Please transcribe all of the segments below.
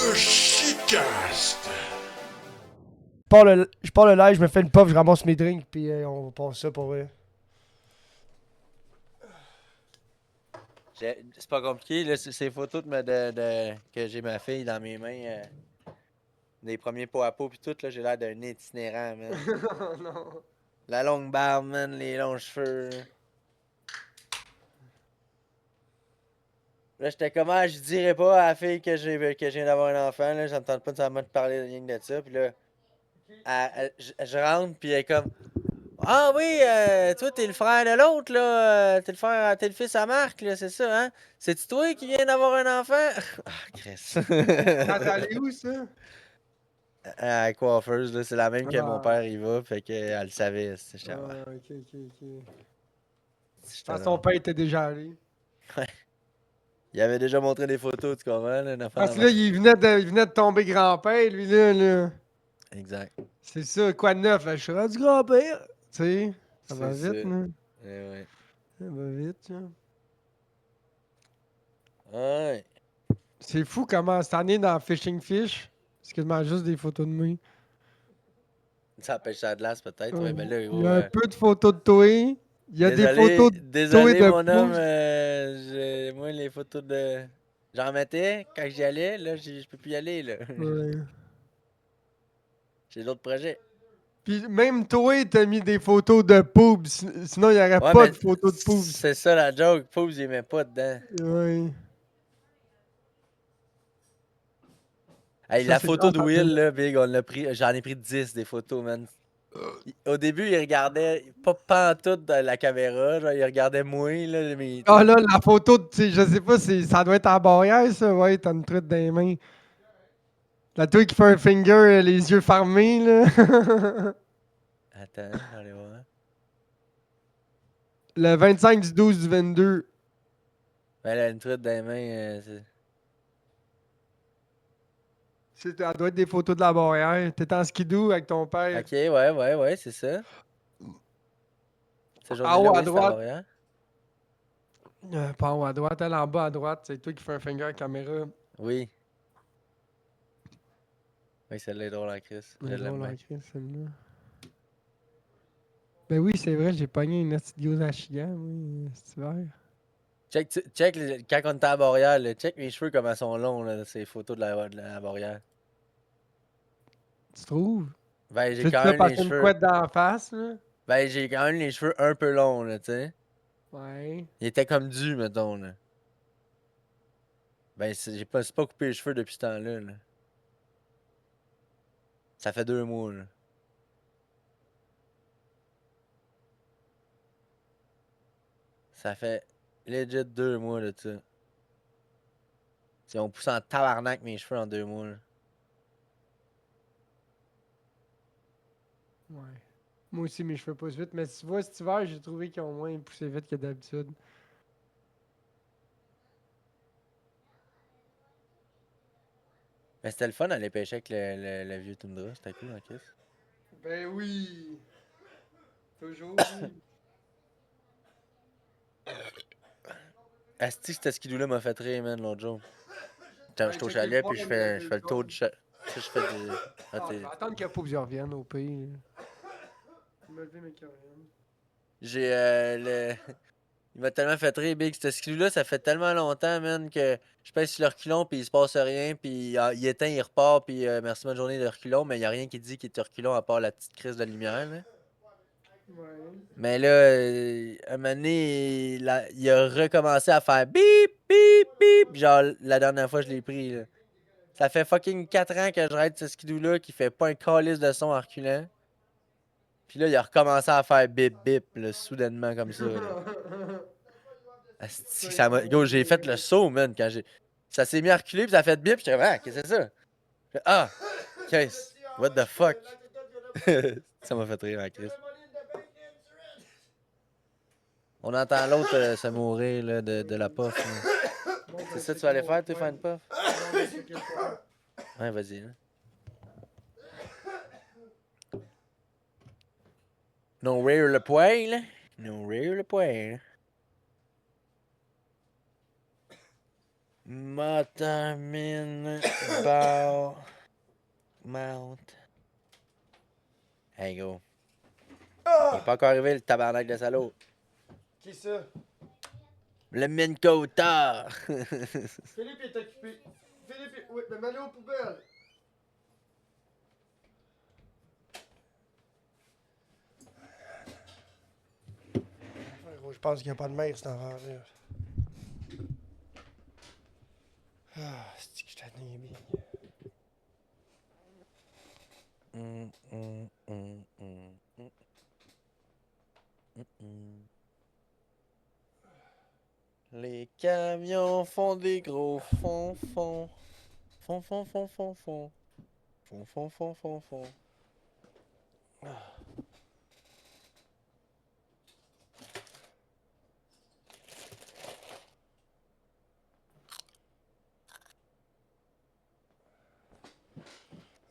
Le Chicast. Je pars le live, je me fais une puff, je ramasse mes drinks, puis on va passer ça pour vrai. C'est pas compliqué, là, ces photos que j'ai ma fille dans mes mains, des premiers pot à pot pis tout, là, j'ai l'air d'un itinérant, man. Non. La longue barbe, man, les longs cheveux. Là, j'étais comment, je dirais pas à la fille que je viens d'avoir un enfant, là, ça me tente pas de parler de rien que de ça, pis là, je rentre pis elle est comme, ah oui, toi, t'es le frère de l'autre, là, t'es le fils à Marc, là, c'est ça, hein? C'est-tu toi qui viens d'avoir un enfant? Ah, Chris. T'es allé où, ça? À la coiffeuse, là, c'est la même que mon Ah, père y va, fait qu'elle le savait. J'étais ok. j'étais Ah, là. son père était déjà allé. Il avait déjà montré des photos, tu comprends, là, une affaire Parce dans que là, il venait de tomber grand-père, lui, là. Exact. C'est ça, quoi de neuf, là? Je suis rendu grand-père. Tu sais, ça va C'est ça. vite, là. Eh ouais. Ça va vite, là. Ouais. C'est fou comment cette année dans Fishing Fish, c'est quasiment juste des photos de moi. Ça pêche à la glace, peut-être, ouais, mais là, Il y gros. a un peu de photos de toi. Il y a des Désolé, photos de toi et désolé, de mon homme. Pouce. Moi, les photos de. J'en mettais quand j'y allais, là, je peux plus y aller, là. Ouais. J'ai d'autres projets. Puis même toi, t'as mis des photos de Poobs. Sinon, il n'y aurait Ouais, pas mais de photos de Poobs. c'est ça la joke. Pauvre, j'y mets pas dedans. Ouais. Hey, Ça, la c'est photo grâce de à toi. Will, là, Big, on l'a pris. J'en ai pris 10 des photos, man. Au début, il regardait pas en tout dans la caméra, genre il regardait moi, là, mais tu Ah sais. là, la photo, tu sais, je sais pas, ça doit être en barrière, ça. Ouais, t'as une truite dans les mains. La toi qui fait un finger, les yeux fermés, là. Attends, j'allais voir. Le 25 du 12 du 22. Ben, elle a une truite dans les mains. Ça doit être des photos de la barrière. T'es en skidoo avec ton père. Ok, ouais, c'est ça. Cette En journée-là, haut à oui, c'est à droite. Montréal. Pas en haut à droite, elle en bas à droite. C'est toi qui fais un finger à la caméra. Oui. Oui, celle-là est drôle en Chris. Je Elle est l'aime drôle, bien. la crise, celle-là. Ben oui, c'est vrai, j'ai pogné une petite gueuse à chigan, moi, cet hiver. Check quand on était à Montréal, là, check mes cheveux comme elles sont longs, là, ces photos de la Montréal. Tu trouves? Ben, j'ai Tu quand l'as même les passé une cheveux. couette d'en face, là? Ben, j'ai quand même les cheveux un peu longs, là, tu sais. Ouais. Ils étaient comme dus, mettons, là. Ben, c'est pas coupé les cheveux depuis ce temps-là, là. Ça fait 2 mois, là. Ça fait legit 2 mois de ça. Ils ont poussé en tabarnak mes cheveux en 2 mois, là. Ouais. Moi aussi, mes cheveux poussent vite. Mais tu vois, cet hiver, j'ai trouvé qu'ils ont moins poussé vite que d'habitude. Mais c'était le fun d'aller pêcher avec le vieux Tundra. C'était cool, en Chris. Ben oui! Toujours, oui. Asti, ce skidoo-là m'a fait rire, man, l'autre jour. Ben, J'étais au checker le chalet, fun, puis je il y a fais, je deux fais le tour tonnes. du chalet. Je fais du. Ah, Je vais attendre que Poups y revienne au pays. Je vais me lever, mais qu'il revienne. J'ai le. Il m'a tellement fait rire, Big. Ce skidoo-là, ça fait tellement longtemps, man, que je pèse sur le reculon, puis il se passe rien, puis il éteint, il repart, puis merci, bonne journée de reculon, mais il n'y a rien qui dit qu'il est reculon à part la petite crise de lumière, là. Ouais. Mais là, un moment donné, il a recommencé à faire bip, bip, bip. Genre, la dernière fois, je l'ai pris, là. Ça fait fucking 4 ans que je ride ce skidoo-là qui fait pas un calice de son en reculant. Puis là, il a recommencé à faire bip, bip, là, soudainement, comme ça, là. Asti, Yo, j'ai fait le saut, man, quand j'ai. Ça s'est mis à reculer, puis ça a fait bip, j'étais comme, ah, qu'est-ce que c'est ça? Ah, qu'est-ce? What the fuck? Ça m'a fait rire, en Christ. On entend l'autre se mourir là, de la puff. C'est ça que tu vas aller faire, tu faire une puff? Ouais, vas-y. Là. Nourrir le poil. Nourrir le poil. Motamine Bar Mount. Hey go. Il est pas encore arrivé le tabarnak de salaud. Qui ça? Le Minkota! Philippe est occupé. Philippe, oui, mais mets-le aux poubelles. Je pense qu'il n'y a pas de mer, cet enfant-là. Ah, c'est que je t'ai donné bien. Les camions font des gros fonds. Fond. Fond.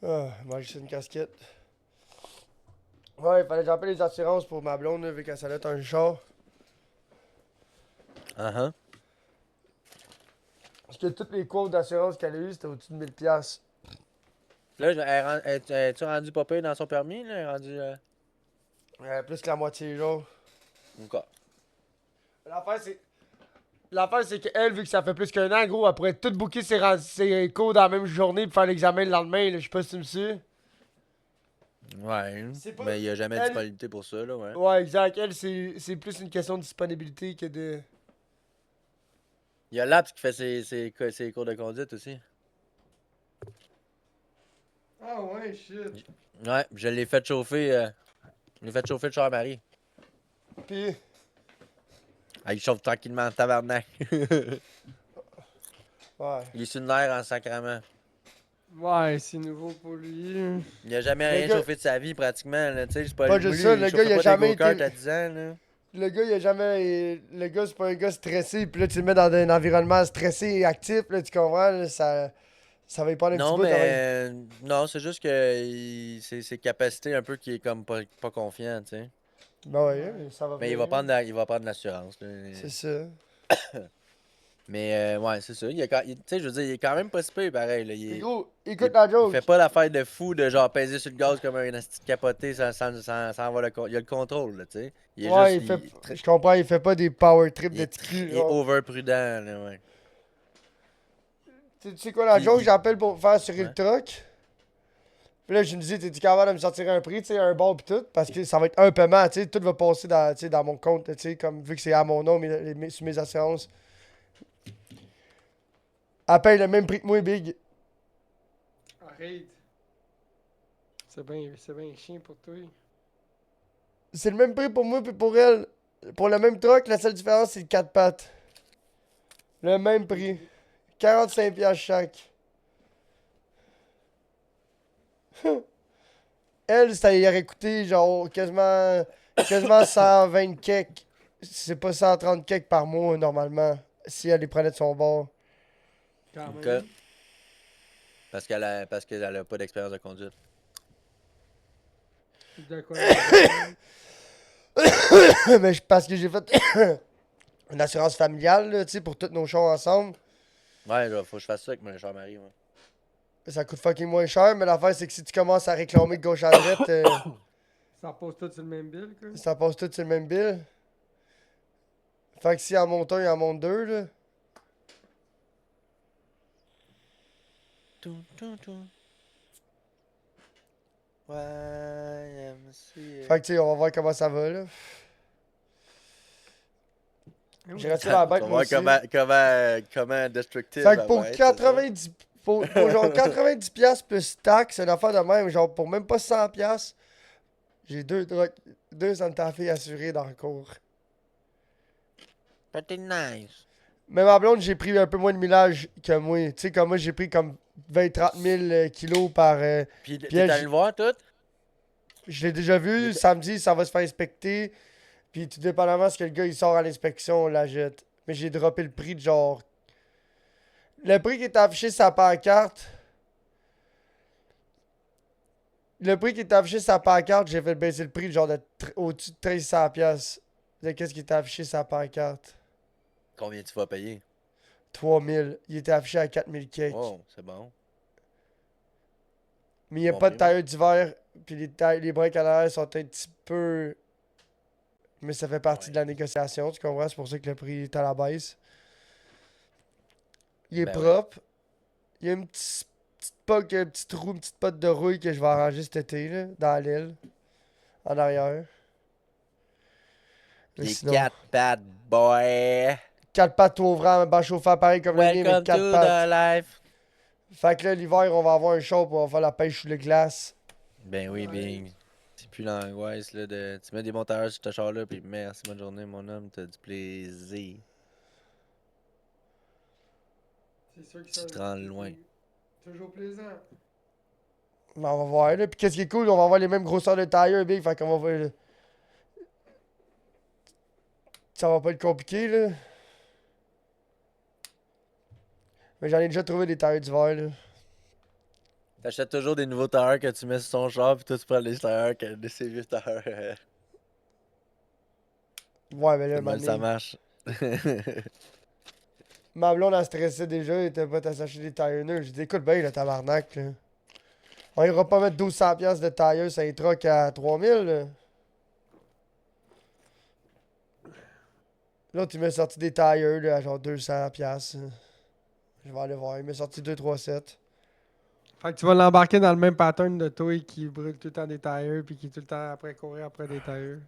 Ah, moi j'ai une casquette. Ouais, il fallait que j'appelle les assurances pour ma blonde, là, vu qu'elle s'allait un char. Uh-huh. Parce que toutes les quotes d'assurance qu'elle a eues, c'était au-dessus de 1000$. Là, es-tu rendu pas pire dans son permis? Là? Elle est rendu. Plus que la moitié, genre. Encore. L'affaire, c'est qu'elle, vu que ça fait plus qu'un an, gros, elle pourrait tout booker ses cours dans la même journée pour faire l'examen le lendemain, là. Je sais pas si tu me suis. Ouais. C'est pas- Mais il y a jamais de elle- disponibilité pour ça, là, ouais. Ouais, exact. Elle, c'est plus une question de disponibilité que de. Il y a Laps qui fait ses cours de conduite aussi. Ah ouais, shit. Ouais, je l'ai fait chauffer. Je l'ai fait chauffer le char à Marie. Pis. Ah, il chauffe tranquillement en tabarnak. Ouais. Il est sur le nerf en sacrament. Ouais, c'est nouveau pour lui. Il a jamais Le rien gars- chauffé de sa vie, pratiquement. Là. Tu sais, c'est pas, Pas lui, juste ça, il le gars, chauffait il a pas jamais des go-karts été- à 10 ans. Là. Le gars, il a jamais. Le gars, c'est pas un gars stressé. Puis là, tu le mets dans un environnement stressé et actif, là, tu comprends? Là, ça va y prendre un petit Non, bout. mais. Non, c'est juste que c'est ses capacités un peu qui est comme pas confiant, tu sais. Ben ouais, ça va Mais venir. il va prendre l'assurance. Là. C'est ça. Mais ouais, c'est ça. Tu sais, je veux dire, il est quand même pas si pire, pareil. Là. Puis gros, écoute la Il joke. fait pas l'affaire de fou de genre peser sur le gaz comme un asti de capoté sans avoir le contrôle. Il a le contrôle, là, tu sais. Il est Ouais, juste. il fait. Je comprends, il fait pas des power trips il de est, ticu. il est over prudent, là, ouais. Tu sais quoi la Puis joke, j'appelle pour faire sur le Ouais. truck. Puis là, je me dis, t'es-tu capable de me sortir un prix, tu sais, un bon pis tout? Parce que ça va être un paiement, tu sais, tout va passer dans, tu sais, dans mon compte, tu sais, comme vu que c'est à mon nom, sur mes assurances. Elle paye le même prix que moi, Big. Arrête. C'est bien chien pour toi. C'est le même prix pour moi puis pour elle. Pour le même truck, la seule différence, c'est le 4 pattes. Le même prix. 45$ chaque. Elle, ça y aurait coûté genre quasiment 120 kek. C'est pas 130 kek par mois normalement. Si elle les prenait de son bord. Quand Ok. même. Parce qu'elle a pas d'expérience de conduite. De quoi? Mais parce que j'ai fait une assurance familiale, là, tu sais, pour tous nos chars ensemble. Ouais, là, faut que je fasse ça avec mon Jean-Marie, ouais. Ça coûte fucking moins cher, mais l'affaire, c'est que si tu commences à réclamer de gauche à droite, Ça pose tout sur le même bill, quoi. ça passe tout sur le même bill. Fait que si en monte un, il en monte deux, là. Tout. Ouais, MC. Fait que tu sais, on va voir comment ça va, là. J'ai reçu la bête, On moi va aussi. voir comment destructive. Fait que elle pour va être, c'est ça? 90... Pour genre 90$ plus taxes, une affaire de même, genre pour même pas 100$, j'ai deux Santa Fe assurés dans le cours. Pretty nice. Mais ma blonde, j'ai pris un peu moins de millage que moi. Tu sais, comme moi, j'ai pris comme 20-30 000 kilos par... Puis t'es elle, allé le voir, tout? je l'ai déjà vu, samedi, ça va se faire inspecter. Puis tout dépendamment de ce que le gars il sort à l'inspection, on la jette. Mais j'ai droppé le prix de genre... Le prix qui est affiché sur sa pancarte... Le prix qui est affiché sur sa pancarte, j'ai fait baisser le prix de genre de au-dessus de 1300$. De qu'est-ce qui est affiché sur sa pancarte. Combien tu vas payer? 3000. Il était affiché à 4000 cakes. Wow, c'est bon. Mais il n'y a Bon pas de prix, tailleur d'hiver. Puis les breaks en arrière sont un petit peu. Mais ça fait partie Ouais. de la négociation, tu comprends? C'est pour ça que le prix est à la baisse. Il est Ben ouais. propre. Il y a une petite poque, un petit trou, une petite pote de rouille que je vais arranger cet été, là, dans l'aile. En arrière. Mais Les sinon, 4 bad boy. 4 pattes ouvrant, banc chauffant pareil comme le mien, mais Welcome 4 to pattes. the life. Fait que là, l'hiver, on va avoir un show pour on va faire la pêche sous les glaces. Ben oui, Bing. C'est plus l'angoisse là de. Tu mets des monteurs sur ce char-là, puis merci, bonne journée, mon homme, t'as du plaisir. C'est sûr que Tu te rends loin. Toujours plaisant. Mais on va voir, là. Puis qu'est-ce qui est cool, on va avoir les mêmes grosseurs de tailleur, big. Fait qu'on va voir, là. Ça va pas être compliqué, là. Mais j'en ai déjà trouvé des tailleurs d'hiver, là. T'achètes toujours des nouveaux tailleurs que tu mets sur ton char, puis toi tu prends les tailleurs, de ces vieux tailleurs. Ouais, mais là, Comment ça mané, marche? ma blonde, elle stressait déjà, elle était pas à s'acheter des tailleurs neufs. J'ai dit, écoute bien, le tabarnak, là. On ira pas mettre 1200$ de tailleur sur un truck à 3000, là. L'autre, il m'a sorti des tailleurs, là, à genre 200$. Je vais aller voir. Il m'a sorti 2-3 sets. Fait que tu vas l'embarquer dans le même pattern de toi qui brûle tout le temps des tailleurs puis qui est tout le temps après courir après des tailleurs.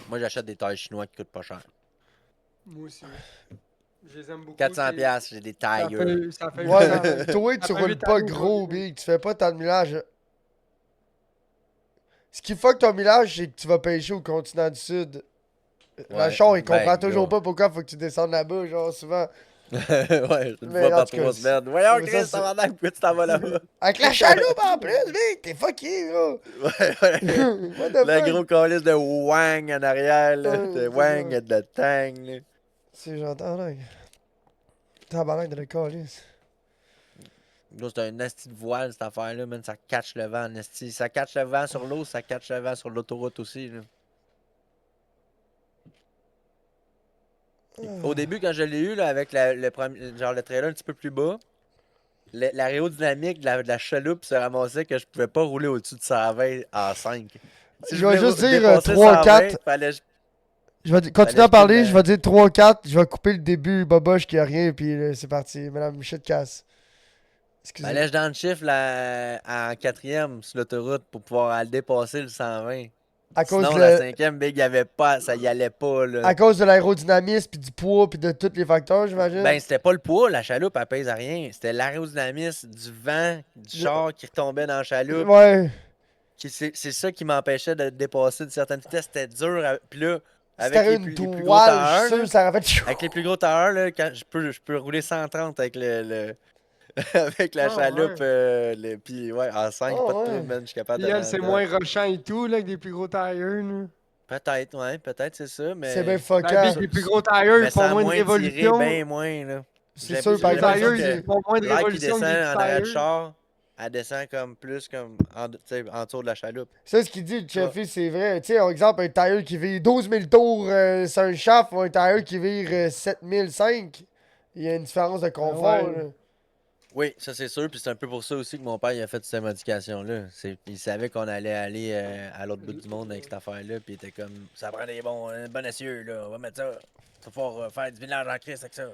Moi j'achète des tailleurs chinois qui coûtent pas cher. Moi aussi. Je les aime beaucoup. 400$, piastres, j'ai des Ça tailleurs. fait, ça fait Ouais, 8 ans. mais toi, Ça tu fait roules 8 pas années que gros, je roule. big. Tu fais pas tant de millage. Ce qui fuck ton millage, c'est que tu vas pêcher au continent du Sud. Le Ouais, char, il comprend ben, toujours gars. pas pourquoi faut que tu descendes là-bas, genre, souvent. Ouais, une Mais fois en par tout cas, 3 semaines. Voyons, mais ça, Chris, ça va bien, pourquoi tu t'en vas là-bas? Avec la chaloupe en plus, big! T'es fucké, gros! Ouais, ouais. What the Le fuck? gros calice de Wang en arrière, là. Ouais, De c'est Wang ça. et de Tang, là. C'est j'entends, là. Tabarnak de le calice. Là, c'est un esti de voile, cette affaire-là, man. Ça catch le vent, en esti. Ça catch le vent sur l'eau, ça catch le vent sur l'autoroute aussi, là. Au début, quand je l'ai eu, là, avec genre le trailer un petit peu plus bas, l'aérodynamique de la chaloupe se ramassait que je pouvais pas rouler au-dessus de 120 en 5. Si Je vais voulais juste dire dépasser 3-4. 120, fallait Je vais continuer je à parler, pile, je vais dire 3-4, je vais couper le début, boboche qui a rien, puis c'est parti. Madame Michel casse. Excusez. fallait que je dans le chiffre là, en quatrième sur l'autoroute pour pouvoir aller dépasser le 120. À cause Sinon, de la cinquième, big, il y avait pas, ça y allait pas, là. à cause de l'aérodynamisme, puis du poids, puis de tous les facteurs, j'imagine. Ben, c'était pas le poids, la chaloupe, elle pèse à rien. C'était l'aérodynamisme du vent, du char qui retombait dans la chaloupe. Ouais. C'est ça qui m'empêchait de dépasser de certaines vitesses. C'était dur. Puis là, Si avec t'avais les, une les plus gros toile, je tailleurs, suis sûr là, que ça aurait fait. avec les plus gros tailleurs, là, quand je peux rouler 130 avec avec la Ah, chaloupe. ouais. Puis ouais, en 5, Ah, pas de ouais. trouble, man. Je suis capable Puis de. elle, c'est moins rushant et tout, là, avec des plus gros tailleurs, là. Peut-être, ouais, peut-être c'est ça, C'est bien mais. Ben, fuckant. big, les plus gros tailleurs, Mais ils font ça a moins de moins tiré, révolution. bien moins, là. C'est sûr, par J'ai Les exemple. l'impression tailleurs, que ils font moins de l'air qui révolution que descend des en petits arrière du tailleurs. char, elle descend comme plus comme en, tu sais, en dessous de la chaloupe. Ça, ce qu'il dit, le Cheffy, c'est vrai. Tu sais, par exemple, un tailleur qui vire 12 000 tours sur un shaft ou un tailleur qui vire 7 005, il y a une différence de confort. Ouais. Là. Oui, ça c'est sûr, puis c'est un peu pour ça aussi que mon père il a fait cette modification-là. Il savait qu'on allait aller à l'autre bout du monde avec cette affaire-là, puis il était comme, ça prend des bons essieux, là, on va mettre ça. Tu vas pouvoir faire du village en crise avec ça.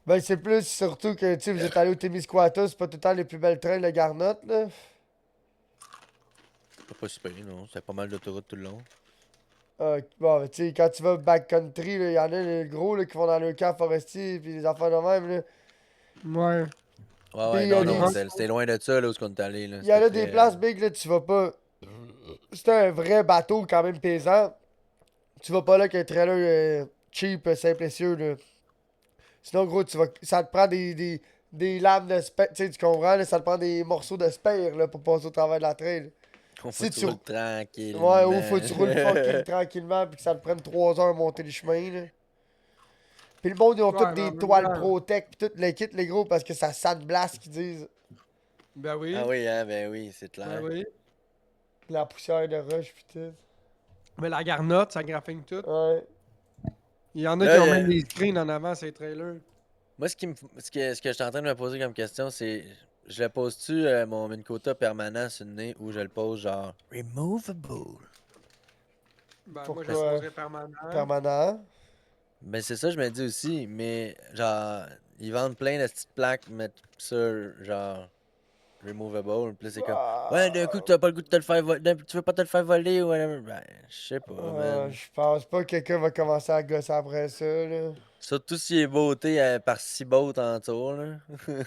Ben, c'est plus surtout que, tu sais, vous êtes allé au Témiscouata, c'est pas tout le temps les plus belles trains, le Garnotte, là. C'est pas super, non, c'est pas mal d'autoroute tout le long. Bon, tu sais, quand tu vas backcountry, il y en a les gros là, qui vont dans le camp forestier, puis les affaires de même, là. Ouais. Ouais, Puis ouais, il y a non, non, des- c'était loin de ça, là, où on est allé, là. Il y en a C'était des très, places big, là, tu vas pas. C'est un vrai bateau quand même pesant. Tu vas pas là qu'un trailer cheap, simple et sûr, là. Sinon, gros, ça te prend des lames de spare, tu sais, tu comprends, là, ça te prend des morceaux de spare, là, pour passer au travers de la trail. On Si faut tu tu roules tranquille. Ouais, ou faut que tu roules fucking tranquillement, puis que ça te prenne 3 heures à monter le chemin, là. Puis le monde, ils ont Ouais, toutes mais des en même toiles temps- Protect, pis tout les kits, les gros, parce que ça sandblast, qu'ils disent. Ben oui. Ah oui, hein, ben oui, c'est clair. Ben oui. La poussière de roche, pis tout. Mais la garnotte, ça graphine tout. Ouais. Il y en a Là, qui ont même des screens en avant, ces trailers. Moi, ce que je suis en train de me poser comme question, c'est je le pose-tu mon Minn Kota permanent sur le nez ou je le pose genre removable? Ben, moi, je Pourquoi? le poserais permanent. Permanent. Ben, c'est ça, je me dis aussi, mais genre, ils vendent plein de petites plaques, mettre sur genre removable. Puis là, c'est comme, ouais, d'un coup, Ah, t'as pas le goût de te le faire voler, tu veux pas te le faire voler ou whatever. Ben, je sais pas, man. je pense pas que quelqu'un va commencer à gosser après ça, là. Surtout s'il est beauté par 6 bottes en tour, là. Je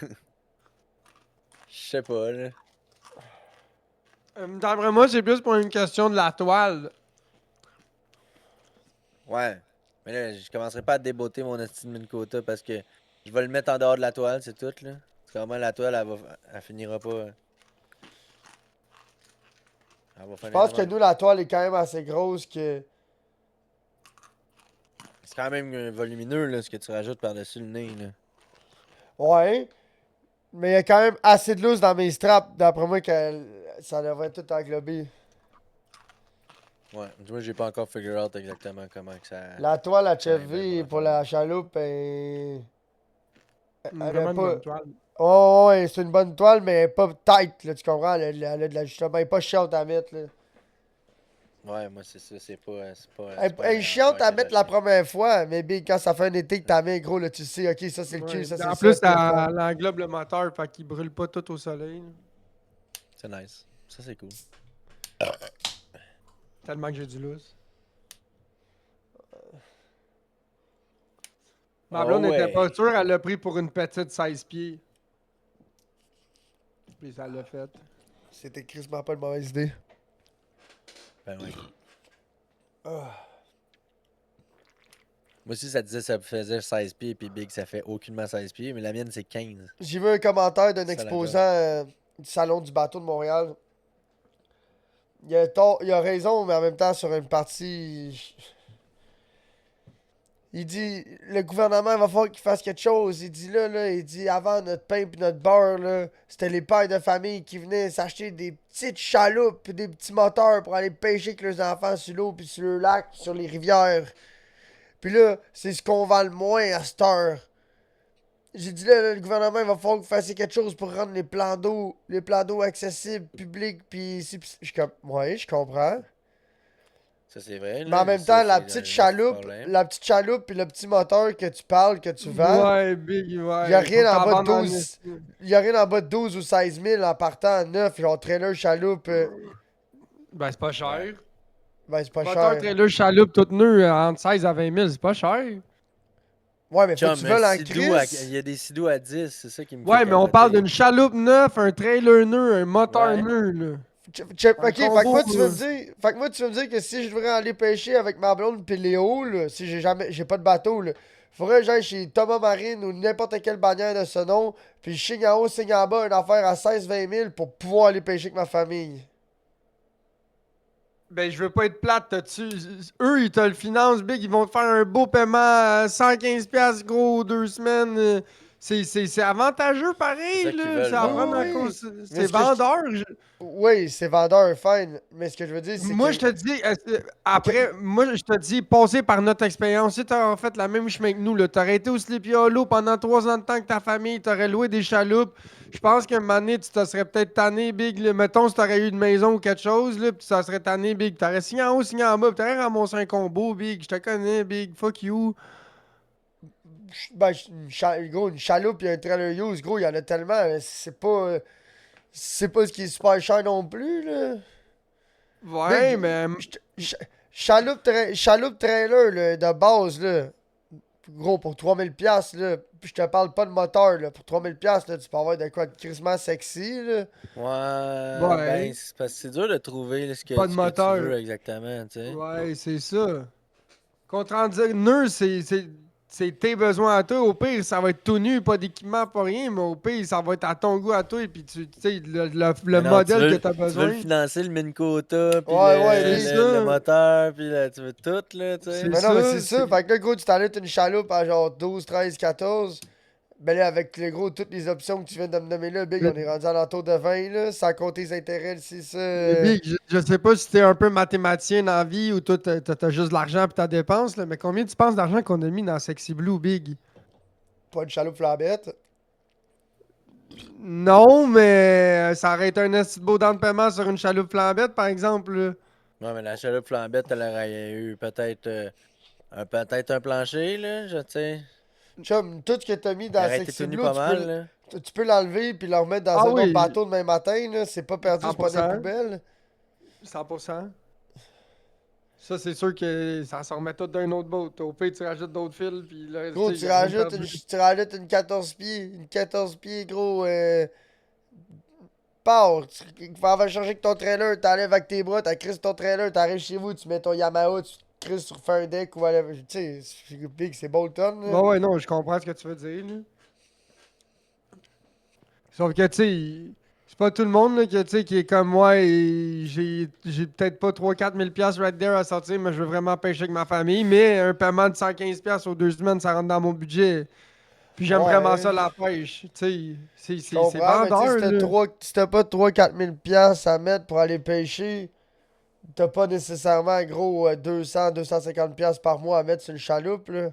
sais pas, là. D'après moi, c'est plus pour une question de la toile. Ouais. Mais là, je commencerai pas à débotter mon estime Minn Kota parce que je vais le mettre en dehors de la toile, c'est tout, là. Parce qu'au moins, la toile, elle finira pas. Elle va Je finir pense de que même. nous, la toile est quand même assez grosse que. C'est quand même volumineux, là, ce que tu rajoutes par-dessus le nez, là. Ouais. Mais il y a quand même assez de loose dans mes straps. D'après moi, que ça devrait tout englober. Ouais, moi, j'ai pas encore figure out exactement comment que ça. La toile à Ça aille Chevy même pour affaire. la chaloupe, elle a Vraiment une pas. bonne toile. Oh, ouais, c'est une bonne toile, mais elle est pas tight, là, tu comprends? Elle a de l'ajustement. Elle est pas chiante à mettre, là. Ouais, moi, c'est ça, c'est pas. C'est pas, Elle, c'est pas elle est une chiante affaire à que mettre la j'achète. première fois, mais big, quand ça fait un été que t'as mis, gros, là, tu sais, ok, ça c'est le cul, Ouais. ça c'est En ça, plus, c'est le fun. elle englobe le moteur, fait qu'il brûle pas tout au soleil. Là. C'est nice. Ça, c'est cool. Tellement que j'ai du lousse. Ma blonde Oh n'était pas ouais. sûre, elle l'a pris pour une petite 16 pieds. Puis ça l'a fait. C'était crissement pas une mauvaise idée. Ben oui. Ah. Moi aussi, ça disait que ça faisait 16 pieds, puis Big, ça fait aucunement 16 pieds, mais la mienne, c'est 15. J'ai vu un commentaire d'un C'est ça, la exposant du Salon du bateau de Montréal. Il a raison, mais en même temps, sur une partie. Il dit, le gouvernement va falloir qu'il fasse quelque chose. Il dit là, il dit avant notre pain puis notre beurre, là, c'était les pères de famille qui venaient s'acheter des petites chaloupes pis des petits moteurs pour aller pêcher avec leurs enfants sur l'eau puis sur le lac, sur les rivières. Puis là, c'est ce qu'on vend le moins à cette heure. J'ai dit là, le gouvernement il va falloir que vous fassiez quelque chose pour rendre les plans d'eau accessibles, publics, pis ici, pis je suis comme, ouais, je comprends. Ça, c'est vrai, Mais en là. même Ça, temps, c'est un petit problème. la petite chaloupe puis le petit moteur que tu parles, que tu vends, Ouais, Big, il ouais. y a Faut rien que en t'en bas de vendes en 12. esti. Il y a rien en bas de 12 ou 16 000 en partant neuf, genre trailer, chaloupe. Ben, c'est pas cher. Ouais. Ben, c'est pas Moteur, cher. trailer, chaloupe, tout neuf, entre 16 à 20 000, c'est pas cher. Ouais, mais faut que Chum, tu veuilles en Sidou il crise. y a des Sidou à 10, c'est ça qui me fait Ouais, mais on parle capoter. d'une chaloupe neuf, un trailer neuf, un moteur Ouais. neuf, là. Un Ok, fait que combo, moi, tu veux me dire. Fait que moi, tu veux me dire que si je devrais aller pêcher avec ma blonde pis Léo, là, si j'ai pas de bateau, là, faudrait que j'aille chez Thomas Marine ou n'importe quelle bannière de ce nom, puis je signe en haut, signe en bas, une affaire à 16-20 000 pour pouvoir aller pêcher avec ma famille. Ben, je veux pas être plate, eux, ils te le financent, Big, ils vont te faire un beau paiement à 115$, gros, 2 semaines. C'est avantageux, C'est ça pareil, qu'ils là. C'est veulent à Oui, prendre vendre. en oui, oui. cause. Mais C'est ce que je. vendeur. Oui, c'est vendeur, fine. Mais ce que je veux dire, c'est Moi, que. je te dis, que- après, moi, je te dis, passer par notre expérience, si t'aurais fait la même chemin que nous, là, t'aurais été au Sleepy Hollow pendant 3 ans de temps que ta famille, t'aurais loué des chaloupes. Je pense qu'un moment donné, tu te serais peut-être tanné, Big. Là. Mettons, si t'aurais eu une maison ou quelque chose, là, puis ça serait tanné, Big. T'aurais signé en haut, signé en bas, puis t'aurais ramassé un combo, Big. Je te connais, Big. Fuck you. Ben, gros, une chaloupe et un trailer use, gros, il y en a tellement. C'est pas. C'est pas ce qui est super cher non plus, là. Ouais, Big, mais. chaloupe trailer, là, de base, là. Gros, pour 3000$, là. Puis je te parle pas de moteur, là. Pour 3000$, là, tu peux avoir de quoi de crissement sexy, là. Ouais, Ouais. ben, c'est parce que c'est dur de trouver là, Pas de ce que tu moteur. veux exactement, tu sais. Ouais, c'est ça. Contre-dire nœud, c'est tes besoins à toi. Au pire, ça va être tout nu, pas d'équipement, pas rien, mais au pire, ça va être à ton goût à toi. Et puis, tu sais, le Mais non, modèle que tu as tu veux le besoin, financer, le Minn Kota, puis Ouais, ouais, c'est big. le ça. moteur, puis tu veux tout, là, tu sais. C'est Mais non, mais c'est ça. ça. Fait que là, gros, tu t'enlèves une chaloupe à genre 12, 13, 14. Ben là, avec le gros, toutes les options que tu viens de me nommer là, Big, on est rendu à l'entour de 20, là, sans compter les intérêts, c'est ça. Mais Big, je sais pas si t'es un peu mathématicien dans la vie ou toi, t'as juste de l'argent puis t'as dépenses, là, mais combien tu penses d'argent qu'on a mis dans Sexy Blue, Big? Pas une chaloupe flambette. Non, mais ça aurait été un assez beau down paiement sur une chaloupe flambette, par exemple. Là. Ouais, mais la chaloupe flambette, elle aurait eu peut-être un plancher, là, je sais. Chum, tout ce que t'as mis Il dans aurait été Sexy tenu Blue, pas mal, là. tu peux l'enlever puis le remettre dans Ah un autre oui, bateau demain matin, là. C'est pas perdu, c'est pas des 100%. poubelles. 100%. Ça, c'est sûr que ça se remet tout d'un autre boat. Au pire, tu rajoutes d'autres fils, puis là, Gros, tu sais, y a rien de perdu. tu rajoutes une 14 pieds. Une 14 pieds, gros. Pars. Tu vas changer que ton trailer. T'enlèves avec tes bras, t'as crises ton trailer. T'arrives chez vous, tu mets ton Yamaha, tu crises sur un deck ou whatever. Tu sais, c'est big, c'est Bolton, là. Ouais, ouais, non, je comprends ce que tu veux dire, là. Sauf que, tu sais, c'est pas tout le monde là, que, tu sais, qui est comme moi et j'ai peut-être pas 3 4 000 right there à sortir, mais je veux vraiment pêcher avec ma famille. Mais un paiement de 115$ aux 2 semaines, ça rentre dans mon budget. Puis j'aime vraiment Ouais. ça, la pêche. Tu sais, Je c'est comprends, mais tu sais, vendeur, là. si t'as pas 3 4 000 piastres à mettre pour aller pêcher, t'as pas nécessairement, gros, 200 250 piastres par mois à mettre sur une chaloupe, là.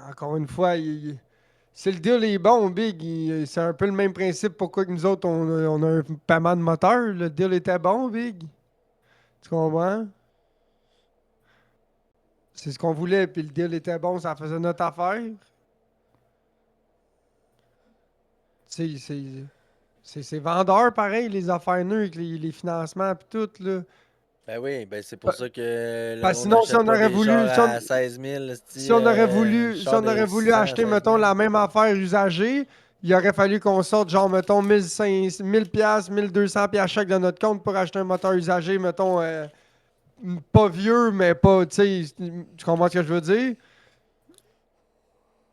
Encore une fois, si le deal est bon, Big, c'est un peu le même principe pourquoi que nous autres, on a un paiement de moteur. Le deal était bon, Big. Tu comprends? C'est ce qu'on voulait, puis le deal était bon, ça faisait notre affaire. Tu sais, c'est vendeur pareil, les affaires neutres, avec les financements, puis tout, là. Ben oui, ben c'est pour ça que le Parce que monde sinon, si n'achète on pas aurait des voulu, chars à 16 000, si on aurait voulu, si char on aurait de voulu 6 ans à acheter, 16 mettons, 000. la même affaire usagée, il aurait fallu qu'on sorte, genre, mettons, 1000 piastres, 1200 piastres chaque de notre compte pour acheter un moteur usagé, mettons, pas vieux, mais pas, tu sais, tu comprends ce que je veux dire?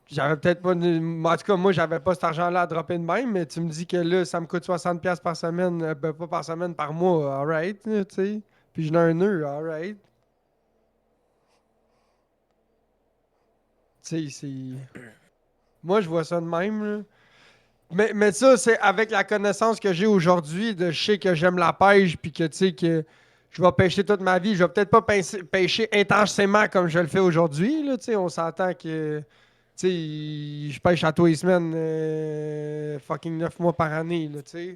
J'avais peut-être pas. En tout cas, moi, j'avais pas cet argent-là à dropper de même, mais tu me dis que là, ça me coûte 60$ par semaine, ben, pas par semaine, par mois, alright, tu sais. Puis j'en ai un nœud, alright. Tu sais, c'est. Moi, je vois ça de même, là. Mais ça, c'est avec la connaissance que j'ai aujourd'hui, de je sais que j'aime la pêche, puis que, tu sais, que je vais pêcher toute ma vie. Je vais peut-être pas pêcher intensément comme je le fais aujourd'hui, là, tu sais. On s'entend que. Tu sais, je pêche à tous les semaines, fucking 9 mois par année, là, tu sais.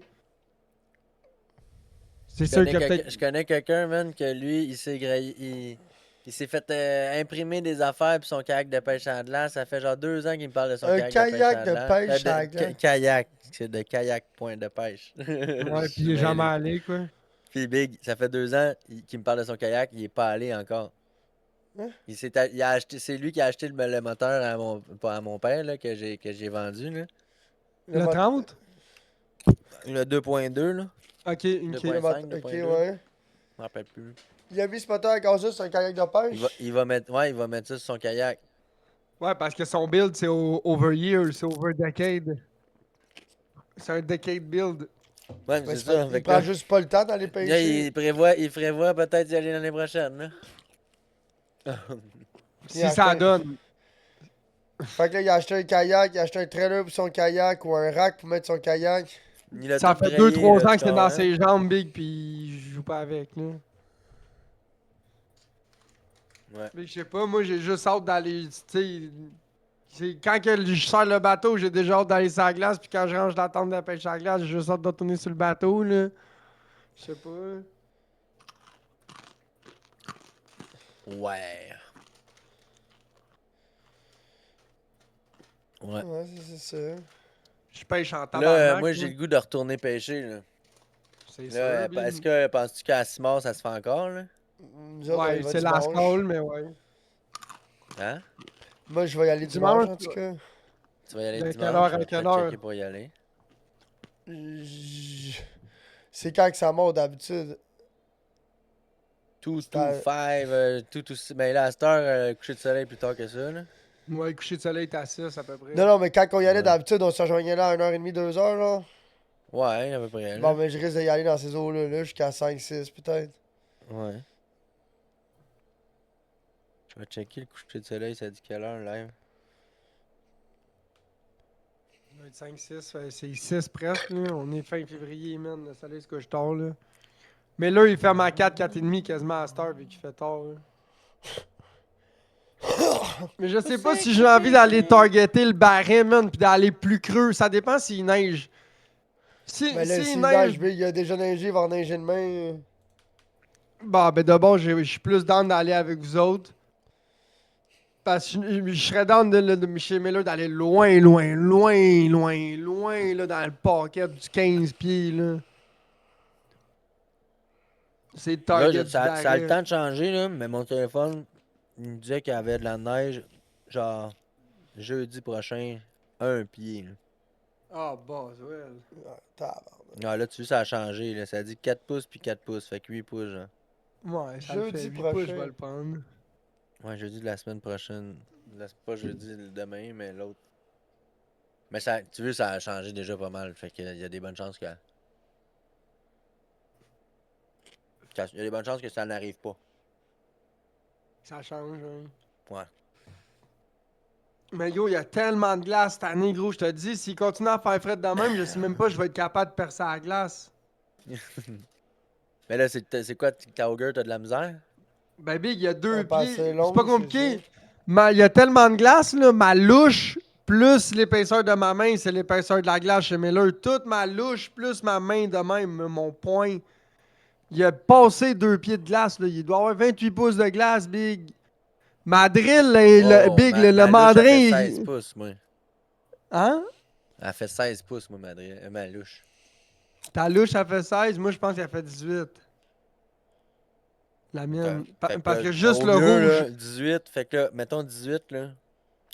C'est sûr que peut-être. Je connais quelqu'un, man, que lui, il s'est fait imprimer des affaires puis son kayak de pêche à glace. Ça fait genre 2 ans qu'il me parle de son Un kayak de pêche kayak à de glace. pêche à la glace. Kayak, c'est de kayak point de pêche. Ouais, Je puis suis il est jamais mêlé. allé, quoi. Puis Big, ça fait 2 ans qu'il me parle de son kayak, il est pas allé encore. Hein? Il a acheté, c'est lui qui a acheté le moteur à mon père là, que j'ai vendu. Là. Le Le mot... 30? Le 2.2, là. Ok, ok. 2.5, Ok, 2.2. ouais. Je me rappelle plus. Il a mis ce moteur à gazeux sur un kayak de pêche. Il va mettre ça sur son kayak. Ouais, parce que son build, c'est over year, c'est over decade. C'est un decade build. Ouais, mais Ouais, c'est ça. il Fait que prend là, juste pas le temps d'aller là, pêcher. il prévoit peut-être y aller l'année prochaine, là. Il a Si acheté ça un... donne. Fait que là, il a acheté un kayak, il a acheté un trailer pour son kayak ou un rack pour mettre son kayak. Il a Ça tout fait brayé, 2-3 là, ans tu que c'est dans comprends? ses jambes, Big, puis je joue pas avec, là. Ouais. Mais je sais pas, moi j'ai juste hâte d'aller, tu sais, quand que je sors le bateau, j'ai déjà hâte d'aller sur la glace, puis quand je range la tente de pêche à la glace, j'ai juste hâte de retourner sur le bateau, là. Je sais pas. Ouais. Ouais. Ouais, c'est ça. Je pêche en Là, tabarnak, moi, là. j'ai le goût de retourner pêcher, là. C'est Là, sûr, est-ce Big. que penses-tu qu'à Simon, ça se fait encore, là? Nous autres, on y Ouais, va c'est la dimanche. scroll, mais ouais. Hein? Moi, je vais y aller dimanche, Dimanche, en tout cas. Tu vas y aller de quelle dimanche? heure Je à vais quelle peut-être heure? checker pour y aller. J- C'est quand que ça monte d'habitude. 2 C'est to à- 5, 2 to 6. Ben là, à cette heure, coucher de soleil plus tard que ça, là. Ouais, le coucher de soleil est à 6 à peu près. Non, non, mais quand on y allait Ouais. d'habitude, on se rejoignait là à 1h30, 2h, là. Ouais, à peu près, Bon, là. mais je risque d'y aller dans ces eaux-là, là, jusqu'à 5 6 peut-être. Ouais. Je vais checker le coucher de soleil, ça dit quelle heure, live? 5, 6, c'est 6 presque, là. On est fin février, man. Le soleil se couche tard, là. Mais là, il ferme à 4, 4h30 quasiment à cette heure, vu qu'il fait tard, là. Mais je sais pas si j'ai envie d'aller targeter le barret, man, pis d'aller plus creux. Ça dépend s'il neige. Mais là, S'il s'il neige, neige, il y a déjà neigé, il va en neiger demain. bah, ben d'abord, je suis plus down d'aller avec vous autres. Parce que je serais down de chez Miller d'aller loin, loin, loin, loin, loin, là, dans le paquet du 15 pieds, là. C'est le Là, target du ça a le barret. temps de changer, là, mais mon téléphone, il me disait qu'il y avait de la neige, genre, jeudi prochain, 1 pied. Là. Ah, bah, ouais. Ah, tabarnak. Ah, là, tu vois, ça a changé. Là. Ça dit 4 pouces puis 4 pouces. Fait que 8 pouces, genre. Ouais, ça le Jeudi fait. 8 prochain. pouces, je vais le prendre. Ouais, jeudi de la semaine prochaine. Pas jeudi demain, mais l'autre. Mais ça, tu vois, ça a changé déjà pas mal. Fait qu'il y a des bonnes chances que. Il y a des bonnes chances que ça n'arrive pas. Ça change, hein. Ouais. Mais yo, il y a tellement de glace cette année, gros. Je te dis, s'il continue à faire frais de même, je sais même pas si je vais être capable de percer la glace. Mais là, c'est quoi, Cowger, t'as de la misère? Ben, Big, il y a 2 Pas pieds. assez C'est long, pas c'est compliqué. ça. Il y a tellement de glace, là. Ma louche plus l'épaisseur de ma main, c'est l'épaisseur de la glace chez Miller. Toute ma louche plus ma main de même, mon poing. Il a passé 2 pieds de glace, là. Il doit avoir 28 pouces de glace, Big. Ma drill, Oh, Big, le ma louche, elle mandrin. fait 16 pouces, moi. Hein? Elle fait 16 pouces, moi, ma louche. Ta louche, elle fait 16. Moi, je pense qu'elle fait 18. La mienne. Fait Parce là, que juste au le mieux, rouge. là, 18, fait que là, mettons 18, là.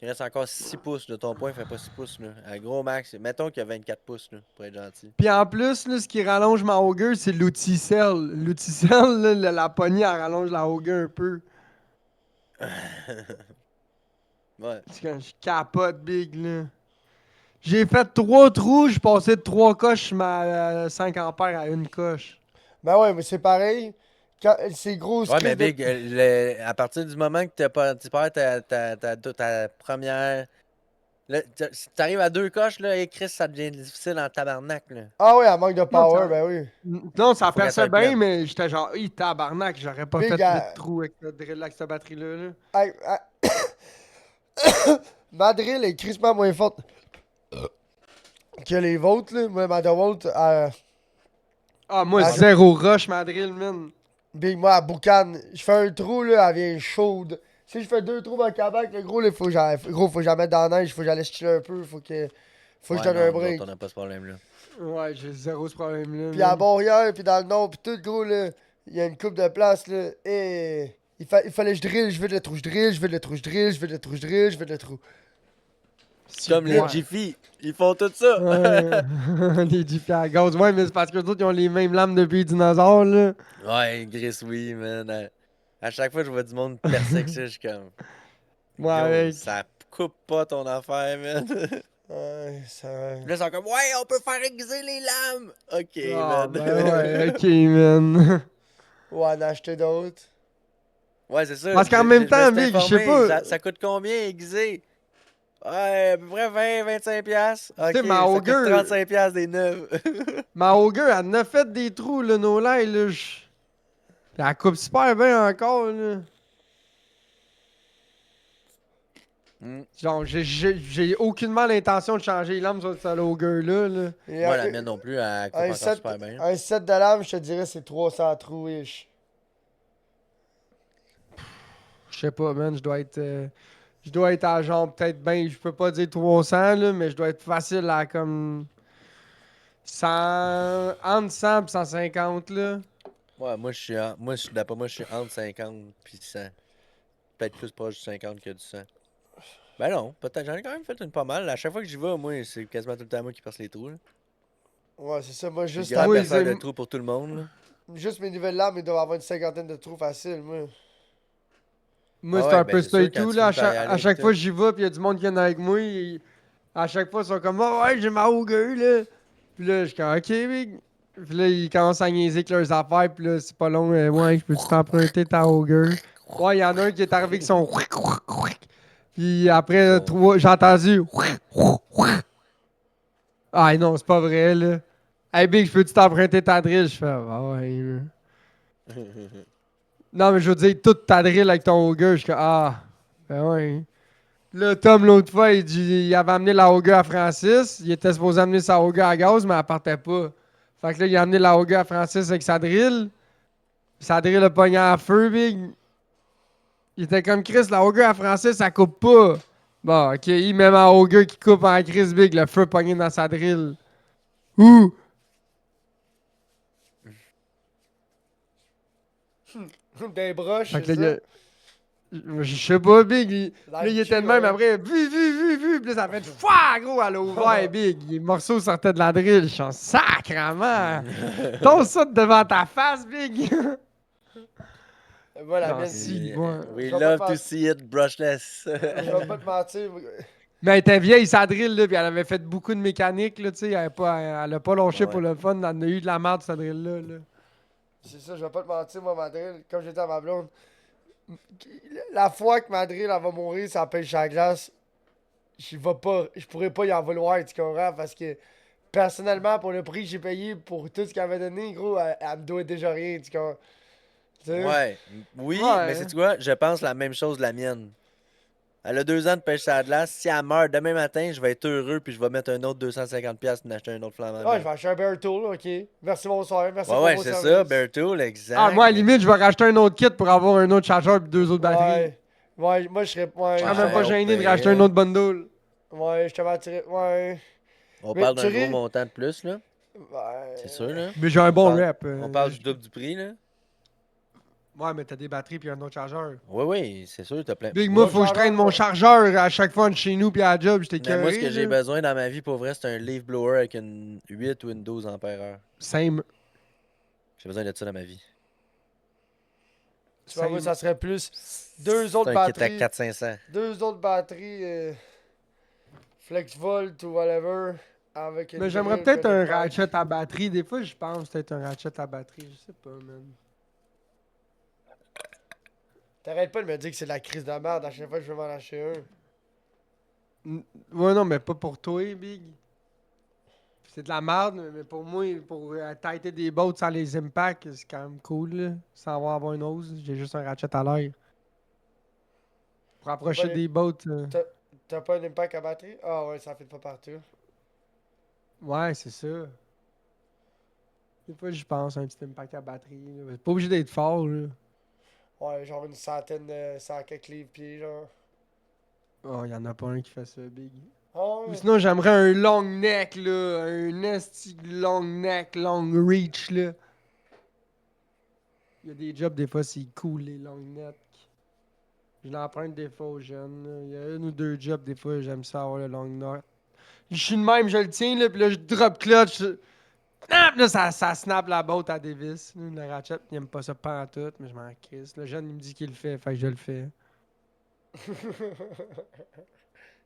Il reste encore 6 pouces, là. Ton point fait pas 6 pouces, là. À gros max, mettons qu'il y a 24 pouces, là, pour être gentil. Puis en plus, là, ce qui rallonge ma haugueur, c'est l'outil sel. L'outil sel, là, la poignée, elle rallonge la haugueur un peu. Ouais. C'est quand je capote, Big, là. J'ai fait 3 trous, je passé de 3 coches sur ma 5 ampères à une coche. Ben ouais, mais c'est pareil. C'est gros Ouais, mais script de... Big, à partir du moment que tu perds ta première. Là, si t'arrives à 2 coches, là, et Chris, ça devient difficile en tabarnak, là. Ah ouais, elle manque de Non, power, ça, ben oui. non, ça Faut qu'elle perçait soit bien, pleine. mais j'étais genre, tabarnak, j'aurais pas Big, fait 8 trous avec cette drill avec cette batterie-là. Là. Hey, ma drill est crissement moins forte que les vôtres, là. Moi, ma DeWalt, Ah, moi, Ah, zéro rush, ma drill, man. Big, moi, à boucan, je fais un trou, là, elle vient chaude. Si je fais 2 trous dans le cabac, le gros, là, faut que j'en mette dans la neige, faut que j'aille chiller un peu, faut que je Ouais, donne non, un nous break. autres, on n'a pas ce problème-là. Ouais, j'ai zéro ce problème-là. Puis à man. Bourrière, puis dans le nord, puis tout, gros, là, il y a une coupe de place, là, et il fallait que je drille, je veux le trou, je drille, je veux le trou, je drille, je veux le trou, je drille, je veux le trou. Si, Comme les ouais. Jiffy, ils font tout ça. Ouais. Les Jiffy à gaz. Ouais, mais c'est parce que les autres, ils ont les mêmes lames depuis les dinosaures, là. Ouais, Chris, oui, man. À chaque fois que je vois du monde percer que ça, je suis comme. Ouais, Yo, avec. ça coupe pas ton affaire, man. Ouais, ça... Là, ils sont comme, ouais, on peut faire aiguiser les lames. Ok, Ah, man. ben ouais, ok, man. Ouais, en acheter d'autres. Ouais, c'est ça. Parce qu'en je même me temps, suis Big, je sais informé. pas. Ça coûte combien aiguiser? Ouais, à peu près 20-25 piastres. Ok, sais, ma ça coûte Augur- 35 piastres des neufs. Ma haugueur, elle en a fait des trous, là, nos laits, là. Elle coupe super bien encore, là. Hmm. Genre, j'ai aucunement l'intention de changer les lames sur cette haugueur-là, là. Et Moi, la mienne non plus, elle coupe encore super bien. un set de lames, je te dirais, c'est 300 trous-ish. Je sais pas, man, je dois être à genre peut-être bien, je peux pas dire 300, là, mais je dois être facile à comme 100, entre 100 et 150, là. Ouais, d'après moi, je suis entre 50 puis 100. Peut-être plus proche du 50 que du 100. Ben non, peut-être, j'en ai quand même fait une pas mal. À chaque fois que j'y vais, moi, c'est quasiment tout le temps moi qui perce les trous. Là. Ouais, c'est ça. Moi, Je suis juste, le grand Oui, perceur c'est- de trous pour tout le monde. Là. juste mes nouvelles lames, ils doivent avoir une cinquantaine de trous faciles, moi. Moi, Ah c'est ouais, un ben peu c'est ça et sûr, quand tout, tu là. finis par y aller À chaque pis fois tout. que j'y vais, puis il y a du monde qui vient avec moi, à chaque fois, ils sont comme, oh, ouais, j'ai ma haugueur, là. Puis là, je suis comme, ok, big. Puis là, ils commencent à niaiser avec leurs affaires, puis là, c'est pas long, ouais, je peux-tu t'emprunter ta haugueur? Ouais, il y en a un qui est arrivé avec son. Puis après, Son- j'ai entendu. Ah non, c'est pas vrai, là. Hey, Big, je peux-tu t'emprunter ta drill? Je fais, ah ouais, là. Non, mais je veux dire, toute ta drill avec ton auger. Je suis comme, ah, ben ouais. Là, Tom, l'autre fois, il avait amené la auger à Francis. Il était supposé amener sa auger à gaz, mais elle partait pas. Fait que là, il a amené la auger à Francis avec sa drill. Sa drill a pogné en feu, Big. Il était comme Chris, la auger à Francis, ça coupe pas. Bon, ok, il met ma auger qui coupe en Chris, Big, le feu pogné dans sa drill. Ouh! Des broches, Fait que c'est là, ça? je sais pas, Big. Dans Là, le il était cul, de même ouais. après. Vu. Puis là, ça fait fouah, gros, elle a ouvert, Big. Les morceaux sortaient de la drill. Je suis en sacrement. Ton ça devant ta face, Big. Voilà, la Non, mienne, si, We bon. je we vais pas love te to mentir. see it brushless. Je vais pas te mentir. Mais elle était vieille, sa drill, là. Puis elle avait fait beaucoup de mécanique, là, tu sais. Elle a pas lâché Ouais. pour le fun. Elle en a eu de la merde, cette drill-là, là. C'est ça, je vais pas te mentir, moi, ma drill, comme j'étais à ma blonde, la fois que ma drill, elle va mourir, ça pêche à la glace, je pourrais pas y en vouloir, tu comprends? Parce que, personnellement, pour le prix que j'ai payé pour tout ce qu'elle avait donné, gros, elle me doit déjà rien, tu comprends? Tu sais? Ouais. Oui, mais Ouais. c'est quoi? Je pense la même chose de la mienne. Elle a 2 ans de pêche à la glace. Si elle meurt demain matin, je vais être heureux puis je vais mettre un autre 250$ pour acheter un autre flamant Ouais, je neuf. vais acheter un Bear Tool, ok. Merci, bonsoir, merci Ouais, pour ouais, vos c'est ça, services. Bertoul, Ah, exact. moi, à la mais- limite, je vais racheter un autre kit pour avoir un autre chargeur et 2 autres batteries. Ouais. Ouais, moi, je serais. Je Ouais, serais même Ouais, pas au gêné de racheter un pire. autre bundle. ouais, je te mentirais. Ouais. On Mais parle tu d'un gros ris? montant de plus, là. Ouais. C'est sûr, là. Mais j'ai un bon rap. On parle du double du prix, là. Ouais, mais t'as des batteries puis un autre chargeur. Oui, oui, c'est sûr, t'as plein. Big, moi, Moi, faut que je traîne Chargeur, mon chargeur à chaque fois de chez nous puis à la job. J'étais mais moi, ce que curé, j'ai là. besoin dans ma vie, pour vrai, c'est un leaf blower avec une 8 ou une 12 ampères-heure. Same. J'ai besoin de ça dans ma vie. Tu vois, moi, Same. ça serait plus deux C'est autres un kit à batteries. 400-500. Deux autres batteries. FlexVolt ou whatever. Avec une Mais j'aimerais drill, peut-être puis un une pipe. ratchet à batterie. Des fois, je pense peut-être un ratchet à batterie. Je sais pas, man. T'arrêtes pas de me dire que c'est de la crise de merde à chaque fois que je veux m'en acheter un. Ouais, non, mais pas pour toi, Big. C'est de la merde, mais pour moi, pour tighter des boats sans les impacts, c'est quand même cool, là. Sans avoir une hose, j'ai juste un ratchet à l'air. Pour approcher les- des boats. T'as pas un impact à batterie? Ah ouais, ça fait pas partout. Ouais, c'est ça. Des fois, je pense à un petit impact à batterie. Là. C'est pas obligé d'être fort, là. Ouais, genre une centaine de 100 quelques livres pieds, genre. Oh, y en a pas un qui fait ça, Big. Ah Ou ouais. sinon, j'aimerais un long neck, là. Un esti long neck, long reach, là. Il y a des jobs, des fois, c'est cool, les long necks. Je l'emprunte des fois aux jeunes, là. Il y a 1 ou 2 jobs, des fois, j'aime ça avoir le long neck. Je suis de même, je le tiens, là, puis là, je drop clutch. Ah, puis là, ça snap la botte à Davis. Le ratchet, il aime pas ça pas en tout, mais je m'en crisse. Le jeune, il me dit qu'il le fait, fait que je le fais.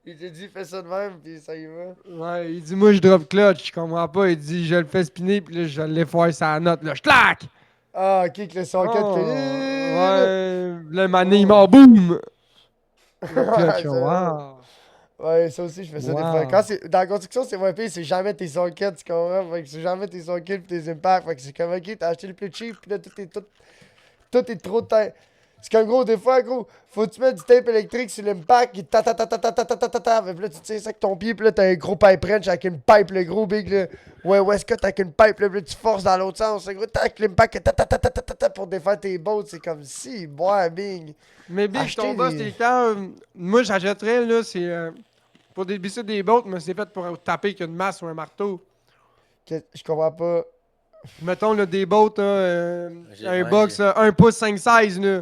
Il t'a dit fais ça de même, puis ça y va. Ouais, il dit, moi, je drop clutch, je comprends pas. Il dit, je le fais spinner, puis là, je l'ai foiré sa note, là, je claque! Ah, ok, que le socket Oh, fait. ouais, là, mané, il m'a boum! Le clutch, Ça- wow! Ouais, ça aussi, je fais ça des fois. Wow. Dans la construction, c'est moins pire, c'est jamais tes sockets, tu comprends? Fait que c'est jamais tes sockets pis tes impacts. Fait que c'est comme, ok, t'as acheté le plus cheap, pis là, tout est trop taille. C'est comme, gros, des fois, gros, faut que tu mettes du tape électrique sur l'impact, qui ta ta ta ta ta ta ta ta ta ta. Fait que là, tu tires ça avec ton pied, pis là, t'as un gros pipe wrench avec une pipe, le gros big, là. Ouais, Westcott avec une pipe, là, pis là, tu forces dans l'autre sens. C'est gros, tac, l'impact, ta ta ta ta ta ta ta pour défaire tes boats. C'est comme si, bois, big. Mais Big, Acheter ton boss, des- t'es quand. Moi, j'achèterais, là, c'est. Pour dévisser des bottes, mais c'est fait pour taper avec une masse ou un marteau. Je comprends pas. Mettons, là, des bottes, un Ouais, box 1 pouce 5-16, là,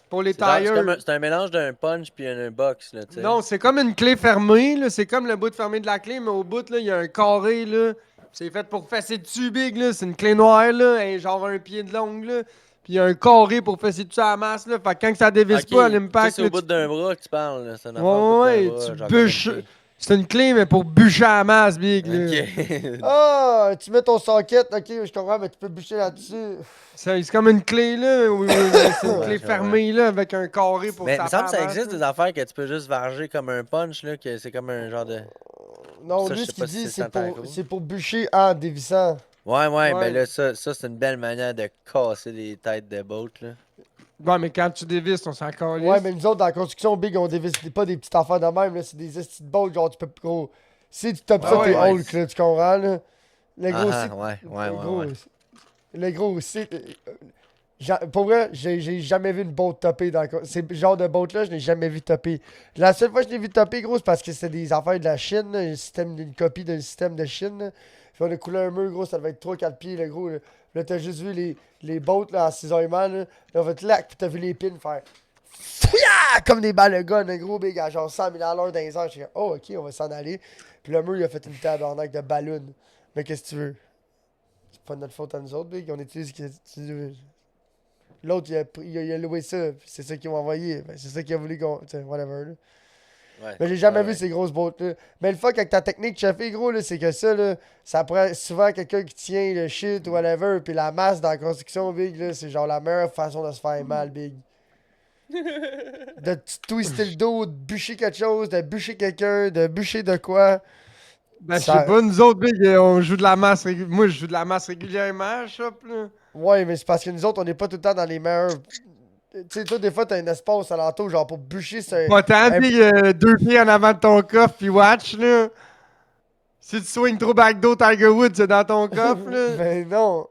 pour les C'est genre- c'est tires. comme c'est un mélange d'un punch puis un box, là, tu sais. Non, c'est comme une clé fermée, là. C'est comme le bout fermé de la clé, mais au bout, là, il y a un carré, là. C'est fait pour fesser dessus, Big, là. C'est une clé noire, là, et genre 1 pied de longue, là. Puis il y a un carré pour fesser dessus à la masse, là. Fait que quand ça dévisse Ok, pas à ça, l'impact, c'est là, au bout d'un bras que tu parles, là. C'est un affaire Ouais, au bout ouais, d'un bras, tu j'en bûches. connais une C'est une clé, mais pour bûcher à la masse, Big, là. fille. Ok. Ah, tu mets ton socket, ok, je comprends, mais tu peux bûcher là-dessus. C'est comme une clé, là. Oui, mais c'est une Ouais, clé je fermée, là, avec un carré pour Mais il me taper semble à que ça la masse, existe là. des affaires que tu peux juste varger comme un punch, là, que c'est comme un genre de. Non, Ça, je lui, sais ce qu'il pas si dit, c'est tant cool. c'est pour bûcher en dévissant. Ouais, Ouais. ben là, ça c'est une belle manière de casser les têtes de boat, là. Ouais, mais quand tu dévisses, on s'en calisse. Ouais, mais nous autres, dans la construction, Big, on dévisse pas des petites affaires de même, là. C'est des estis de boat, genre, tu peux. Gros, si tu tapes ça, Ah t'es ouais. Hulk, là, tu comprends, là. Le gros, Ah, si. ouais. Le gros, le gros, si. Pour vrai, j'ai jamais vu une boat topper dans ces genre de boat-là, je n'ai jamais vu topper. La seule fois que je l'ai vu topper, gros, c'est parce que c'était des affaires de la Chine, là, une copie d'un système de Chine. Là. Puis on a coulé un mur, gros, ça devait être 3-4 pieds, le gros. Là, là t'as juste vu les boats là, en cisaillement, là. Là, on va te lac, puis t'as vu les pins faire. Fouya! Comme des balles de gun, un gros big à genre 100 000 à l'heure dans les airs. Je suis oh, ok, on va s'en aller. Puis le mur, il a fait une tabarnak de ballon. Mais qu'est-ce que tu veux? C'est pas notre faute à nous autres, big. On utilise ce que tu veux. L'autre, il a loué ça, puis c'est ça qu'ils ont envoyé. Ben, c'est ça qu'il a voulu qu'on. T'sais, whatever. Là. Ouais. Mais j'ai jamais Ouais, vu ouais. ces grosses bottes-là. Mais le fuck avec ta technique chefée, gros, là, c'est que ça, là, ça prend souvent quelqu'un qui tient le shit ou whatever. Puis la masse dans la construction, big, là, c'est genre la meilleure façon de se faire mal, big. De twister le dos, de bûcher quelque chose, de bûcher quelqu'un, de bûcher de quoi. Ben, je Ça- sais pas, nous autres, Big, on joue de la masse Moi, je joue de la masse régulièrement, shop, là. Ouais, mais c'est parce que nous autres, on n'est pas tout le temps dans les meilleurs. Tu sais, toi, des fois, t'as un espace alentour, genre pour bûcher, c'est. Pas tant, un- Big, 2 pieds en avant de ton coffre, puis watch, là. Si tu swings trop backdoor Tiger Woods, c'est dans ton coffre, là. Ben non.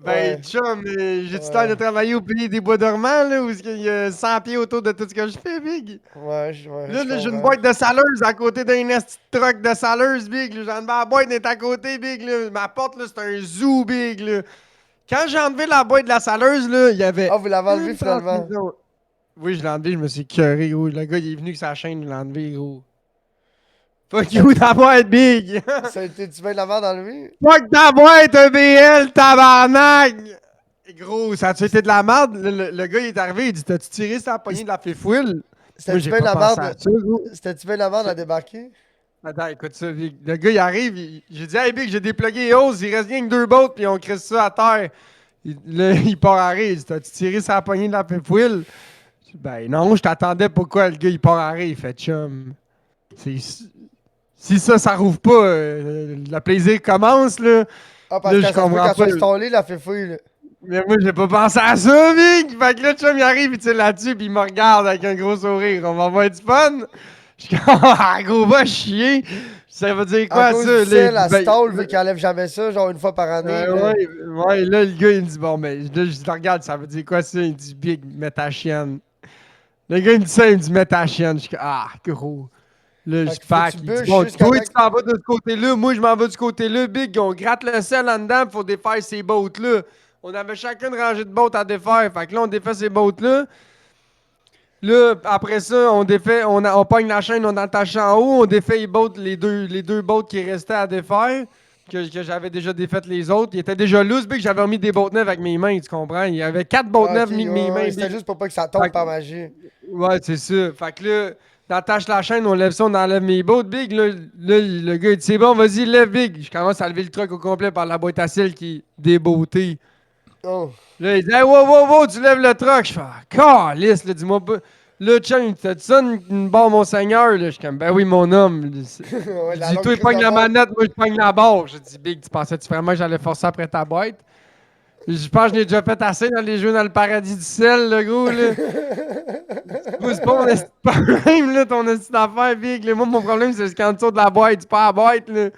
Ben, Ouais. chum, j'ai-tu Ouais. temps de travailler au pays des bois dormants, là, où il y a 100 pieds autour de tout ce que je fais, Big? Ouais, Là, j'ai une comprends. boîte de saleuse à côté d'un esti de truck de saleuse, Big. Là, j'en ai la boîte est à côté, Big. Là. Ma porte, là, c'est un zoo, Big. Là. Quand j'ai enlevé la boîte de la saleuse, là, il y avait Ah, vous l'avez enlevé une finalement. transmission. Oui, je l'ai enlevé, je me suis curé, gros. Le gars, il est venu avec sa chaîne, il l'a enlevé, gros. Fuck you, ta boîte, Big! Ça a été du bien de la merde enlevé? Fuck ta boîte, EBL, tabarnak! Gros, ça a-tu été de la merde? Le gars, il est arrivé, il dit: T'as-tu tiré sa poignée de la fifouille? Moi, C'était-tu j'ai bien de pas la pensé à merde? ça, gros. C'était-tu bien de la merde à débarquer? Attends, écoute ça, Vic. Le gars, il arrive, j'ai dit: Hey, Vic, j'ai déplugué les hausses, il reste rien que 2 bottes, puis on crée ça à terre. Là, il part à rire. Il dit: T'as-tu tiré sa poignée de la pépouille? Ben non, je t'attendais pourquoi le gars, il part à rire. Il fait: Chum, si ça rouvre pas, le plaisir commence, là. Ah, parce Là, que je ça se peut comprends qu'elle soit pas. installée, la fifouille, là. Mais moi, j'ai pas pensé à ça, Vic! Fait que là, chum, il arrive, il tire là-dessus, puis il me regarde avec un gros sourire. On va avoir du fun? Je suis comme: Ah, gros, va chier! Ça veut dire quoi, À cause ça? du ciel, Là, la stall, vu qu'elle enlève jamais ça, genre une fois par année. là. Ouais, là, le gars, il me dit: Bon, mais là, je dis: Regarde, ça veut dire quoi, ça? Il dit: Big, mets ta chienne. Le gars, il me dit ça, il me dit: Mets ta chienne. Je suis comme: Ah, gros. Là, Fait je que faut que pack. tu Il dit: bûches Bon, jusqu'à toi, temps tu t'en vas de ce côté-là. Moi, je m'en vais du côté-là. Big, on gratte le sel en dedans, faut défaire ces bottes-là. On avait chacun une rangée de bottes à défaire. Fait que là, on défait ces bottes-là. Là, après ça, on défait, on pogne la chaîne, on attache en haut, on défait les deux bottes qui restaient à défaire, que j'avais déjà défaites les autres. Il était déjà loose, Big, j'avais remis des bottes neuves avec mes mains, tu comprends? Il y avait 4 bottes Ah, neuves ok, mis avec mes mains, C'était Big. juste pour pas que ça Fait tombe que- par magie. Ouais, c'est ça. Fait que là, t'attaches la chaîne, on lève ça, on enlève mes bottes, Big. Là, le gars, il dit: C'est bon, vas-y, lève, Big. Je commence à lever le truck au complet par la boîte à cils qui est déboutée. Oh. Là, il dit: Hey, wow, tu lèves le truck. Je fais: Ah, calice, là, dis-moi pas. Là, Chum, il te dit ça, une barre, mon seigneur. Là, je suis comme: Ben oui, mon homme. Ouais, Je la dis: longue Toi, il crise pogne de la barre. manette, moi, je pogne la barre. Je dis: Big, tu pensais-tu vraiment que j'allais forcer après ta boîte? Je pense que je l'ai déjà fait assez dans les jeux dans le paradis du sel, le gros, là. Moi, c'est pas mon esti de problème, là, ton esti d'affaire, Big. Là. Moi, mon problème, c'est qu'en dessous de la boîte, c'est pas la boîte, là.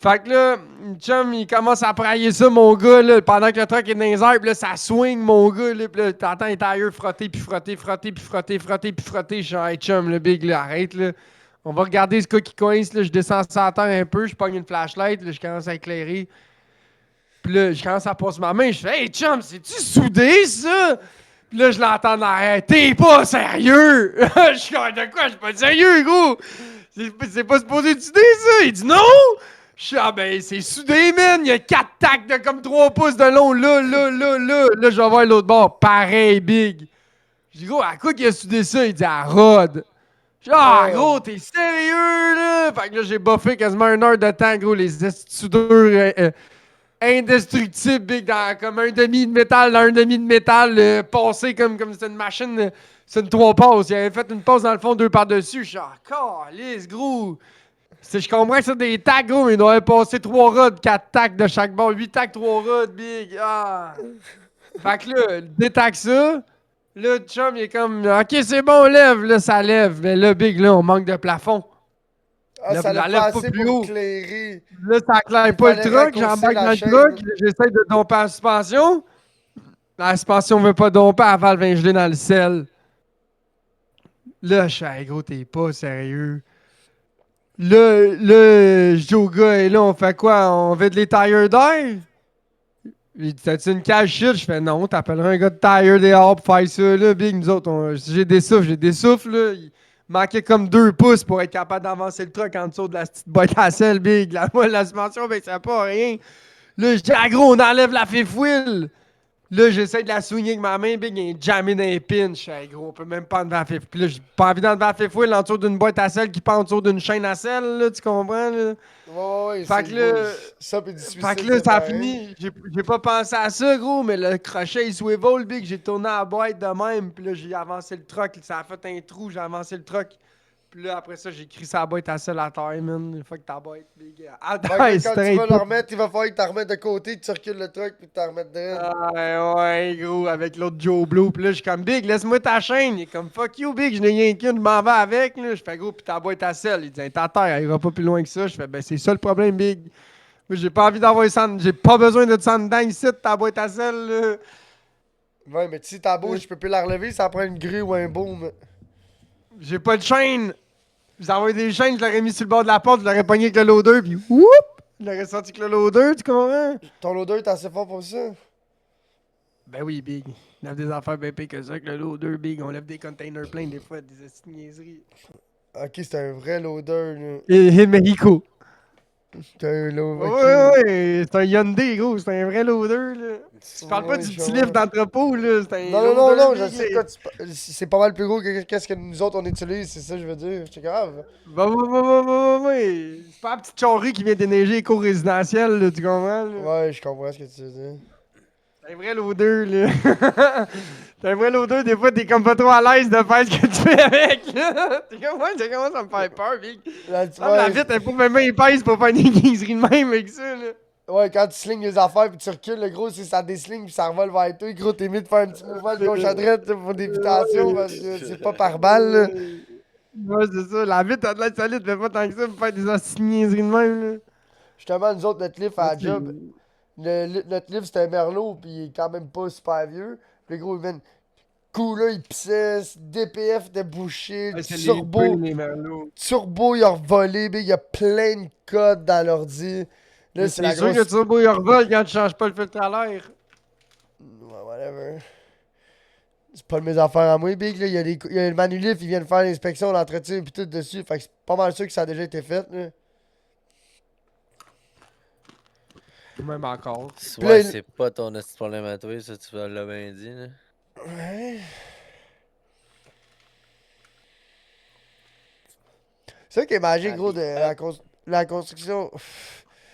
Fait que là, chum, il commence à prailler ça, mon gars, là, pendant que le truck est dans les airs, puis là, ça swing, mon gars, là, puis là, t'entends les tailleurs frotter, puis frotter, puis frotter. Je suis: Hey, chum, le Big, là, arrête, là. On va regarder ce cas qui coince, là. Je descends sur la terre un peu, je pogne une flashlight, là, je commence à éclairer. Puis là, je commence à passer ma main, je fais: Hey, chum, c'est-tu soudé, ça? Puis là, je l'entends en arrière: T'es pas sérieux! Je suis comme: De quoi? Je suis pas sérieux, gros! C'est pas supposé être soudé, ça! Il dit: Non! Je suis: Ah ben, c'est soudé, man! Il y a 4 tacs de comme 3 pouces de long, là. Là, je vais voir l'autre bord. Pareil, Big. Je dis: Gros, à quoi qu'il a soudé ça? Il dit: À rod. Je dis: Ah, gros, t'es sérieux, là? Fait que là, j'ai buffé quasiment 1 heure de temps, gros, les soudeurs indestructible, Big, comme un demi de métal dans un demi de métal, passé comme c'était une machine, c'est une 3 passes. Il avait fait une passe dans le fond, 2 par-dessus. Je suis: Ah, calice, gros. Je comprends que c'est des tacs, gros, mais il doit passer 3 rods, 4 tacs de chaque bord. 8 tacs, 3 rods, big. Ah! Fait que là, détaque ça. Là, le chum, il est comme, OK, c'est bon, lève. Là, ça lève. Mais là, big, là, on manque de plafond. Ah, Là, ça l'a l'enlève pas pas assez plus pour haut. éclairer. Là, ça éclaire Il pas le fallait truck. raccourcir J'embarque la dans le chaîne. truck. Là, j'essaie de domper la suspension. La suspension veut pas domper, elle valve vient geler dans le sel. Là, je suis, hey, gros, t'es pas sérieux. Là, je dis au gars, et là, on fait quoi? On fait de les tire d'air? Il dit, t'as-tu une cage shit? Je fais non, t'appelleras un gars de tire dehors pour faire ça, là, big. Nous autres, j'ai des souffles, là. Il manquait comme 2 pouces pour être capable d'avancer le truck en dessous de la petite boîte à sel, big. La suspension, ben, ça pas rien. Là, je dis, ah, gros, on enlève la fifth wheel. Là, j'essaie de la soigner avec ma main, big, il est jammé dans les pins. Je fais, hey, gros, on peut même pas enlever la fifth. Puis là, j'ai pas envie d'enlever la fifth wheel en dessous d'une boîte à sel qui pend en dessous d'une chaîne à sel, là, tu comprends, là? Ouais, Fait que là, ça peut du suicide. Fait que là, c'est ça a pareil. fini. J'ai pas pensé à ça, gros, mais le crochet, il swivel, big. J'ai tourné la boîte de même. Puis là, j'ai avancé le truck. Ça a fait un trou, j'ai avancé le truck. Puis là, après ça, j'ai écrit sa boîte à seul à terre, man. Fuck ta boîte, big. Ah, Fait que quand tu straight vas le up. remettre, il va falloir que tu remettes de côté, tu recules le truc, puis tu remettes dedans. Ouais, gros, avec l'autre Joe Blue. Puis là, je suis comme, big, laisse-moi ta chaîne. Il est comme, fuck you, big, je n'ai rien qu'une, je m'en vais avec. Là. Je fais, gros, puis ta boîte à sel. Il dit, ta terre, elle ira pas plus loin que ça. Je fais, ben, c'est ça le problème, big. Moi, j'ai pas envie d'envoyer ça. J'ai pas besoin de ça dedans ici, ta boîte à sel, là. Ouais, mais si ta bouche, je peux plus la relever, ça prend une grue ou un boom. J'ai pas de chaîne. J'ai envoyé des chaînes, je l'aurais mis sur le bord de la porte, je l'aurais pogné avec le loader, puis whoop! Je l'aurais sorti avec le loader, tu comprends? Ton loader est assez fort pour ça? Ben oui, Big. On lève des affaires bien pires que ça, avec le loader, Big. On lève des containers pleins des fois, des astuces niaiseries. Ok, c'est un vrai loader, là. Et Mexico. C'est un loader. Ouais, c'est un Hyundai, gros, c'est un vrai loader, là. Tu parles pas Ouais, du je petit vois. livre d'entrepôt, là, c'est un Non, loader. non, non, non, je Big, sais de quoi tu parles. C'est pas mal plus gros que qu'est-ce que nous autres on utilise, c'est ça que je veux dire. C'est grave. C'est pas la petite charrue qui vient déneiger les cours résidentiels, là, tu comprends, là? Ouais, je comprends ce que tu veux dire. C'est un vrai loader, là. C'est un vrai loader, des fois, t'es comme pas trop à l'aise de faire ce que tu fais avec, là. T'es comme, ouais, ça commence à me faire peur, Big. Là, tu Comme la vois, vitre, elle faut même épaisse pour faire des guiseries de même avec ça, là. ouais, quand tu slings les affaires puis tu recules, le gros, c'est ça désling puis ça revole vers toi. Gros, t'es mieux de faire un petit mouvement de gauche à droite là, pour d'évitation parce que c'est pas par balle, là. Ouais, c'est ça. La vitre, t'as de l'air solide, fais pas tant que ça pour faire des niaiseries de même, là. Justement, nous autres, notre lift à la job, notre livre c'était un merlot, puis il est quand même pas super vieux. Puis le gros, il vient. Coup là, il pissait, DPF était bouché, Ouais, c'est turbo, les merlots. turbo, il a revolé, mais il y a plein de codes dans l'ordi. Là, c'est la sûr grosse. que Turbo, il revole quand tu changes pas le filtre à l'air. Ouais, whatever. C'est pas de mes affaires à moi, Big. Là. Il y a le manulif, il vient de faire l'inspection, l'entretien, puis tout dessus. Fait que c'est pas mal sûr que ça a déjà été fait. Là. Même encore. Ouais, là, c'est pas ton petit problème à toi, ça, tu l'as bien dit, là. Ouais. C'est ça qui est magique, gros, de la construction.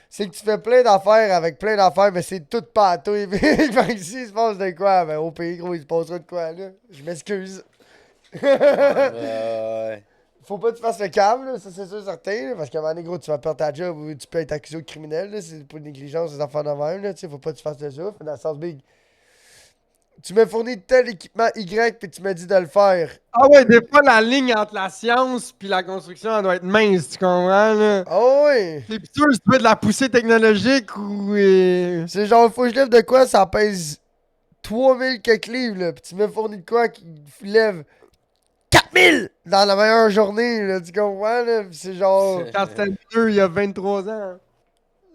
C'est que tu fais plein d'affaires avec plein d'affaires, mais c'est tout pas à toi. Fait que s'il se passe de quoi, ben au pays, gros, il se passera de quoi, là. Je m'excuse. Ouais. Faut pas que tu fasses le câble, là, ça c'est sûr certain, là, parce qu'à un moment donné, gros, tu vas perdre ta job ou tu peux être accusé de criminel, là, c'est pas de négligence, ces affaires de même, là, tu sais, faut pas que tu fasses de ça, dans le sens big. Tu m'as fourni tel équipement Y, puis tu m'as dit de le faire. Ah ouais, des fois, la ligne entre la science puis la construction, elle doit être mince, tu comprends, là? Ah ouais! C'est sûr si tu veux de la poussée technologique ou... C'est genre, faut que je lève de quoi, ça pèse 3000 quelques livres, là, pis tu m'as fourni de quoi qui lève 4000 dans la meilleure journée, là, tu comprends, là? Pis c'est genre... Quand c'était mieux, il y a 23 ans.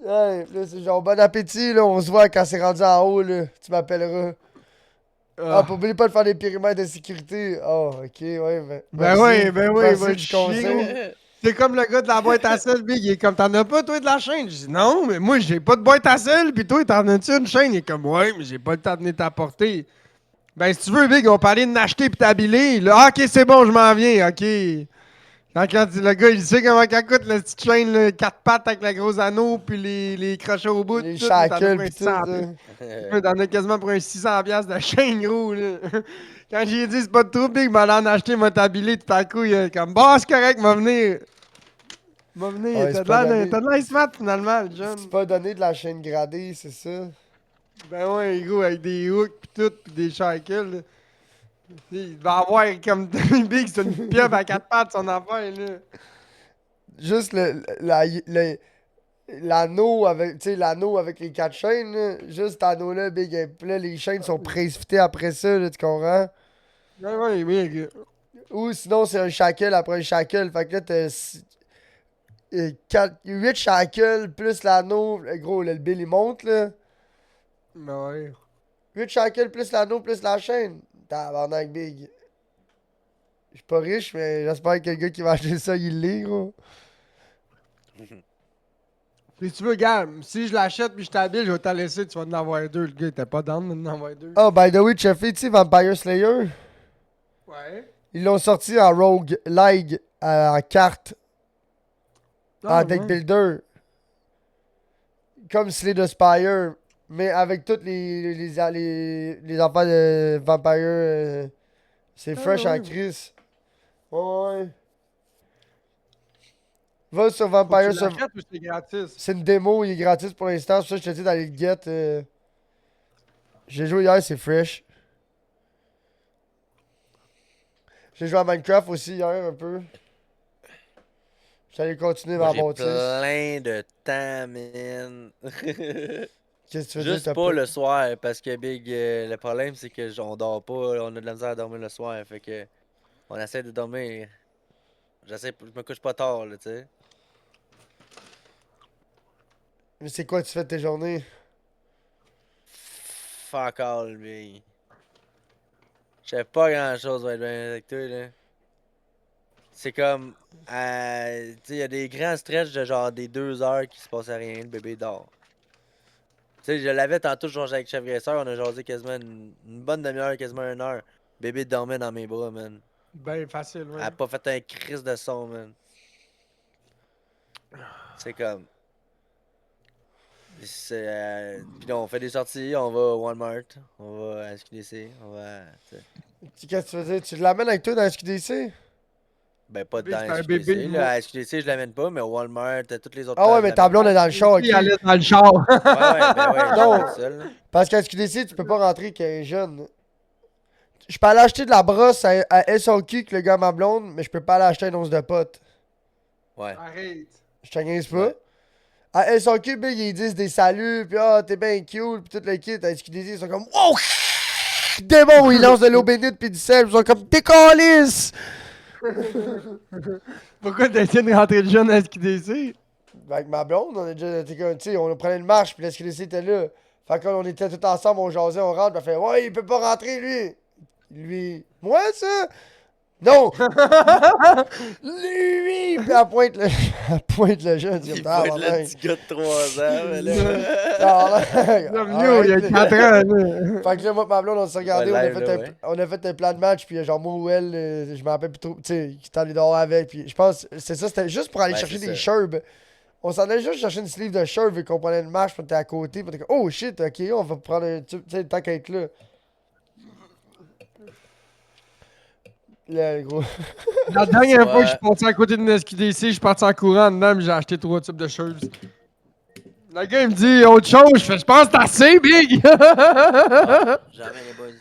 Ouais, là, c'est genre, bon appétit, là, on se voit quand c'est rendu en haut, là, tu m'appelleras. Ah, pour oublier pas de faire des périmètres de sécurité. Oh, ok, ouais, Ben merci. oui, Merci va du chier, conseil. gros. C'est comme le gars de la boîte à sel, Big. Il est comme, t'en as pas, toi, de la chaîne? Je dis, non, mais moi, j'ai pas de boîte à sel, pis toi, t'en as-tu une chaîne? Il est comme, ouais, mais j'ai pas le temps de venir t'apporter. Ben, si tu veux, Big, on peut aller l'acheter pis t'habiller. Là, ok, c'est bon, je m'en viens, ok. Quand le gars, il sait comment ça coûte, la petite chaîne, là, 4 pattes avec le gros anneau, puis les crochets au bout. Les tout, là, t'en as shackles pour un pis tout, 600 hein. T'en as quasiment pour un 600$ de chaîne, gros, là. Quand j'ai dit c'est pas de trouble, Big, m'en en acheter, m'a tabilé tout à coup, il est comme, bah, c'est correct, m'a venir. M'a venu, Ouais, t'as c'est pas donné. de l'air smart finalement, le jeune. C'est pas donné de la chaîne gradée, c'est ça? Ben ouais, gros, avec des hooks pis tout, pis des shackles. Là. Il va avoir comme Big, c'est une pieuvre à 4 pattes, son affaire, là. Juste l'anneau avec, tu sais, l'anneau avec les 4 chaînes, là. Juste cet anneau-là, big. Et puis là, les chaînes sont précipitées après ça, là, tu comprends? Ouais, ouais, Big. Ou sinon, c'est un shackle après un shackle. Fait que là, t'as 8 shackles plus l'anneau. Gros, là, le bill, il monte, là. Ben ouais. 8 shackles plus l'anneau plus la chaîne. Tabarnak, big. Je suis pas riche, mais j'espère que le gars qui va acheter ça, il l'est, gros. Si tu veux, gars, si je l'achète puis je t'habille, je vais t'en laisser, tu vas en avoir 2. Le gars, il était pas down d'en avoir 2. Oh, by the way, tu as fait, tu sais, Vampire Slayer? Ouais. Ils l'ont sorti en Rogue Lig en carte, Ah, en deck ouais. builder. Comme Slay the Spire, mais avec toutes les affaires de Vampire. C'est Ah, fresh en ouais. crise. Ouais. Va sur Faut que Vampire. tu l'achètes ou c'est gratis? C'est une démo, il est gratis pour l'instant. C'est pour ça que je te dis d'aller le get. J'ai joué hier, c'est fresh. J'ai joué à Minecraft aussi hier un peu. J'allais continuer Moi, ma j'ai bâtisse. plein de temps, man. Qu'est-ce que tu veux dire? Juste T'as pas le soir, parce que Big, le problème c'est que on dort pas, on a de la misère à dormir le soir, fait que on essaie de dormir. Je me couche pas tard, là, tu sais. Mais c'est quoi tu fais de tes journées? Fuck all, Big. Je fais pas grand chose, va être bien avec toi, là. C'est comme, tu sais, y a des grands stretches de genre des 2 heures qui se passait rien, le bébé dort. Tu sais, je l'avais tantôt, je jouais avec Chef Graisseur, on a jasé quasiment une bonne demi-heure, quasiment 1 heure. Bébé dormait dans mes bras, man. Ben facile, ouais. Elle a pas fait un crise de son, man. C'est comme. Puis là, on fait des sorties, on va au Walmart, on va à SQDC, on va. Tu sais, Qu'est-ce que tu veux dire? Tu l'amènes avec toi dans la SQDC? ben, pas Bébé, dans c'est un SQDC. bébé, Là, à SQDC, je l'amène pas, mais au Walmart, toutes les autres Ah ouais, places, mais je ta l'amène. blonde est dans le char, ok? Il allait dans le char. Ouais, ouais, ben ouais, je Non. suis tout seul. Là. Parce qu'à SQDC, tu peux pas rentrer qu'elle est jeune. Je peux aller acheter de la brosse à SOQ que le gars à ma blonde, mais je peux pas aller acheter une once de pote. Ouais. Arrête. Je te niaise pas. Ouais. À SOQ, big, ils disent des saluts, pis ah, t'es bien cute, pis tout le kit. À SQDC, ils sont comme wow! Démon, ils lancent de l'eau bénite pis du sel, ils sont comme décalisse! Pourquoi t'as essayé de rentrer le jeune à SQDC? Avec ma blonde, on a déjà été comme, tu sais, on prenait une marche, pis la SQDC était là. Fait que quand on était tous ensemble, on jasait, on rentre, pis on fait ouais, il peut pas rentrer, lui! Lui, moi, ça? Non! Lui! Puis elle pointe le, elle pointe le jeune, c'est Il comme, faut être le petit gars de 3 ans, mais là. Comme yo, il y a 4 ans, là. Fait que là, moi et ma blonde, on s'est regardé, Ouais, on, a live, fait là, un, ouais. on a fait un plan de match, puis genre moi ou elle, je me rappelle plus trop, tu sais, qui est allé dehors avec, puis je pense, c'est ça, c'était juste pour aller Ouais, chercher c'est des ça. sherbs. On s'en allait juste chercher une sleeve de sherbs et qu'on prenait le match, puis on était à côté, puis on était comme, oh shit, ok, on va prendre un, tu sais, tant qu'à être là. Là, gros. La dernière fois Ouais. que je suis passé à côté d'une SQDC, je suis parti en courant dedans, mais j'ai acheté 3 types de choses. Le gars, il me dit autre chose. Je fais, je pense que c'est assez, Big! Ah, jamais les boys.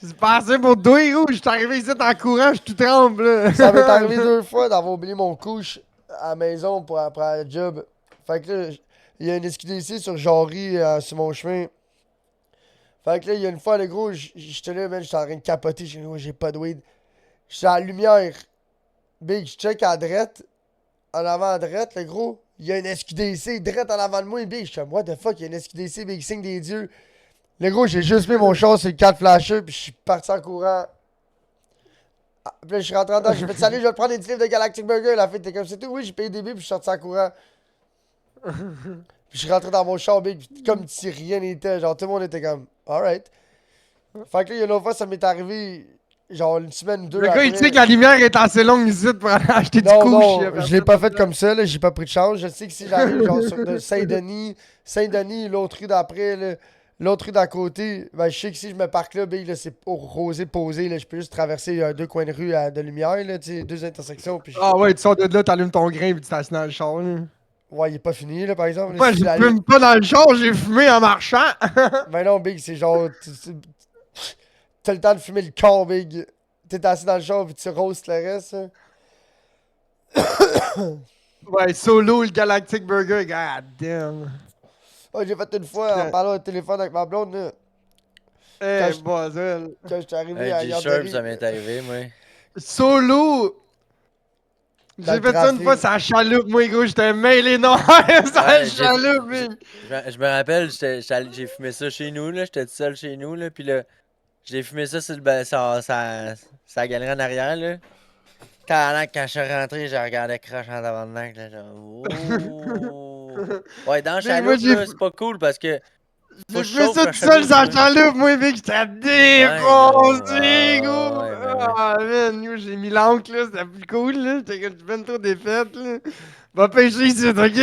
C'est pas assez pour toi, gros. Je suis arrivé ici en courant, je suis tout tremble, là. Ça m'est arrivé 2 fois d'avoir oublié mon couche à la maison pour après le job. Fait que là, il y a une SQDC sur Jarry sur mon chemin. Fait que là, il y a une fois, le gros, j'étais là, man, j'étais en train de capoter. J'ai dit, oh, j'ai pas de weed. J'étais à la lumière. Big, je check à droite. En avant à droite, le gros. Il y a une SQDC direct en avant de moi. Big, je suis comme, what the fuck, il y a une SQDC, big, signe des dieux. Le gros, j'ai juste mis mon char sur le 4 flashers, puis je suis parti en courant. Ah, puis là, je suis rentré dedans, j'ai fait salut, je vais te prendre des 10 livres de Galactic Burger. La fille était comme, c'est tout, oui, j'ai payé des billes, puis je suis sorti en courant. Puis je suis rentré dans mon char, big, puis comme si rien n'était. Genre, tout le monde était comme, alright. Fait que là, il y a une autre fois, ça m'est arrivé, genre, une semaine ou 2 Le gars, après. il sait que la lumière est assez longue ici pour aller acheter du Non, couche. non, je l'ai pas fait comme ça, là, j'ai pas pris de chance. Je sais que si j'arrive, genre, sur de Saint-Denis, l'autre rue d'après, là, L'autre rue d'à côté, ben, je sais que si je me parque là, big, là, c'est rosé posé, là, je peux juste traverser deux coins de rue de lumière, là, tu sais, deux intersections, puis Ah ouais, tu sors de là, t'allumes ton grain, puis tu t'assieds dans le char, là. ouais, il est pas fini, là, par exemple. Là, Moi, si je la- fume pas dans le char, j'ai fumé en marchant. Ben non, big, c'est genre, t'as le temps de fumer le corps, big. T'es assis dans le char, puis tu roastes le reste, hein. Ouais, Solo, le Galactic Burger, god damn. Ouais, j'ai fait une fois en parlant au téléphone avec ma blonde, là, Eh, Quand je- bordel. quand j'étais arrivé Un à la G-Sharp, garderie. ça m'est arrivé, moi. Solo! Dans J'ai le fait ça une fois, trafic. ça chaloupe, moi, gros, j'étais mêlé noir, ça Ouais, chaloupe, j'ai- mec. je me rappelle, j'ai fumé ça chez nous, là. J'étais tout seul chez nous, là. Puis là, j'ai fumé ça sur le sa galerie en arrière, là. Quand je suis rentré, j'ai regardé croche en tabarnak, là. Genre, oh. Ouais, dans la Mais moi, chaloupe, là, c'est pas cool parce que faut j'ai que je fait chauffe ça la tout seul, chaloupe, ça là. chaloupe, moi, mec, j'étais Ouais, gros. défoncé, gros. Ouais, ben ouais. Ah, man, yo, j'ai mis l'encre, là, c'était plus cool, là. J'étais comme, je viens trop défaite, là. Va pêcher ici, ok?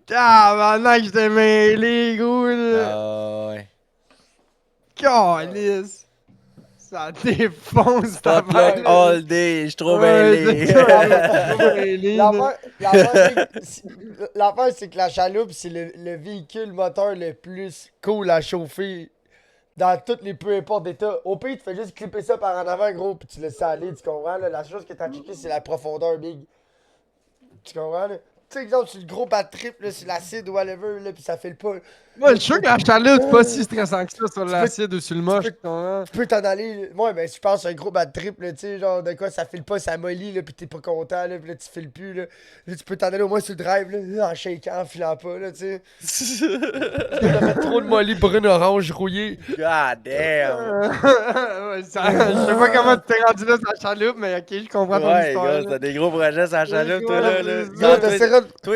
Tabarnak, j'étais mêlé, gros, là. Ah ouais. Calice. Ça défonce ta Spotluck balle. all day, je suis trop Ouais, mêlé. c'est ça, trop mêlé, là. L'affaire, c'est que la chaloupe, c'est le véhicule moteur le plus cool à chauffer dans tous les peu importe état. Au pire, tu fais juste clipper ça par en avant, gros, puis tu laisses ça aller, tu comprends? Là? La chose que t'as checké, c'est la profondeur, big. Tu comprends? Là? Tu sais, exemple, sur le gros bad trip, là, sur l'acide ou whatever, là, puis ça fait le pas. Moi, je suis sûr que la chaloupe, c'est pas si stressant que ça sur peux- l'acide ou sur le moche. peux- tu comprends? Tu peux t'en aller. Ouais, ben, je pense un gros bad trip, là, tu sais, genre, de quoi ça file pas, ça mollit, là, pis t'es pas content, là, pis là, tu files plus, là. Là, tu peux t'en aller au moins sur le drive, là, en shakeant, en filant pas, là, tu sais. T'as fait trop de molly brune, orange, rouillé. God damn. Ouais, je sais pas comment tu t'es rendu là sur la chaloupe, mais ok, je comprends ton Ouais, histoire. gars, là. t'as des gros projets sur la chaloupe, toi, Ouais, là. c'est là. ça. Yo, Gars, t'essaieras de. toi,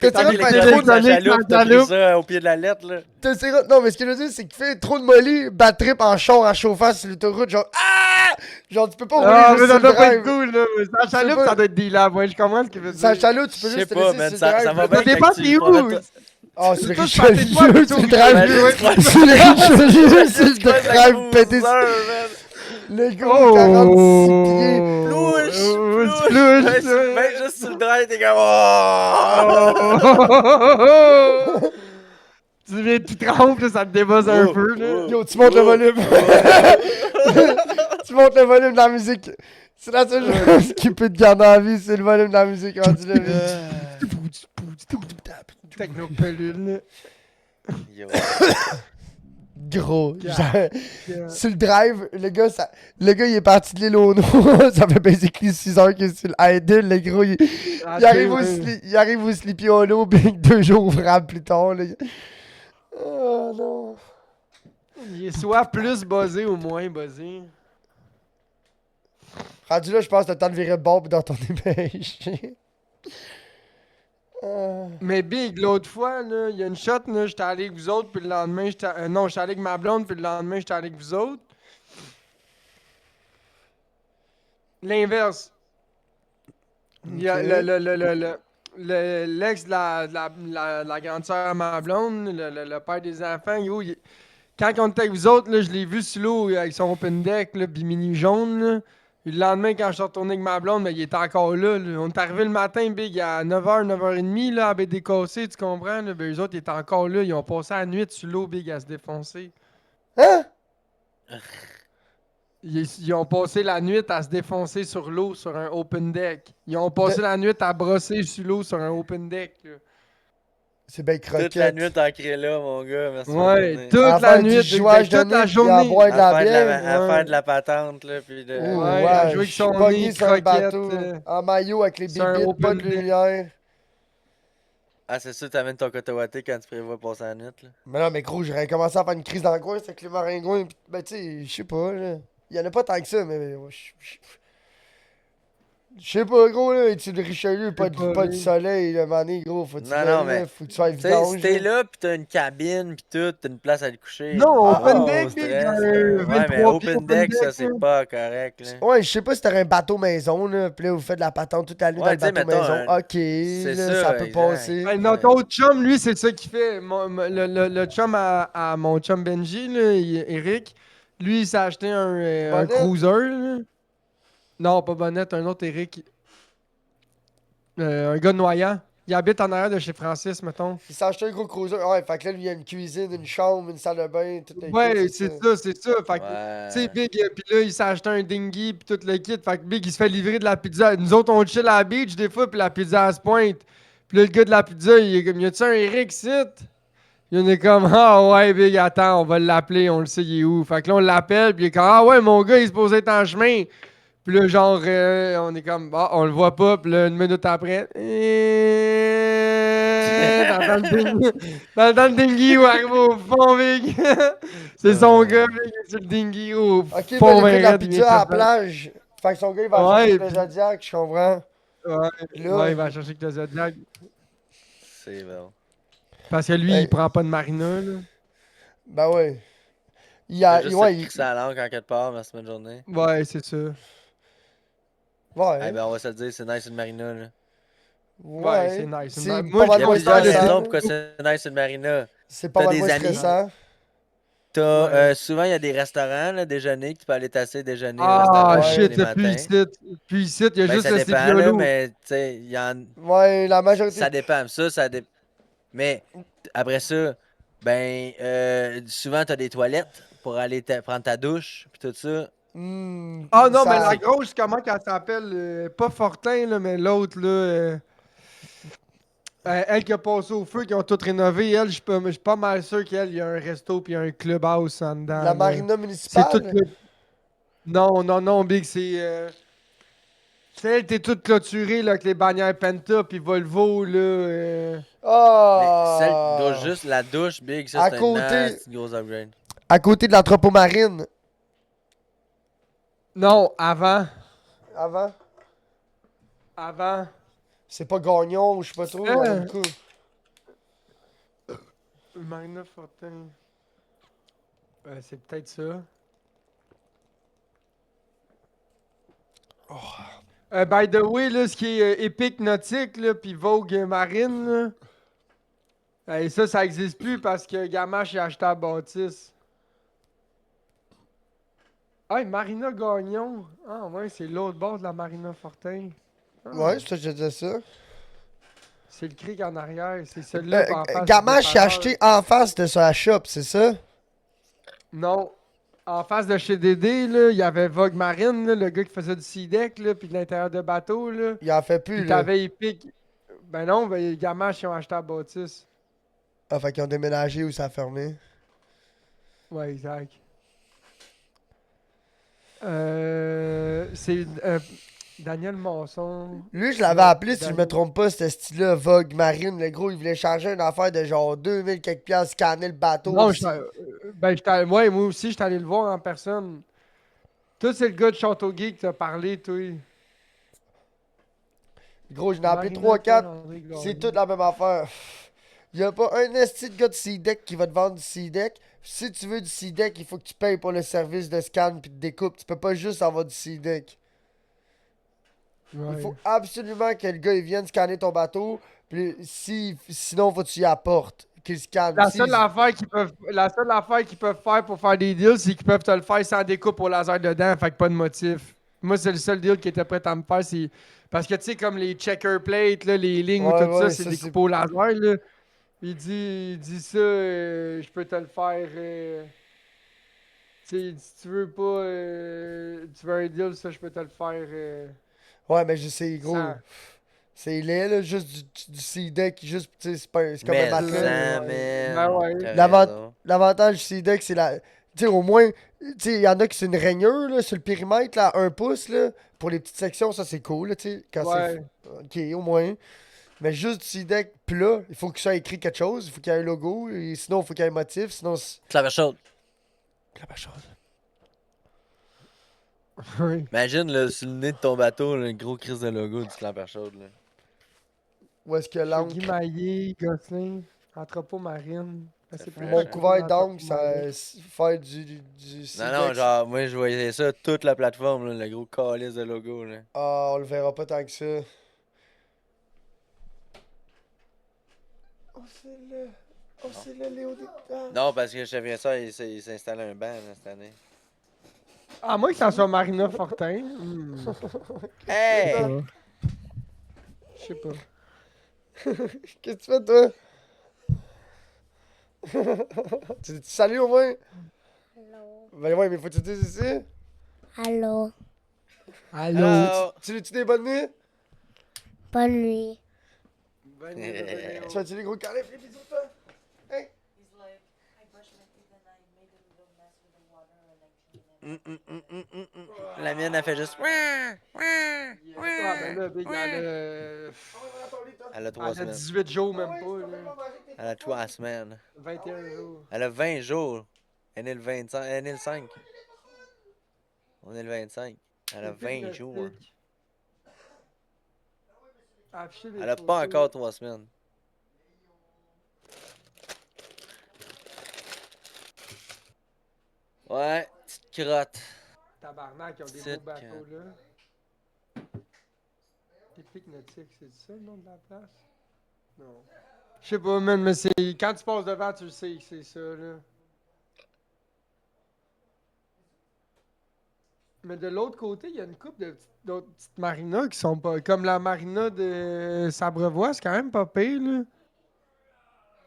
T'essaieras de t'as faire l'électronique trop sur la de. chaloupe, t'as pris chaloupe. ça au pied de la lettre, là. T'essaieras. Non, mais ce que je veux dire, c'est qu'il fait trop de molly, bad trip en char, en chauffant sur l'autoroute, genre. Ah! Genre, tu peux pas rouler Ah, mais juste ça sur le doit pas être drive. cool, là. Mais sur la chaloupe, pas- ça doit être des labs, ouais, je comprends ce qu'il veut dire. Sa chaloupe, tu Je peux sais juste te pas, laisser man, sur le ça drive. va là. bien Ça dépend quand tu t'es où. promets- Ah, c'est le Toi, je pensais Richelieu, pas plutôt sur le que drive. Imagine, tu prends- Sur le Richelieu, sur le tu prends ta drive, pété. cruiser, man. Le gros 46 pieds. Plouche, Plouche, plouche. plouche. Ben, juste sur le drive, t'es comme. Oh! Oh! Tu viens, tu trempes, là, ça te débosse un Oh, peu, là. oh, Yo, tu montes le oh, volume. Tu montes le volume de la musique. C'est la seule chose qui peut te garder en vie, c'est le volume de la musique rendu là. Technopellule, là. Yo. Gros. Yeah. Sur le drive, le gars il est parti de l'île au Nord. Ça fait basically 6 heures qu'il est sur le idle. Le gros, il arrive au Sleepy Hollow, big 2 jours ouvrables plus tard. Là. Oh non. Il est soit plus buzzé ou moins buzzé. Rendu là, je pense que t'as le temps de virer de bord pis dans ton dépêche. Mais Big, l'autre fois, là, il y a une shot, là, j'étais allé avec vous autres, puis le lendemain, non, j'étais allé avec ma blonde, puis le lendemain, j'étais allé avec vous autres. L'inverse. Il y a l'ex de la grande sœur à ma blonde, le père des enfants, yo, quand on était avec vous autres, là, je l'ai vu sur l'eau avec son open deck, là, bimini jaune, là. Puis le lendemain, quand je suis retourné avec ma blonde, il était encore là, là. On est arrivé le matin, Big, à 9h, 9h30, là, à BD-Cassé, tu comprends? Là? Ben, eux autres, ils étaient encore là. Ils ont passé la nuit sur l'eau, Big, à se défoncer. Hein? Ils ont passé la nuit à se défoncer sur l'eau, sur un open deck. Ils ont passé la nuit à brosser sur l'eau, sur un open deck, là. C'est bien croquette. Toute la nuit, t'as créé là, mon gars. Merci Ouais, de toute À la faire nuit, du jouage toute de la nuit, puis à journée. boire de la à bière. ouais. faire de la patente, là, puis de... Ouh, Ouais, à jouer je avec suis son pogné nez, sur un croquette, bateau, en maillot avec les c'est un bibites, pas open de deck. lumière. Ah, c'est sûr, t'amènes ton cotowaté quand tu prévois passer la nuit, là. Mais non, mais gros, j'aurais commencé à faire une crise d'angoisse avec les maringouins. Pis, ben, tu sais, je sais pas, là. Il y en a pas tant que ça, mais. Je sais pas, gros, là, es-tu de Richelieu, pas de pas, soleil, le mané, gros, faut que tu Non, viennes, non, là, mais. faut que tu sois Tu sais, vidange, si t'es là, pis t'as une cabine, pis tout, t'as une place à te coucher, Non, open zéro deck, big, stress, là. Ouais, mais 23 pieds open open deck, deck. ça, c'est pas correct, là. Ouais, je sais pas si t'aurais un bateau maison, là, pis là, vous faites de la patente toute la nuit dans Ouais, le tu sais, bateau mettons, maison. Ok, c'est là, ça ça, peut exact. passer. Hey, notre autre chum, lui, c'est ça qu'il fait. Le chum à mon chum Benji, là, Eric, lui, il s'est acheté un Bonnet? cruiser. Là. Non, pas Bonnet, un autre Eric. Un gars de Noyant. Il habite en arrière de chez Francis, mettons. Il s'est acheté un gros cruiser. Ouais, fait que là, lui, il y a une cuisine, une chambre, une salle de bain, tout le kit, Ouais, c'est ça. c'est ça. Fait que, tu sais, Ouais. Big, puis là, il s'est acheté un dinghy, puis tout le kit. Fait que Big, il se fait livrer de la pizza. Nous autres, on chill à la beach des fois, puis la pizza, elle se pointe. Puis là, le gars de la pizza, il est comme, y a-tu un Eric, site? Il en est comme, ah ouais, Big, attends, on va l'appeler, on le sait, il est où. Fait que là, on l'appelle, puis il est comme, ah ouais, mon gars, il est supposé être en chemin. Puis là, genre, on est comme, ah, on le voit pas, puis là, une minute après, dans le dinghy, ou arrive au fond, Big. C'est son gars, Big, il est sur le dinghy, au Ok, mais fond, il a pris de ben la raide, il vient pizza à la chercher. plage. Fait que son gars, il va chercher Ouais, avec le puis, Zodiac, je comprends. ouais, Là, ouais, il va chercher avec le Zodiac. C'est bon. Parce que lui, il hey, prend pas de marina, là. ben ouais. Fait juste se Ouais, crisser à l'encre en quelque part, merci, bonne journée. Ouais, c'est ça. Eh ouais, ben, on va se le dire, c'est nice une marina, là. Ouais, c'est ouais. nice. C'est Moi, pas Il je mal y a moins plusieurs considère stressant. raisons le pourquoi c'est nice une marina. C'est pas T'as mal des moins amis. stressant. T'as, Ouais. souvent, il y a des restaurants, là, déjeuner, que tu peux aller tasser déjeuner au Ah, restaurant Ouais. les shit, puis matins. ici, puis ici, il y a Ben, juste ça le dépend, Sleepy là, Hollow. mais, tu sais, il y en... Ouais, la majorité. Ça dépend. Ça dépend. Mais, après ça, ben, souvent, t'as des toilettes pour aller prendre ta douche, puis tout ça. Ah non, mais la Ça. grosse, comment qu'elle s'appelle? Pas Fortin, là, mais l'autre, là. Elle qui a passé au feu, qui ont tout rénové, elle, je suis pas mal sûr qu'elle, il y a un resto puis un clubhouse en dedans, La là. marina C'est tout municipale? le... Non, non, non, Big, c'est... Celle, t'es toute clôturée, là, avec les bannières Penta puis Volvo, là. Mais celle, Ah! juste la douche, big, ça, À c'est un côté. nasty gros upgrade. À côté de l'entrepôt marine. Non, avant. Avant. Avant. C'est pas Gagnon ou je sais pas trop, il y en a beaucoup. Marina Fortin. C'est peut-être ça. By the way, là, ce qui est Epic Nautique, là, puis Vogue Marine, là, ça existe plus parce que Gamache a acheté à Baptiste. Ah, Marina Gagnon. Ah, ouais, c'est l'autre bord de la Marina Fortin. Ah, Ouais, c'est ça que je disais ça. c'est le cric en arrière. C'est celui-là en face du Gamache a dépanneur. acheté en face de sa shop, c'est ça? Non. En face de chez Dédé, là, il y avait Vogue Marine, là, le gars qui faisait du C-Deck, là, puis de l'intérieur de bateau, là. Il en fait plus, Puis là. t'avais Epic. Ben non, ben, les Gamache, ils ont acheté à Baptiste. Ah, fait qu'ils ont déménagé ou ça a fermé. Ouais, exact. C'est Daniel Masson. Lui, je l'avais Non, appelé, si je me Daniel- trompe pas, ce style-là, Vogue Marine. Le gros, il voulait changer une affaire de genre 2000 quelques piastres, scanner le bateau. Non, aussi. ouais, moi aussi, j'étais allé le voir en personne. Toi, c'est le gars de Châteauguay qui t'a parlé, toi. Gros, je l'ai appelé Marina 3-4. Pierre-André C'est Gagnon. toute la même affaire. Il y a pas un esti de gars de C-Deck qui va te vendre du C-Deck. Si tu veux du C-Deck, il faut que tu payes pour le service de scan puis de découpe. Tu peux pas juste avoir du C-Deck. Ouais. Il faut absolument que le gars il vienne scanner ton bateau. Puis sinon, faut que tu y apportes. Qu'il scanne. La seule affaire qu'ils peuvent faire pour faire des deals, c'est qu'ils peuvent te le faire sans découpe au laser dedans, fait que pas de motif. Moi, c'est le seul deal qui était prêt à me faire, c'est... Parce que, tu sais, comme les checker plates, là, les lignes ou Ouais, tout ouais, ça, c'est ça, découpé au laser, là. Il dit ça, je peux te le faire... tu sais, si tu veux pas... tu veux un deal, ça, je peux te le faire Ouais, mais je sais, gros. sans... C'est laid, là. Juste du C-Deck. Juste, tu sais, c'est comme un Mais matelas. ça, Ben man. ouais. T'as L'avant- raison. L'avantage du C-Deck, c'est la. Tu sais, au moins. Tu sais, il y en a qui c'est une rainure, là, sur le périmètre, là, 1 pouce, là. Pour les petites sections, ça, c'est cool, là, tu sais. Quand Ouais. c'est. Ok, au moins. Mais juste du C-Deck plat, il faut que ça ait écrit quelque chose. Il faut qu'il y ait un logo. Et sinon, il faut qu'il y ait un motif. Sinon, c'est. Clavier chaude. La chose. Oui. Imagine, là, sur le nez de ton bateau, là, le gros crise de logo du clan Perchaude, là. Où est-ce que Chez l'encre? Guy Maillé, Gosselin, Entrepôt Marine. C'est C'est fresh, Mon hein? couvert d'encre, ça faire du Non, Siltex. genre, moi, je voyais ça, toute la plateforme, là, le gros calice de logo, là. Ah, on le verra pas tant que ça. Oh, c'est le. Oh, c'est le Léo des. Ah. Non, parce que je savais ça, il s'est installé un banc, là, cette année. À moins que ça soit Marina Fortin. Je sais Hey! pas. Je sais pas. Qu'est-ce que tu fais, toi? Tu dis salut au moins? Allô. Ben ouais, mais faut que tu dises ici. Allô. Allô. Hello! Tu des bonnes nuits? Bonne nuit. Bonne nuit, bébé Léo. Tu fais-tu les gros câlins, les bisous, toi? Hein? La mienne, elle fait juste. Ah, ben là, Big, Elle a 3 elle a semaines. 18 jours, même pas. Là. Elle a 3 semaines. 21 jours. Elle a 20 jours. Elle est né le 25. Elle est née le 5. On est le 25. Elle a 20 jours. Afficher les Elle a photos. pas encore 3 semaines. Ouais, petite crotte. Tabarnak, ils ont des Petite beaux bateaux, là. Épique Nautique, c'est ça le nom de la place? Non. Je sais pas, man, mais c'est. Quand tu passes devant, tu le sais que c'est ça, là. Mais de l'autre côté, il y a une couple d'autres petites marinas qui sont pas. Comme la marina de Sabrevois, c'est quand même pas pire, là.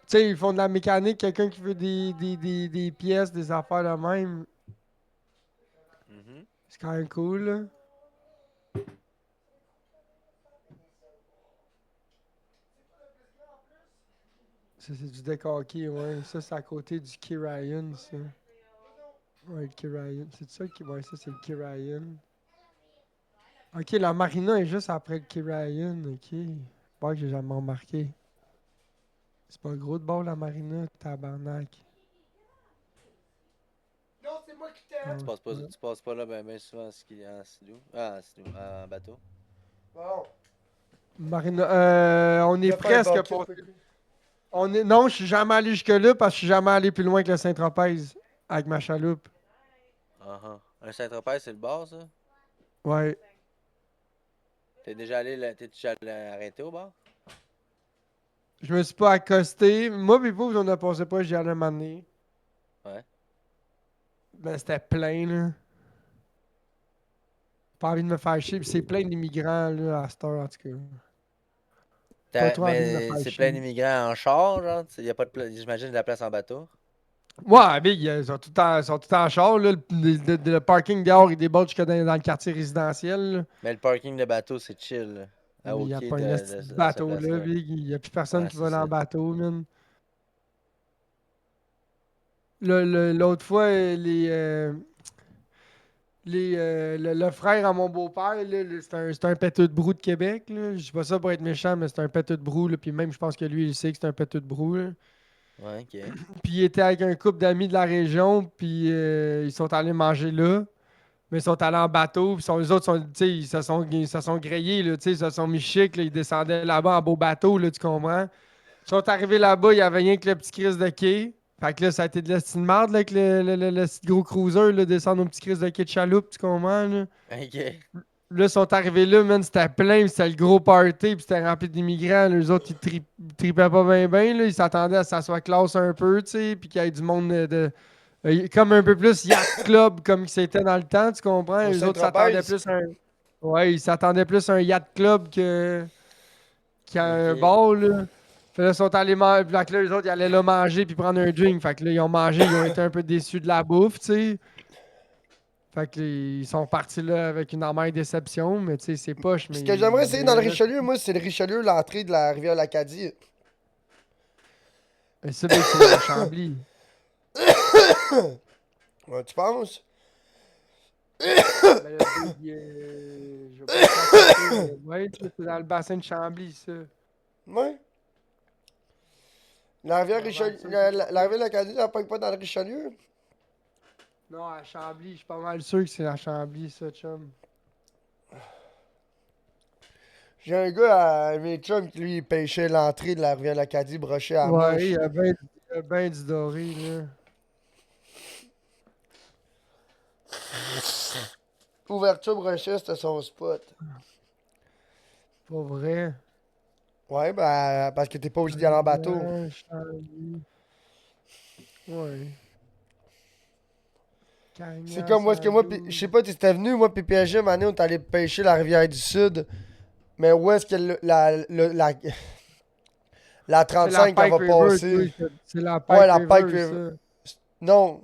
Tu sais, ils font de la mécanique, quelqu'un qui veut des pièces, des affaires de même. Mhm. C'est quand même cool, là. Ça, c'est du deck hockey, ouais. Ça, c'est à côté du Key Ryan, ça. Ouais, le Key Ryan. C'est ça qui. Ouais, ça, c'est le Key Ryan. Ok, la marina est juste après le Key Ryan, ok. Pas que j'ai jamais remarqué. C'est pas gros de bord, la marina, tabarnak. Non, c'est moi qui t'aime. Tu passes pas là ben souvent en skidoo. Ah, en skidoo, en bateau. Bon. Marina, on est Je vais faire presque bucket, pas. quick. Non, je suis jamais allé jusque-là parce que je suis jamais allé plus loin que le Saint-Tropez avec ma chaloupe. Un Saint-Tropez, c'est le bar, ça? Ouais. T'es déjà allé, t'es déjà allé arrêter au bar? Je me suis pas accosté. Moi, pis vous, on a passé pas, j'y allais m'amener. Ouais. Ben, c'était plein, là. Pas envie de me faire chier. Pis c'est plein d'immigrants, là, à cette heure, en tout cas. Pas trop envie de me Mais faire c'est plein chier. d'immigrants en char, genre? Y a pas de place, j'imagine de la place en bateau. Ouais, big, ils sont tout le temps en char, là. Le parking dehors, il déborde jusque dans le quartier résidentiel, là. Mais le parking de bateau, c'est chill, là. Mais À il n'y a Oki, pas un esti de à cette bateau, là, place-là. big. Il n'y a plus personne Ouais, qui c'est va dans ça. le bateau, man. L'autre fois, le frère à mon beau-père, là, c'est un pêteux de brou de Québec. Là. Je dis pas ça pour être méchant, mais c'est un pêteux de brou. Là, puis même, je pense que lui, il sait que c'est un pêteux de brou. Là. Ouais, ok. Puis il était avec un couple d'amis de la région, puis ils sont allés manger là. Mais ils sont allés en bateau, puis les autres, ils se sont grillés, là, ils se sont mis chic, là, ils descendaient là-bas en beau bateau, là, tu comprends? Ils sont arrivés là-bas, il y avait rien que le petit Chris de quai. Fait que là, ça a été de la style marde, là, avec le petit gros cruiser, là, descendre au petit Chris de quai de chaloupe, tu comprends, là? Ok. Là, ils sont arrivés là, man, c'était plein, puis c'était le gros party, puis c'était rempli d'immigrants. Les autres, ils tripaient pas bien, bien, là. Ils s'attendaient à ce que ça soit classe un peu, tu sais, puis qu'il y ait du monde comme un peu plus yacht club, comme c'était dans le temps, tu comprends? Au Les autres s'attendaient Saint-Tropez. plus à un... Ouais, ils s'attendaient plus à un yacht club qu'à un Ok. bar, là. Fait là, ils sont allés manger, puis là, les autres, ils allaient là manger puis prendre un drink. Fait que là, ils ont mangé, ils ont été un peu déçus de la bouffe, tu sais. Fait que ils sont partis là avec une amère déception, mais tu sais, c'est poche, Ce mais. que j'aimerais essayer dans le mais- Richelieu, moi, c'est le Richelieu, l'entrée de la rivière L'Acadie. Mais ça, ben, c'est à Chambly. Ouais, tu penses? Ben là, je vais pas te raconter, ouais, ça, c'est dans le bassin de Chambly, ça. Ouais. La rivière Ouais, Richelieu, ça, la rivière L'Acadie, elle pogne pas dans le Richelieu? Non, à Chambly, je suis pas mal sûr que c'est à Chambly, ça, chum. J'ai un gars à mes chums qui, lui, il pêchait l'entrée de la rivière l'Acadie, broché à la Ouais, mouche. il y a ben du doré, là. Ouverture brochet, c'était son spot. Pas vrai. Ouais, ben, parce que t'es pas obligé d'y aller en bateau. Ouais, Chambly. Ouais. C'est Cagnas, comme moi, ce que moi, je 112. sais pas, t'étais venu, moi, pis PSG, une année, on est allé pêcher la rivière du Sud. Mais où est-ce que la C'est la 35 elle Pike va River, passer? c'est la Ouais, Pike la Pike River, River. ça. Non.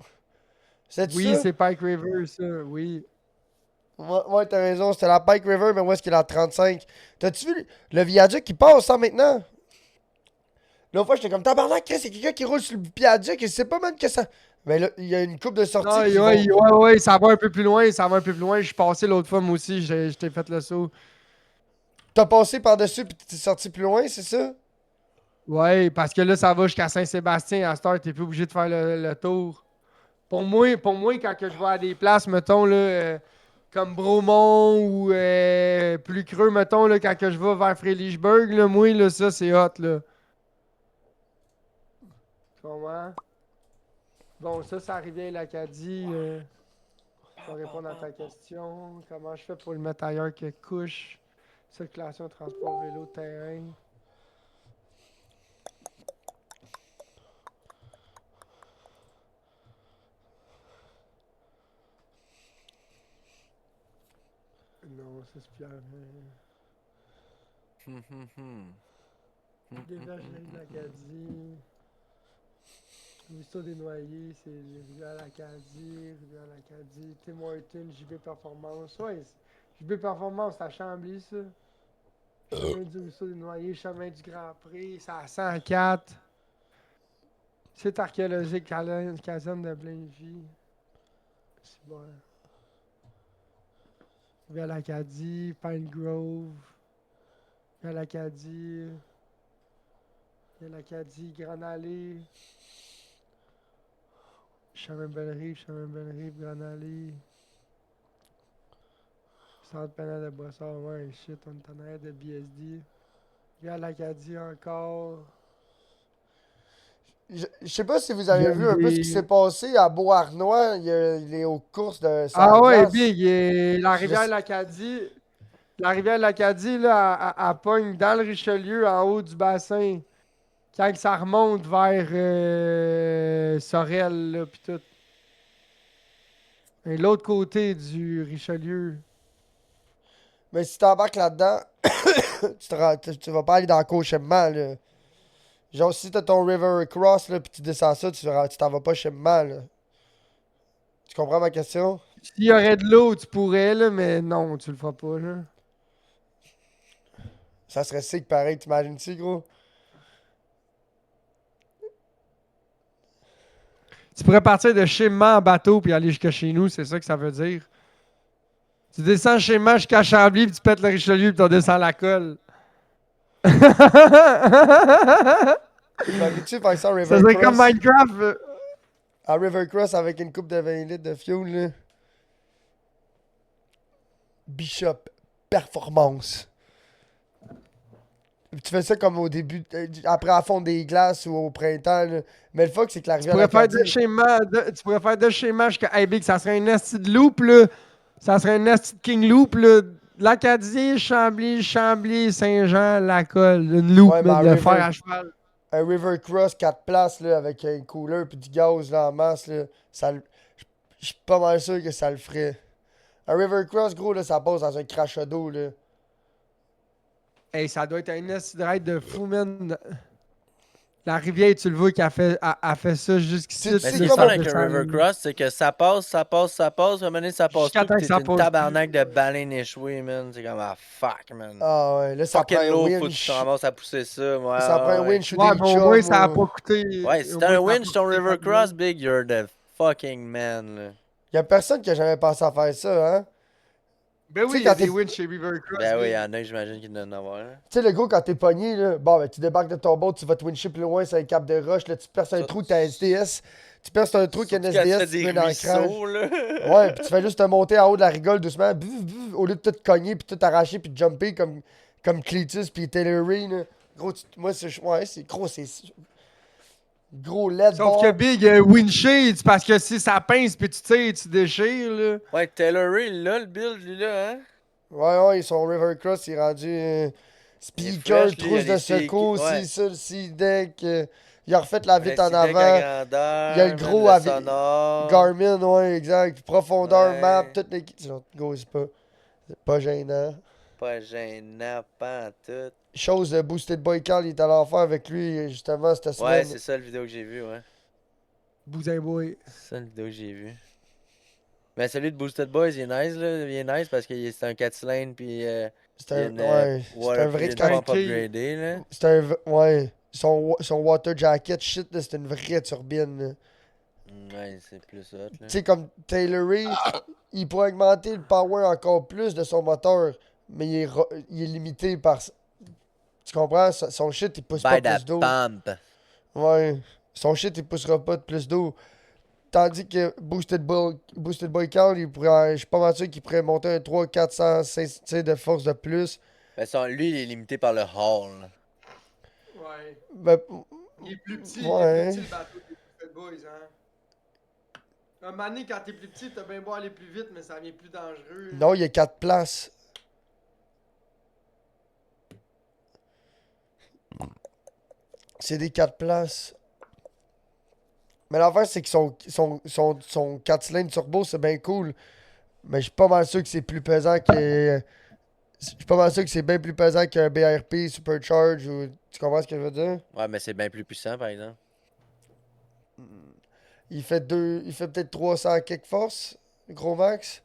C'est Oui, ça? c'est Pike River, ça, oui. Ouais, t'as raison, c'était la Pike River, mais où est-ce qu'il y a la 35? T'as-tu vu le viaduc qui passe, ça, maintenant? L'autre fois, j'étais comme, tabarnak, Chris, c'est quelqu'un qui roule sur le viaduc et c'est pas même que ça. Mais là, il y a une coupe de sorties Non, qui ouais, vont. ouais, ça va un peu plus loin, ça va un peu plus loin. Je suis passé l'autre fois, moi aussi, je t'ai fait le saut. T'as passé par-dessus puis t'es sorti plus loin, c'est ça? Ouais, parce que là, ça va jusqu'à Saint-Sébastien. À cette heure, t'es plus obligé de faire le tour. Pour moi, quand que je vais à des places, mettons, là, comme Bromont ou plus creux, mettons, là, quand que je vais vers Frédéricsburg, là, moi, là, ça, c'est hot, là. Comment? Bon, ça arrivait à l'Acadie. Je vais répondre à ta question. Comment je fais pour le mettre ailleurs que couche? Circulation, transport, vélo, terrain. Non, ça c'est Pierre. Dévergement de l'Acadie. Ruisseau des Noyers, c'est Rivière l'Acadie, Rivière l'Acadie. Tim Horton, JB Performance. Ouais, JB Performance, c'est à Chambly, ça. Chemin du Ruisseau des Noyers, chemin du Grand Prix, c'est à 104. Site archéologique, caserne de Blainville. C'est bon. Rivière l'Acadie, Pine Grove. Rivière l'Acadie. Rivière l'Acadie, Grande Allée. Chemin Belle-Rive, Grande Allée. Centre pénal de Boissard, ouais, shit, on est en arrière de BSD. Rivière l'Acadie encore. Je sais pas si vous avez vu un peu ce qui s'est Granby. passé à Beauharnois. Il est aux courses de Ah ouais, Sandglace. big, et la Je rivière l'Acadie. La rivière l'Acadie, là, elle pogne dans le Richelieu, en haut du bassin. Quand ça remonte vers Sorel, là, pis tout. Et l'autre côté du Richelieu. Mais si t'embarques là-dedans, tu vas pas aller dans le cauchemar, là. Genre, si t'as ton River Cross, là, pis tu descends ça, tu t'en vas pas chez-moi, là. Tu comprends ma question? S'il y aurait de l'eau, tu pourrais, là, mais non, tu le feras pas, là. Ça serait sick pareil, t'imagines-tu, gros? Tu pourrais partir de chez moi en bateau puis aller jusqu'à chez nous, c'est ça que ça veut dire. Tu descends chez moi jusqu'à Chambly puis tu pètes le Richelieu puis tu descends la colle. T'imagines-tu faire ça à Ça River serait comme Cross? Minecraft. À River Cross avec une coupe de 20 litres de fuel, là. Bishop Performance. Tu fais ça comme au début, après à fond des glaces ou au printemps, là. Mais le fuck, c'est que la Tu rivière pourrais faire de Acadie. chez moi, tu pourrais faire de chez moi jusqu'à hey, Big, ça serait un esti de loop, là. Ça serait un esti de King Loop, là. L'Acadie, Chambly, Saint-Jean, la colle. Une loop, Ouais, mais man, de fer à cheval. un River Cross 4 places, là, avec un cooler pis du gaz, là, en masse, là. Je suis pas mal sûr que ça le ferait. Un River Cross, gros, là, ça passe dans un crachat d'eau, là. Hey, ça doit être un esti de ride de fou, man. La rivière, tu le vois qu'elle a fait ça jusqu'ici. Tu Mais sais ce qui est comment- fun avec le River Cross, c'est que ça passe, puis à un moment donné, ça passe Jusqu'à plus, temps pis que t'es ça une passe tabarnak de baleines échouées, man. C'est comme, ah, fuck, man. Ah ouais, là, ça prend Fucking un lourd, faut que tu winch. te ramasses à pousser ça, ouais, Ça prend un ouais. winch ou Ouais, des mais au moins, chums. ça a pas coûté. Ouais, si au t'as moins, un ça a pas winch ton coûté River pas de Cross, mal. big, you're the fucking man, là. Y a personne qui a jamais pensé à faire ça, hein? Ben Tu sais, oui, il y a quand des t'es- wins chez River Cross. Ben oui, il y big. en a, j'imagine qu'il doit en avoir. Là. Tu sais, le gros, quand t'es pogné, là, bon, ben, tu débarques de ton boat, tu vas te wincher plus loin, c'est un cap de roche, là, tu perces un Ça- trou, t'as un SDS. Tu perces un trou, qu'il y a un Surtout quand tu SDS, fais tu des mets dans le crash. ruisseaux, là. Ouais, puis tu fais juste te monter en haut de la rigole doucement, au lieu de tout cogner, puis tout arracher, puis de jumper comme Cletus, puis Taylor Ray, là. Gros, moi, c'est gros, c'est gros LED Sauf bar. que Big, windshield, c'est parce que si ça pince puis tu tires, tu déchires, là. Ouais, Taylor Ray, là, le build, lui, là, hein. Ouais, son River Cross, il est rendu Il est speaker, fresh, lui, il trousse a de les secours, ouais. si ça, le C-Deck. Il a refait la Le vitre en CD avec avant. la grandeur, Il y a le man, gros le avec sonore. Garmin, ouais, exact. Profondeur, Ouais. map, toutes les. Gros, c'est pas gênant. Pas gênant, pas en tout. Chose de Boosted Boy Carl, il est allé en faire avec lui, justement, cette Ouais, semaine. c'est ça le vidéo que j'ai vu, ouais. Bousin boy. C'est ça le vidéo que j'ai vu. Mais celui de Boosted Boys, il est nice, là. Il est nice parce que c'est un 4 cylindres, puis C'est il y a un, une, ouais, c'est un vrai une cylindre. pompe upgradée, là. C'est un. Ouais. Son water jacket shit, là, c'est une vraie turbine. Là. Ouais, c'est plus hot, là. Tu sais, comme Taylor Ray, il pourrait augmenter le power encore plus de son moteur, mais il est limité par. Tu comprends? Son shit, il pousse pas By plus the d'eau. pump. Ouais. Son shit, il poussera pas de plus d'eau. Tandis que Boosted Boy Carl, je suis pas mal sûr qu'il pourrait monter un 3 400 tu sais, de force de plus. Ben, lui, il est limité par le hall. Ouais. Ben, Il est plus petit, Ouais. il est plus petit le bateau des Boosted Boys, hein. Un moment donné, quand t'es plus petit, t'as bien beau aller plus vite, mais ça devient plus dangereux. là. non, il y a 4 places. C'est des 4 places. Mais l'affaire, c'est que son 4 cylindres turbo, c'est bien cool. Mais je suis pas mal sûr que c'est plus pesant que. Je suis pas mal sûr que c'est bien plus pesant qu'un BRP Supercharge ou. Tu comprends ce que je veux dire? Ouais, mais c'est bien plus puissant, par exemple. Il fait peut-être 300 kick force, gros max.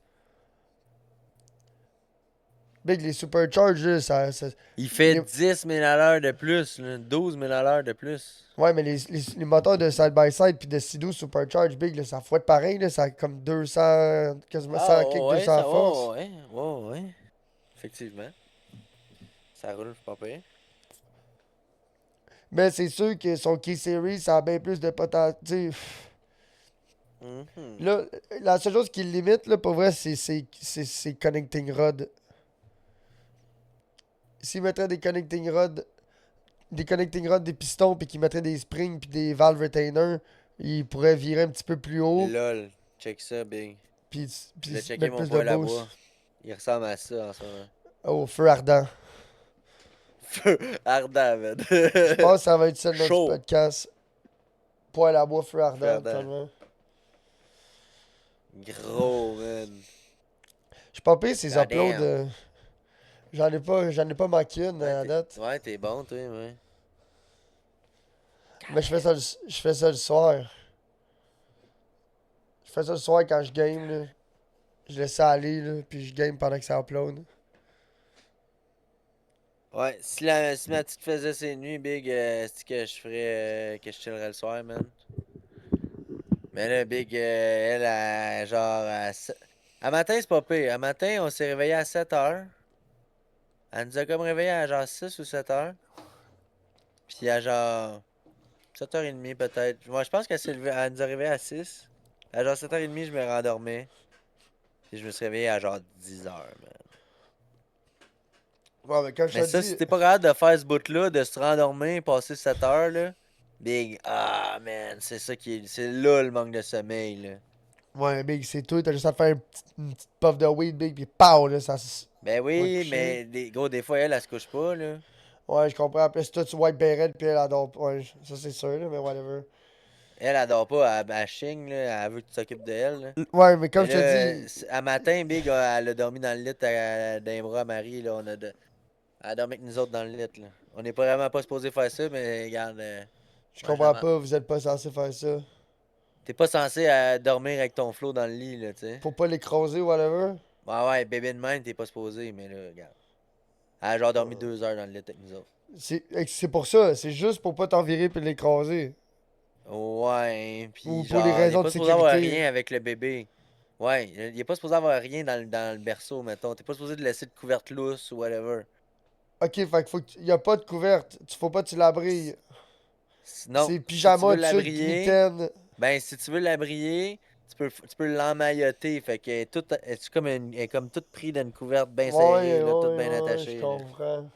Big, les Supercharge, là, Il fait Les- 10 000 à l'heure de plus, là, 12 000 à l'heure de plus. Ouais, mais les moteurs de side-by-side puis de Sea-Doo Supercharge, Big, là, ça fouette pareil, là, ça a comme 200, quasiment 100 kick, ouais, 200 ça, force. ouais. Effectivement. Ça roule pas pire. Mais c'est sûr que son K-Series, ça a bien plus de potentiel. Mhm. Là, la seule chose qui le limite, là, pour vrai, c'est connecting rod. S'il mettrait des connecting rods, des pistons, puis qu'il mettrait des springs, puis des valve retainers, il pourrait virer un petit peu plus haut, Lol, check ça, Big. puis Je l'ai checké mettre mon plus de poêle à boost. bois. Il ressemble à ça en ce moment. Au feu ardent. Feu ardent, man. Je pense que ça va être ça notre Chaud. podcast. Poêle à bois, feu ardent. ardent. Tellement. Gros, man. Je suis pas payé ces God uploads. damn. J'en ai pas manqué une à date. Ouais, t'es bon, toi, ouais. Mais je fais ça le soir. Je fais ça le soir quand je game, là. Je laisse ça aller, là, puis je game pendant que ça upload. Ouais, si ma petite faisait ses nuits, Big, c'est que je ferais, que je chillerais le soir, man. Mais là, Big, à matin, c'est pas pire. À matin, on s'est réveillé à 7 heures. Elle nous a comme réveillé à genre 6 ou 7 heures. Puis à genre 7h30 peut-être. Moi, je pense elle nous a réveillé à 6. À genre 7h30, je me rendormais. Puis je me suis réveillé à genre 10 heures, man. Ouais, mais comme je Mais te ça, dis, si t'es pas capable de faire ce bout-là, de se rendormir, passer 7 heures, là, Big, man, c'est ça c'est là le manque de sommeil, là. ouais, Big, c'est tout. T'as juste à faire une petite puff de weed, Big, puis pow, là, ça. Ben Ouais, oui, coucher. mais gros, des fois, elle se couche pas, là. Ouais, je comprends. Après, c'est toi, tu white beret, puis elle adore. Ouais, ça c'est sûr, là, mais whatever. Elle dort pas, elle chigne, là, elle veut que tu t'occupes d'elle, là. Ouais, mais comme Mais je te là, dis, à matin, Big, elle a dormi dans le lit dans les bras à Marie, là, elle a dormi avec nous autres dans le lit, là. On n'est vraiment pas supposé faire ça, mais regarde, je moi, comprends pas, vous êtes pas censé faire ça. t'es pas censé dormir avec ton flow dans le lit, là, tu sais. Pour pas l'écraser, whatever. Ouais, bébé de même, t'es pas supposé, mais là, regarde. Elle a genre dormi 2 heures dans le lit avec nous autres. C'est pour ça, c'est juste pour pas t'en virer puis l'écraser. Ouais, pis Ou pour genre, des on est raisons pas de supposé avoir sécurité. rien avec le bébé. Ouais, il est pas supposé avoir rien dans le berceau, mettons. T'es pas supposé de laisser de couverte lousse ou whatever. Ok, fait qu'il faut qu'il y a pas de couverte. Faut pas que tu l'abrilles. Non, C'est si tu veux pyjama, truc, l'abrier, mitaine. ben si tu veux l'abrier, tu peux l'emmailloter. Fait que c'est comme, elle est comme toute pris dans une couverte bien serrée, Ouais, là, toute ouais, bien ouais, je attachée. Là. comprends.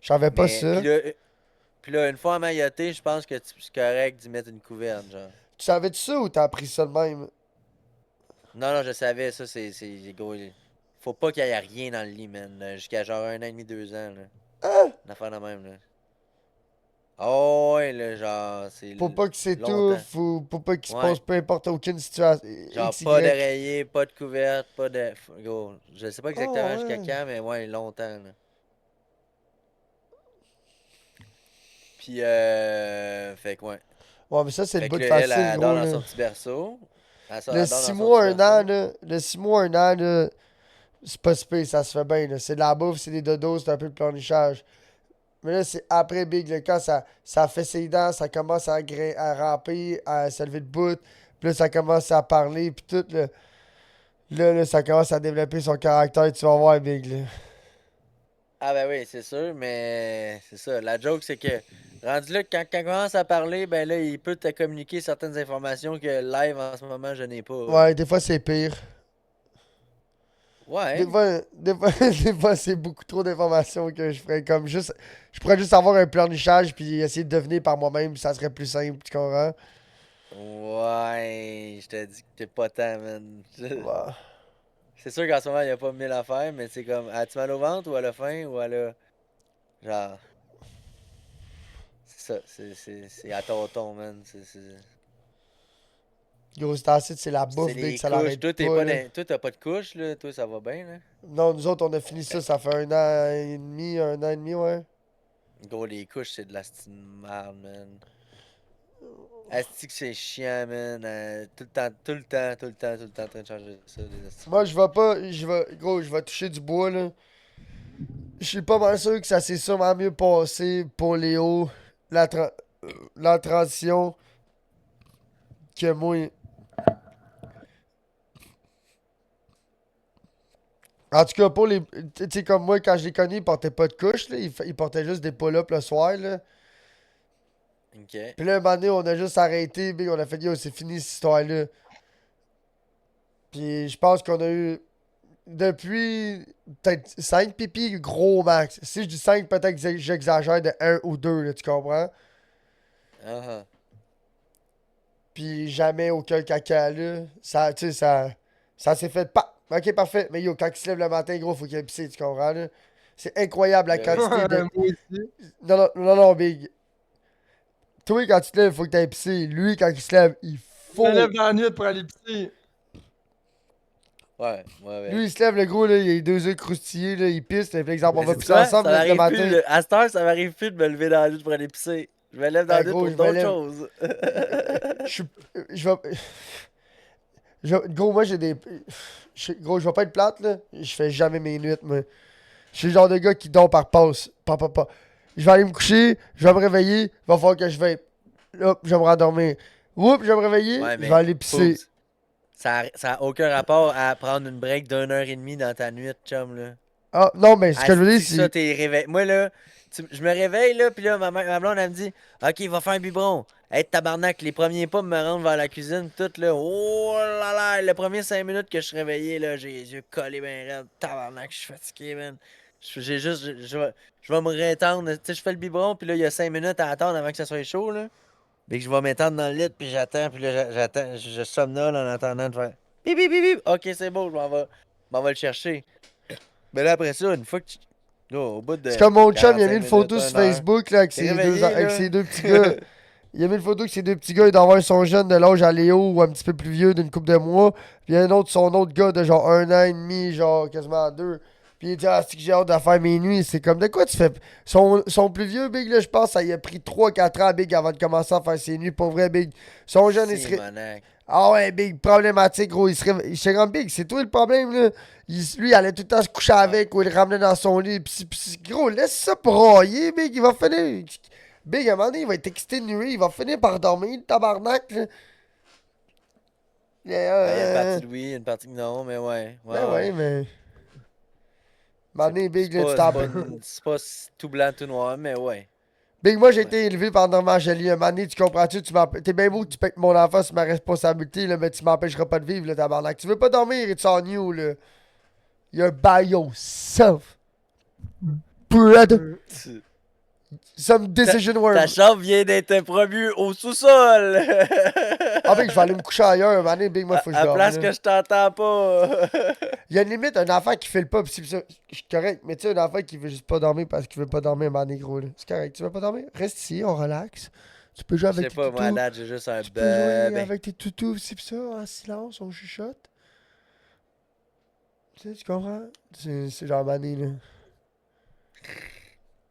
Je savais pas Mais, ça. puis là, une fois emmailloté, je pense que c'est correct d'y mettre une couverte, genre. Tu savais-tu ça ou t'as appris ça de même? Non, non, je savais, ça, gros. Faut pas qu'il y ait rien dans le lit, man. Jusqu'à genre 1 an et demi, 2 ans, là. Hein? Une affaire de même, là. Oh, ouais, là, genre, Pour pas qu'il longtemps. s'étouffe ou pour pas qu'il se Ouais. passe peu importe aucune situation. Genre, X, pas Y. d'oreiller, pas de couverte, pas de. Gros, je sais pas Oh, exactement jusqu'à ouais. quand, mais ouais, longtemps, là. Puis, fait que, ouais. Ouais, mais ça, c'est le Fait que bout de là, elle, facile, elle gros, dort dans là. son petit berceau. Le Elle dort 6 dans son petit mois, un an, berceau. là. Le 6 mois, un an, là. C'est pas super, ça se fait bien, là. C'est de la bouffe, c'est des dodos, c'est un peu de pleurnichage. Mais là, c'est après Big, là, quand ça fait ses dents, ça commence à ramper, à se lever de bout. Puis là, ça commence à parler, puis tout, là. Là, ça commence à développer son caractère, tu vas voir, Big, là. Ah, ben oui, c'est sûr, mais c'est ça. La joke, c'est que, rendu là, quand il commence à parler, ben là, il peut te communiquer certaines informations que live en ce moment, je n'ai pas. Ouais, des fois, c'est pire. Des Ouais. fois, des fois, des fois, c'est beaucoup trop d'informations que je ferais comme juste. Je pourrais juste avoir un pleurnichage puis essayer de deviner par moi-même, ça serait plus simple, tu comprends? Ouais, je te dis que t'es pas tant, man. Ouais. C'est sûr qu'en ce moment, il n'y a pas 1000 affaires, mais c'est comme, as-tu mal au ventre ou elle a faim ou elle a. Genre, c'est ça, c'est à tonton, man. Gros, c'est acide, c'est la C'est bouffe, Big, les ça couches. l'arrête Toi, pas, là. toi, t'as pas de couche, là. Toi, ça va bien, là. Non, nous autres, on a fini ça, ça fait un an et demi, ouais. Gros, les couches, c'est de la style marde, man. Asti que c'est chiant, man. Tout le temps, tout le temps, tout le temps, tout le temps en train de changer ça, les asti de Moi, je couches. vais pas, gros, je vais toucher du bois, là. Je suis pas mal sûr que ça s'est sûrement mieux passé pour Léo, la, tra- la transition, que moi. En tout cas, pour les. Tu sais, comme moi, quand je l'ai connu, il portait pas de couche, là. Il portait juste des pull-ups le soir, là. Ok. Puis là, un moment donné, on a juste arrêté, puis on a fait, yo, c'est fini cette histoire-là. Puis je pense qu'on a eu. Depuis peut-être 5 pipis gros max. Si je dis 5 peut-être que j'exagère de un ou 2 là, tu comprends? Ah ah. Puis jamais aucun caca, là. Ça, tu sais, ça s'est fait pas. Ok, parfait. Mais yo, quand il se lève le matin, gros, faut qu'il aille pisser, tu comprends, là? C'est incroyable la Ben oui. quantité de. Moi aussi. Non, non, non, non, Big. Toi, quand tu te lèves, faut que t'ailles pisser. Lui, quand il se lève, il Je me faut. lève dans la nuit pour aller pisser. Ouais, ouais, Lui, ouais. il se lève, le gros, là, il a les deux yeux croustillés, là, il pisse. Par exemple, on Mais va c'est pisser quoi? Ça ensemble le m'arrive plus, matin. à cette heure, ça m'arrive plus de me lever dans la nuit pour aller pisser. Je me lève dans la Ben, nuit gros, pour je me d'autres lève. choses. Je suis. Je vais. Gros, moi, j'ai des. Gros, je vais pas être plate, là. Je fais jamais mes nuits, moi. Je suis le genre de gars qui dort par passe. Pa. Je vais aller me coucher, je vais me réveiller, il va falloir que je vape. Hop, je vais me rendormir. Oups, je vais me réveiller, Ouais, je vais mais, aller pisser. Poups, ça a aucun rapport à prendre une break d'1 heure et demie dans ta nuit, chum, là. Ah, non, mais ce que je veux dire, Asti que ça, c'est. t'es réveillé. Moi, là, je me réveille, là, puis là, ma blonde, elle me dit, OK, va faire un biberon. Hey, tabarnak, les premiers pas me rendent vers la cuisine, tout, là. Oh là là, les premiers 5 minutes que je suis réveillé, là, j'ai les yeux collés ben raides. Tabarnak, je suis fatigué, man. J'ai juste, je vais me rétendre. Tu sais, je fais le biberon, puis là, il y a 5 minutes à attendre avant que ça soit chaud, là. Puis que je vais m'étendre dans le lit, puis j'attends, puis là, j'attends, je somnole en attendant de faire bip, bip, bip, bip. OK, c'est beau, je m'en vais le chercher. Mais là, après ça, une fois que tu. Là, au bout C'est de comme mon chum, il a mis 45 une photo minutes, sur 1 heure, Facebook, là, avec t'es réveillé, avec là. ses deux petits gars. Il a mis une photo avec ses deux petits gars, il doit avoir son jeune de l'âge à Léo ou un petit peu plus vieux d'une couple de mois. Puis il y a un autre, son autre gars de genre 1 an et demi, genre quasiment 2. Puis il dit, ah, c'est que j'ai hâte de faire mes nuits. C'est comme, de quoi tu fais. Son plus vieux, Big, là, je pense, ça il a pris 3 4 ans, Big, avant de commencer à faire ses nuits. Pour vrai, Big. Son jeune, il serait. Simonac. Ah ouais, Big, problématique, gros. Il serait comme Big, c'est toi le problème, là. Lui, il allait tout le temps se coucher avec ou il le ramenait dans son lit. Gros, laisse ça broyer, Big. Il va finir. Big, à un moment donné, il va être excité de nuit. Il va finir par dormir, le tabarnak, là. Il y a une partie de oui, une partie que non, mais ouais. Ben ouais, mais. Mané, Big, C'est là, tu pas, t'en. c'est pas tout blanc, tout noir, mais ouais. Big, moi, j'ai Ouais. été élevé par Normand Joly. Un moment donné, tu comprends-tu? T'es bien beau que tu pètes mon enfant, c'est ma responsabilité, là, mais tu m'empêcheras pas de vivre, là, tabarnak. Tu veux pas dormir, it's on you, là. You're by yourself. Brother. Some decision Ta worm. chambre vient d'être promue au sous-sol! Ah, Big, je vais aller me coucher ailleurs. Un moment donné, Big, moi, faut que je À dorme, place là. que je t'entends pas! Il y a une limite, un enfant qui fait le pas, pis c'est ça, je suis correct, mais tu sais, un enfant qui veut juste pas dormir parce qu'il veut pas dormir, un moment donné, gros, là. C'est correct, tu veux pas dormir? Reste ici, on relaxe. Tu peux jouer Je avec sais tes pas, moi, à toutous. date, j'ai juste un Tu peux jouer bébé. avec tes toutous, pis ça, en silence, on chuchote. Tu sais, tu comprends? C'est genre mané, là.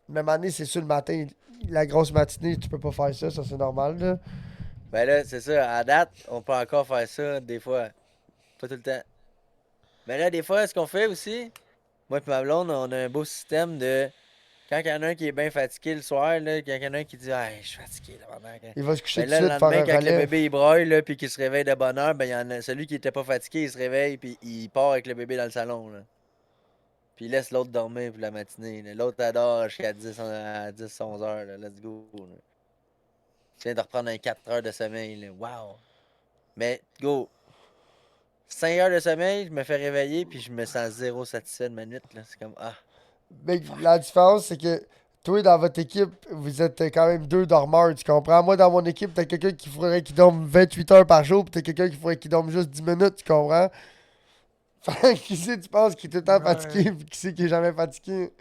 Mais mané, c'est sûr, le matin, la grosse matinée, tu peux pas faire ça c'est normal, là. Ben là, c'est ça, à date, on peut encore faire ça, des fois. Pas tout le temps. Mais là, des fois, ce qu'on fait aussi, moi et ma blonde, on a un beau système de. Quand il y en a un qui est bien fatigué le soir, là, quand il y en a un qui dit ah, je suis fatigué, là, pendant que- Il va se coucher Ben tout de là, le suite, faire lendemain, un quand le relais. bébé il broille, là, puis qu'il se réveille de bonne heure, ben il y en a celui qui était pas fatigué, il se réveille, puis il part avec le bébé dans le salon, là. Puis il laisse l'autre dormir pour la matinée, là. L'autre adore jusqu'à 10 11 heures, là. Let's go, là. Tu viens de reprendre un 4 heures de sommeil, là. Wow! Mais, go! 5 heures de sommeil, je me fais réveiller, puis je me sens zéro satisfait de ma nuit, là. C'est comme, ah. Mais la différence, c'est que toi, dans votre équipe, vous êtes quand même deux dormeurs, tu comprends? Moi, dans mon équipe, t'as quelqu'un qui faudrait qu'il dorme 28 heures par jour, pis t'as quelqu'un qui faudrait qu'il dorme juste 10 minutes, tu comprends? Fait que qui c'est, tu penses, qui est tout le temps fatigué, pis qui c'est qui est jamais fatigué?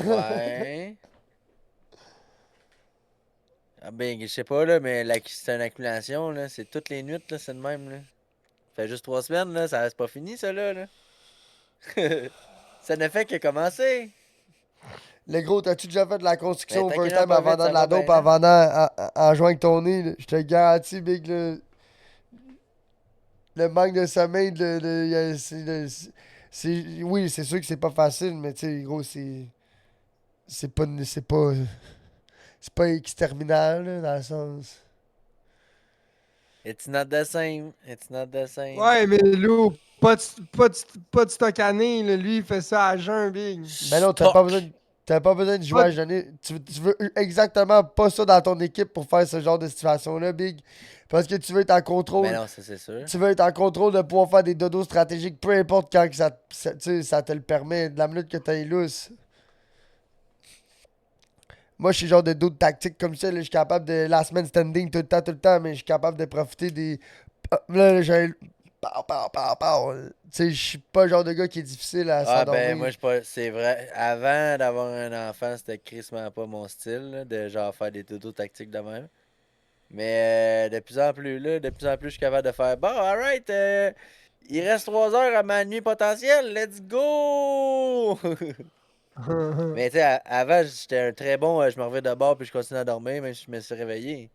Ouais. Ah ben, je sais pas, là, mais c'est une accumulation, là. C'est toutes les nuits, là, c'est le même, là. Ça fait juste 3 semaines, là. Ça reste pas fini, ça, là. Ça ne fait que commencer. Le gros, t'as-tu déjà fait de la construction Ben, overtime tranquillement, en pas vite, vendant ça de la va dope, bien, en hein. vendant, en jouant avec ton nez, là? Je te garantis, Big, le manque de sommeil, oui, c'est sûr que c'est pas facile, mais tu sais, gros, c'est pas exterminal, là, dans le sens. It's not the same. It's not the same. Ouais, mais Lou, pas de stock année, là. Lui, il fait ça à jeun, Big. Ben non, Stock. t'as pas besoin de jouer Pas à de- jeûner. Tu veux exactement pas ça dans ton équipe pour faire ce genre de situation-là, Big. Parce que tu veux être en Ben contrôle. non, ça c'est sûr. Tu veux être en contrôle de pouvoir faire des dodos stratégiques, peu importe quand que tu sais, ça te le permet, de la minute que t'as lousse. Moi, je suis genre de doute tactique comme ça, là, je suis capable de last man standing tout le temps, mais je suis capable de profiter des. Là, j'ai. Pow, pow, pow, pow. Tu sais, je suis pas le genre de gars qui est difficile à Ah ben s'endormir. moi je pas. C'est vrai. Avant d'avoir un enfant, c'était crissement pas mon style, là, de genre faire des tutos tactiques de même. Mais de plus en plus là, de plus en plus je suis capable de faire bon, alright, il reste 3 heures à ma nuit potentielle, let's go! Mais tu sais, avant j'étais un très bon, je me reviens de bord puis je continue à dormir, même si je me suis réveillé.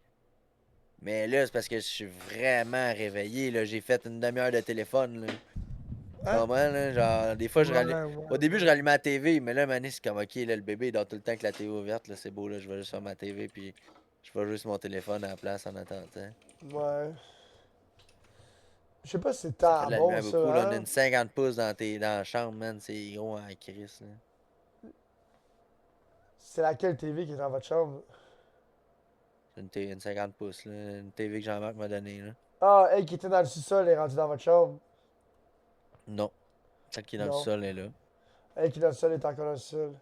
Mais là, c'est parce que je suis vraiment réveillé, là. J'ai fait une demi-heure de téléphone, là. Tu Hein? comprends, là? Genre, des fois, je rallume. Ouais. Au début, je rallumais la TV, mais là, Mané, c'est comme, ok, là, le bébé, il dort tout le temps avec la TV ouverte, là, c'est beau, là, je vais juste faire ma TV, puis je vais jouer sur mon téléphone à la place en attendant. Ouais. Je sais pas si c'est Ça fait tant de la bon, lumière ça, beaucoup, là. On a hein? une 50 pouces dans la chambre, man. C'est gros en crise, là. C'est laquelle TV qui est dans votre chambre? C'est une 50 pouces, là. Une TV que Jean-Marc m'a donnée, là. Ah, elle qui était dans le sous-sol est rendue dans votre chambre. Non. Celle qui est dans le Non. sol est là. Elle qui est dans le sol est encore dans le sol.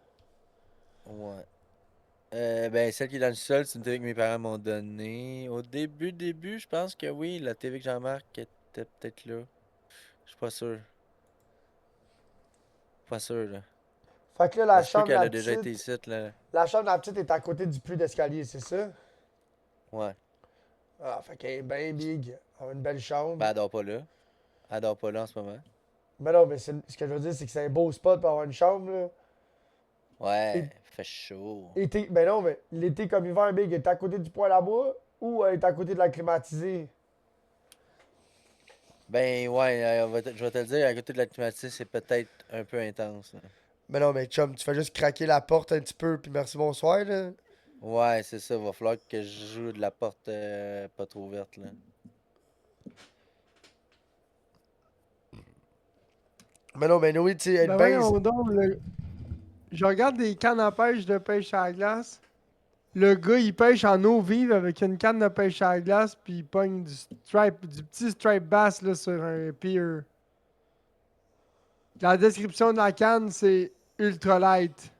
Ouais. Ben, celle qui est dans le sol, c'est une TV que mes parents m'ont donnée. Au début, je pense que oui, la TV que Jean-Marc était peut-être là. Je suis pas sûr. Pas sûr, là. Fait que là, Ça se peut qu'elle a déjà été ici, là. la chambre de la petite est à côté du puits d'escalier, c'est ça? Ouais. Ah, fait qu'elle est bien big. Elle a une belle chambre. Ben, elle dort pas là. Elle dort pas là en ce moment. Mais non, mais ce que je veux dire, c'est que c'est un beau spot pour avoir une chambre, là. Ouais, fait chaud. Ben non, mais l'été comme hiver, big, elle est à côté du poêle à bois ou elle est à côté de la climatisée? Ben, ouais, je vais te le dire, à côté de la climatisée, c'est peut-être un peu intense, là. Mais non, mais chum, tu fais juste craquer la porte un petit peu, puis merci, bonsoir, là. Ouais, c'est ça. Va falloir que je joue de la porte pas trop verte, là. Mais non, mais oui, tu sais, être Ben baise. voyons donc, je regarde des cannes à pêche de pêche à la glace. Le gars, il pêche en eau vive avec une canne de pêche à la glace, puis il pogne du petit stripe bass là, sur un pier. La description de la canne, c'est ultra light.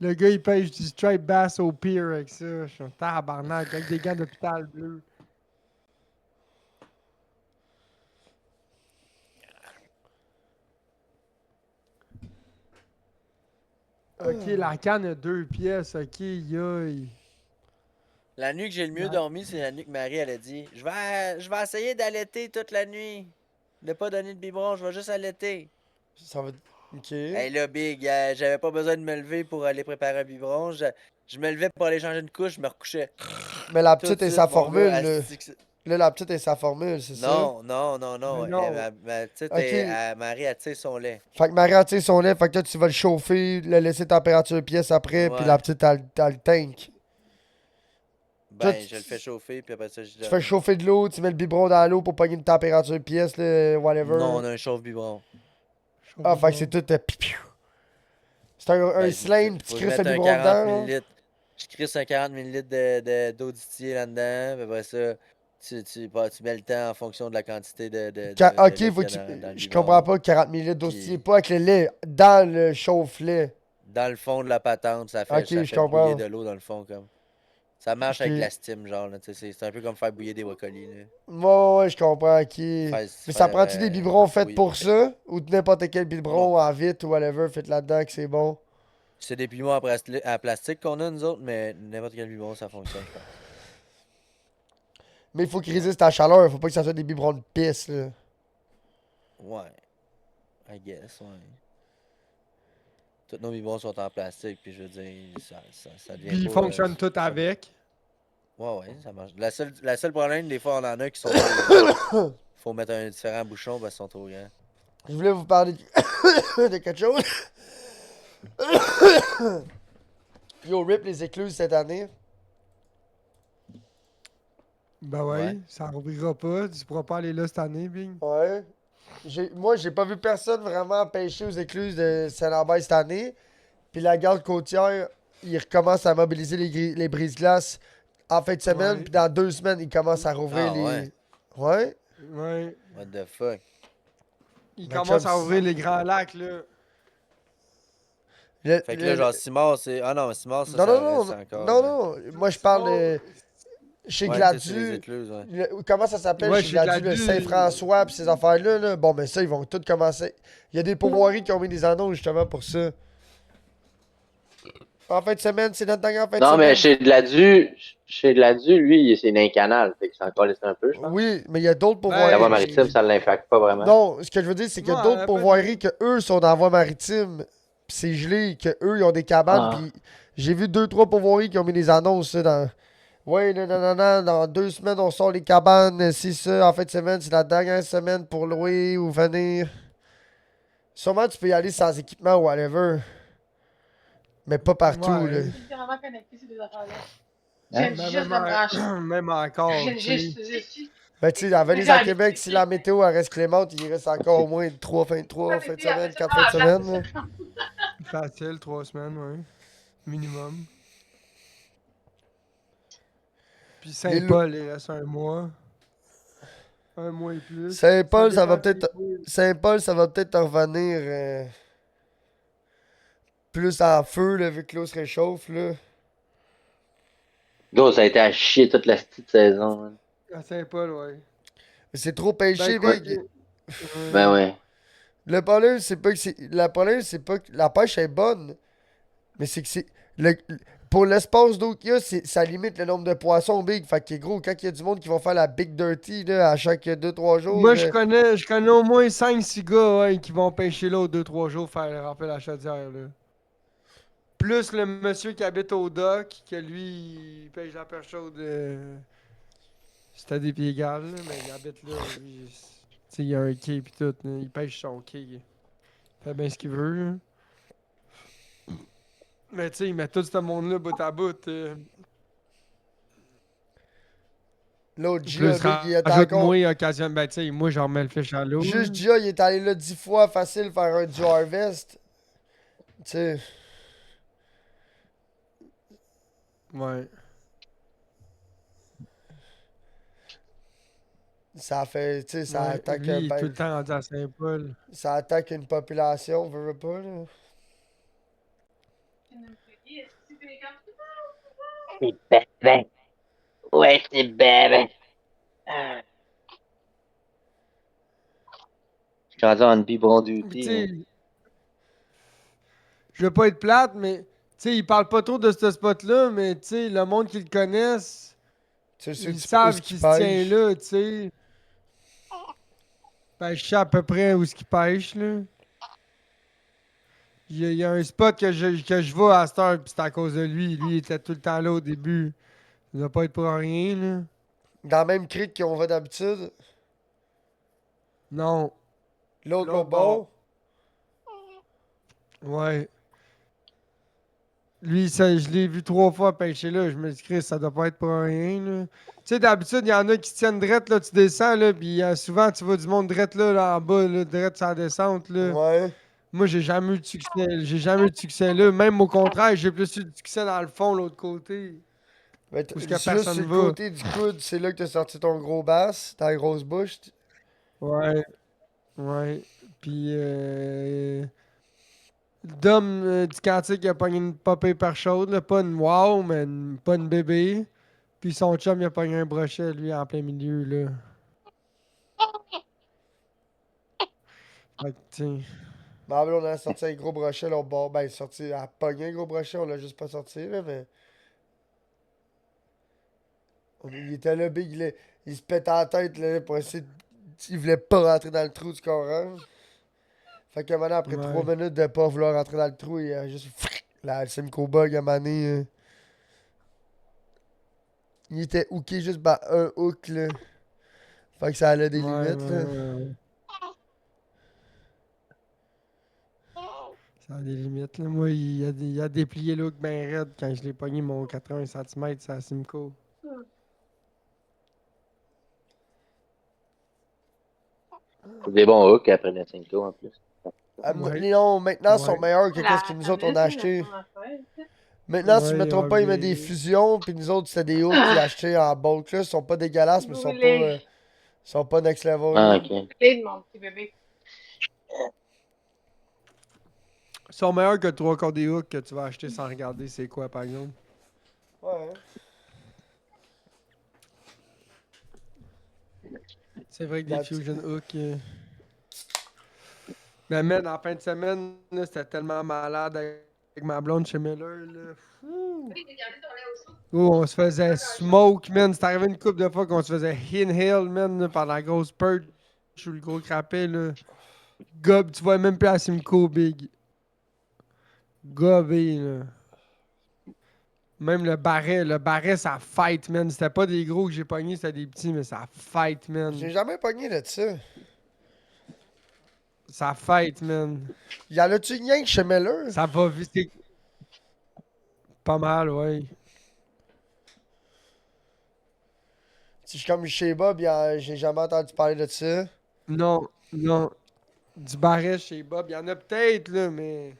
Le gars, il pêche du stripe bass au pier avec ça. Je suis un tabarnak, avec des gants d'hôpital bleus. Ok, la canne a 2 pièces. Ok, yoï. La nuit que j'ai le mieux Ouais. dormi, c'est la nuit que Marie, elle a dit je vais essayer d'allaiter toute la nuit. De pas donner de biberon, je vais juste allaiter. Ça va. Ok. Hey là, Big, j'avais pas besoin de me lever pour aller préparer un biberon. Je me levais pour aller changer une couche, je me recouchais. Mais la Tout de petite est suite, sa mon formule, gars. là. asti que Là, la petite est sa formule, c'est ça? Non, non, non, non. Mais non. Ma petite, Ok. Marie, elle tire son lait. Fait que Marie a tiré son lait, fait que là, tu vas le chauffer, le laisser température pièce après, puis Ouais. la petite, elle le tank. Toi, Ben, je le fais chauffer, puis après ça, je Tu donne. fais chauffer de l'eau, tu mets le biberon dans l'eau pour pogner une température pièce, là, whatever. Non, on a un chauffe-biberon. Ah, fait que c'est tout. Piou. C'est un Ben, slime, pis tu faut que je crisses le mette un biberon 40 dedans. Là. millilitres. Je crisse un 40 millilitres d'eau distillée là-dedans. Puis après ça, tu mets le temps en fonction de la quantité de Ok, lait faut qu'il y que a dans le je comprends biberon. pas 40 ml d'eau Puis stylée, pas avec le lait, dans le chauffe-lait. dans le fond de la patente, Ok, ça je fait bouillir comprends. de l'eau dans le fond comme. Ça marche avec Ok. la steam, genre, là, tu sais, c'est un peu comme faire bouillir des brocolis, là. Ouais, je comprends, ok. Mais ça prend-tu des biberons faits bouillir. pour ça? Ou n'importe quel biberon Non. en vitre ou whatever, fait là-dedans que c'est bon? C'est des biberons en plastique qu'on a, nous autres, mais n'importe quel biberon, ça fonctionne, je pense. Mais il faut qu'ils résistent à la chaleur, faut pas que ça soit des biberons de pisse, là. Ouais. I guess, ouais. Tous nos biberons sont en plastique, puis je veux dire, ça devient Puis ils pas. fonctionnent tout avec. Ouais, ça marche. La seule problème, des fois, on en a qui sont trop grands. Faut mettre un différent bouchon parce qu'ils sont trop grands. Je voulais vous parler de quelque chose. Yo, rip les écluses cette année. Ben ouais, Ouais. ça rouvrira pas. Tu pourras pas aller là cette année, Bing. Ouais. Moi, j'ai pas vu personne vraiment pêcher aux écluses de Saint-Lambert cette année. Puis la garde côtière, ils recommencent à mobiliser les brises-glaces en fin de semaine. Ouais. Puis dans 2 semaines, ils commencent à rouvrir Ah, les. ouais. Ouais? Ouais. What the fuck? Ils Ben, commencent chum, à ouvrir les grands lacs, là. Fait que là, genre, Simard, c'est. Ah non, Simard, ça, Non, ça non, non, reste encore. non, non. Moi, je parle de. Chez Ouais, tu sais, c'est les Gladu. écluses, ouais. Comment ça s'appelle Ouais, chez chez Gladu, le Gladu. Saint-François pis ces affaires-là, là? Bon, ben ça, ils vont tous commencer. Il y a des pourvoiries qui ont mis des annonces justement pour ça. En fin de semaine, c'est notre dernière fin de Non, mais semaine. chez de la Du, lui, c'est un canal. Fait que c'est encore laissé un peu, je pense. Oui, mais il y a d'autres Ben, La voie pourvoiries. maritime, ça ne l'impacte pas vraiment. Non, ce que je veux dire, c'est qu'il y a Ouais, d'autres un peu pourvoiries que eux sont dans la voie maritime. Pis c'est gelé, que eux ils ont des cabanes. Ah. Pis j'ai vu 2-3 pourvoiries qui ont mis des annonces ça, dans. Ouais, non, dans 2 semaines, on sort les cabanes. C'est ça, en fin de semaine, c'est la dernière semaine pour louer ou venir. Sûrement, tu peux y aller sans équipement ou whatever. Mais pas partout, Ouais. là. Littéralement connecté ces deux affaires-là. Hein? J'ai juste de brancher. Même encore, tu sais. J'ai Ben, tu sais, à Venise, à Québec, si la météo elle reste clémente, il reste encore au moins 3 fins de semaine, 4 fins de semaine. Là. Facile, 3 semaines, ouais. Minimum. Puis Saint-Paul, il reste un mois. Un mois et plus. Saint-Paul, ça va dépend peut-être. des fois. Saint-Paul, ça va peut-être revenir plus en feu, là, vu que l'eau se réchauffe, là. Gros, ça a été à chier toute la petite saison. Man. À Saint-Paul, ouais. Mais c'est trop pêché, Ben, quoi Big. Ben ouais. Le problème, c'est pas que c'est. Le problème, c'est pas que la pêche est bonne. Mais c'est que c'est. Pour l'espace d'eau qu'il y a, ça limite le nombre de poissons big. Fait que gros, quand il y a du monde qui vont faire la big dirty là, à chaque 2-3 jours. Moi, je connais au moins 5-6 gars ouais, qui vont pêcher là aux 2-3 jours faire remplir la chaudière. Là. Plus le monsieur qui habite au dock, que lui, il pêche la perche chaude. C'était des pieds égales, là, mais il habite là. Lui, tu sais, il y a un quai pis tout. Là, il pêche son quai. Il fait bien ce qu'il veut. Là. Mais tu sais, il met tout ce monde-là bout à bout. L'autre Plus Gia, big, il est rajoute encore. moi, occasion. Ben, tu sais, moi, j'en remets le fish à l'eau. Juste Gia, il est allé là 10 fois facile faire un du harvest. Tu sais. Ouais. Ça fait. Tu sais, ça Ouais. attaque Lui, il est tout ben, le temps rendu à Saint-Paul. ça attaque une population, veut pas, là. C'est bébé. Ouais, c'est bébé. Ah. Je suis rendu en biberon Puis, duty. tu Hein. sais, je veux pas être plate, mais, tu sais, il parle pas trop de ce spot-là, mais, tu sais, le monde qui le connaisse, Tu sais, ils où savent ce qu'il qu'il se tient pêche. là, tu sais. Ben, je sais à peu près où ce qu'il pêche, là. Il y a un spot que je vois à cette heure, pis c'est à cause de lui. Lui, il était tout le temps là au début. Il doit pas être pour rien, là. Dans la même crique qu'on va d'habitude. Non. L'autre L'autre bord. Ouais. Lui, ça, je l'ai vu 3 fois pêcher là. Je me dis, Chris, ça doit pas être pour rien, là. Tu sais, d'habitude, il y en a qui se tiennent drette, là, tu descends, là, pis souvent, tu vois du monde drette, là, en bas, là, drette sur la descente, là. Ouais. Moi, j'ai jamais eu de succès. J'ai jamais eu de succès là. Même au contraire, j'ai plus eu de succès dans le fond, l'autre côté. Mais Où ce que juste sur personne le va. côté du coude, c'est là que t'as sorti ton gros bass, ta grosse bouche. Ouais. Ouais. Puis, Dom du Cantique, il a pogné une pas par chaude, là. Pas une wow, mais pas une bébé. Puis son chum, il a pogné un brochet, lui, en plein milieu, là. Fait que, tu sais. Ma blonde, on a sorti un gros brochet, là, au bord. Ben, sorti, elle a pogné un gros brochet, on l'a juste pas sorti, là, mais. Il était là, big, il se pétait la tête, là, pour essayer de. Il voulait pas rentrer dans le trou du coran. Fait que maintenant, après 3 Ouais. minutes de pas vouloir rentrer dans le trou, il a juste. Là, le Simcoe Bug, à un moment donné, il était hooké juste par un hook, là. Fait que ça allait des Ouais, ouais, limites, là. ouais. Ça a des limites, là. Moi, il a déplié l'hook ben raide quand je l'ai pogné mon 80 cm, ça Simcoe. C'est des bons hooks après le 5 en plus. Ouais. Léon, maintenant, sont Ouais. meilleurs que qu'est-ce que nous autres on a acheté. Maintenant, si je me Ouais, trompe pas, ils mettent des fusions, puis nous autres, c'était des hooks qu'ils achetaient en bulk, là. Ils sont pas dégueulasses, mais ils sont pas next level, Ah, là. ok. Clé de mon petit bébé. Ils sont meilleurs que 3 quarts des hooks que tu vas acheter sans regarder c'est quoi, par exemple. Ouais. C'est vrai que des That's- Fusion Hooks. Mais man, en fin de semaine, là, c'était tellement malade avec ma blonde chez Miller. Là. Fou! Oh, on se faisait smoke, man. C'est arrivé une couple de fois qu'on se faisait inhale, man, là, par la grosse perch ou le gros crapet. Là. Gob, tu vois même plus à Simcoe Big. Gobé, là. Même le barret, ça fight, man. C'était pas des gros que j'ai pognés, c'était des petits, mais ça fight, man. J'ai jamais pogné de ça. Ça fight, man. Y en a-tu rien que chez Miller? Ça va vite. C'est pas mal, ouais. Si je suis comme chez Bob, j'ai jamais entendu parler de ça. Non, non. Du barret chez Bob, il y en a peut-être, là, mais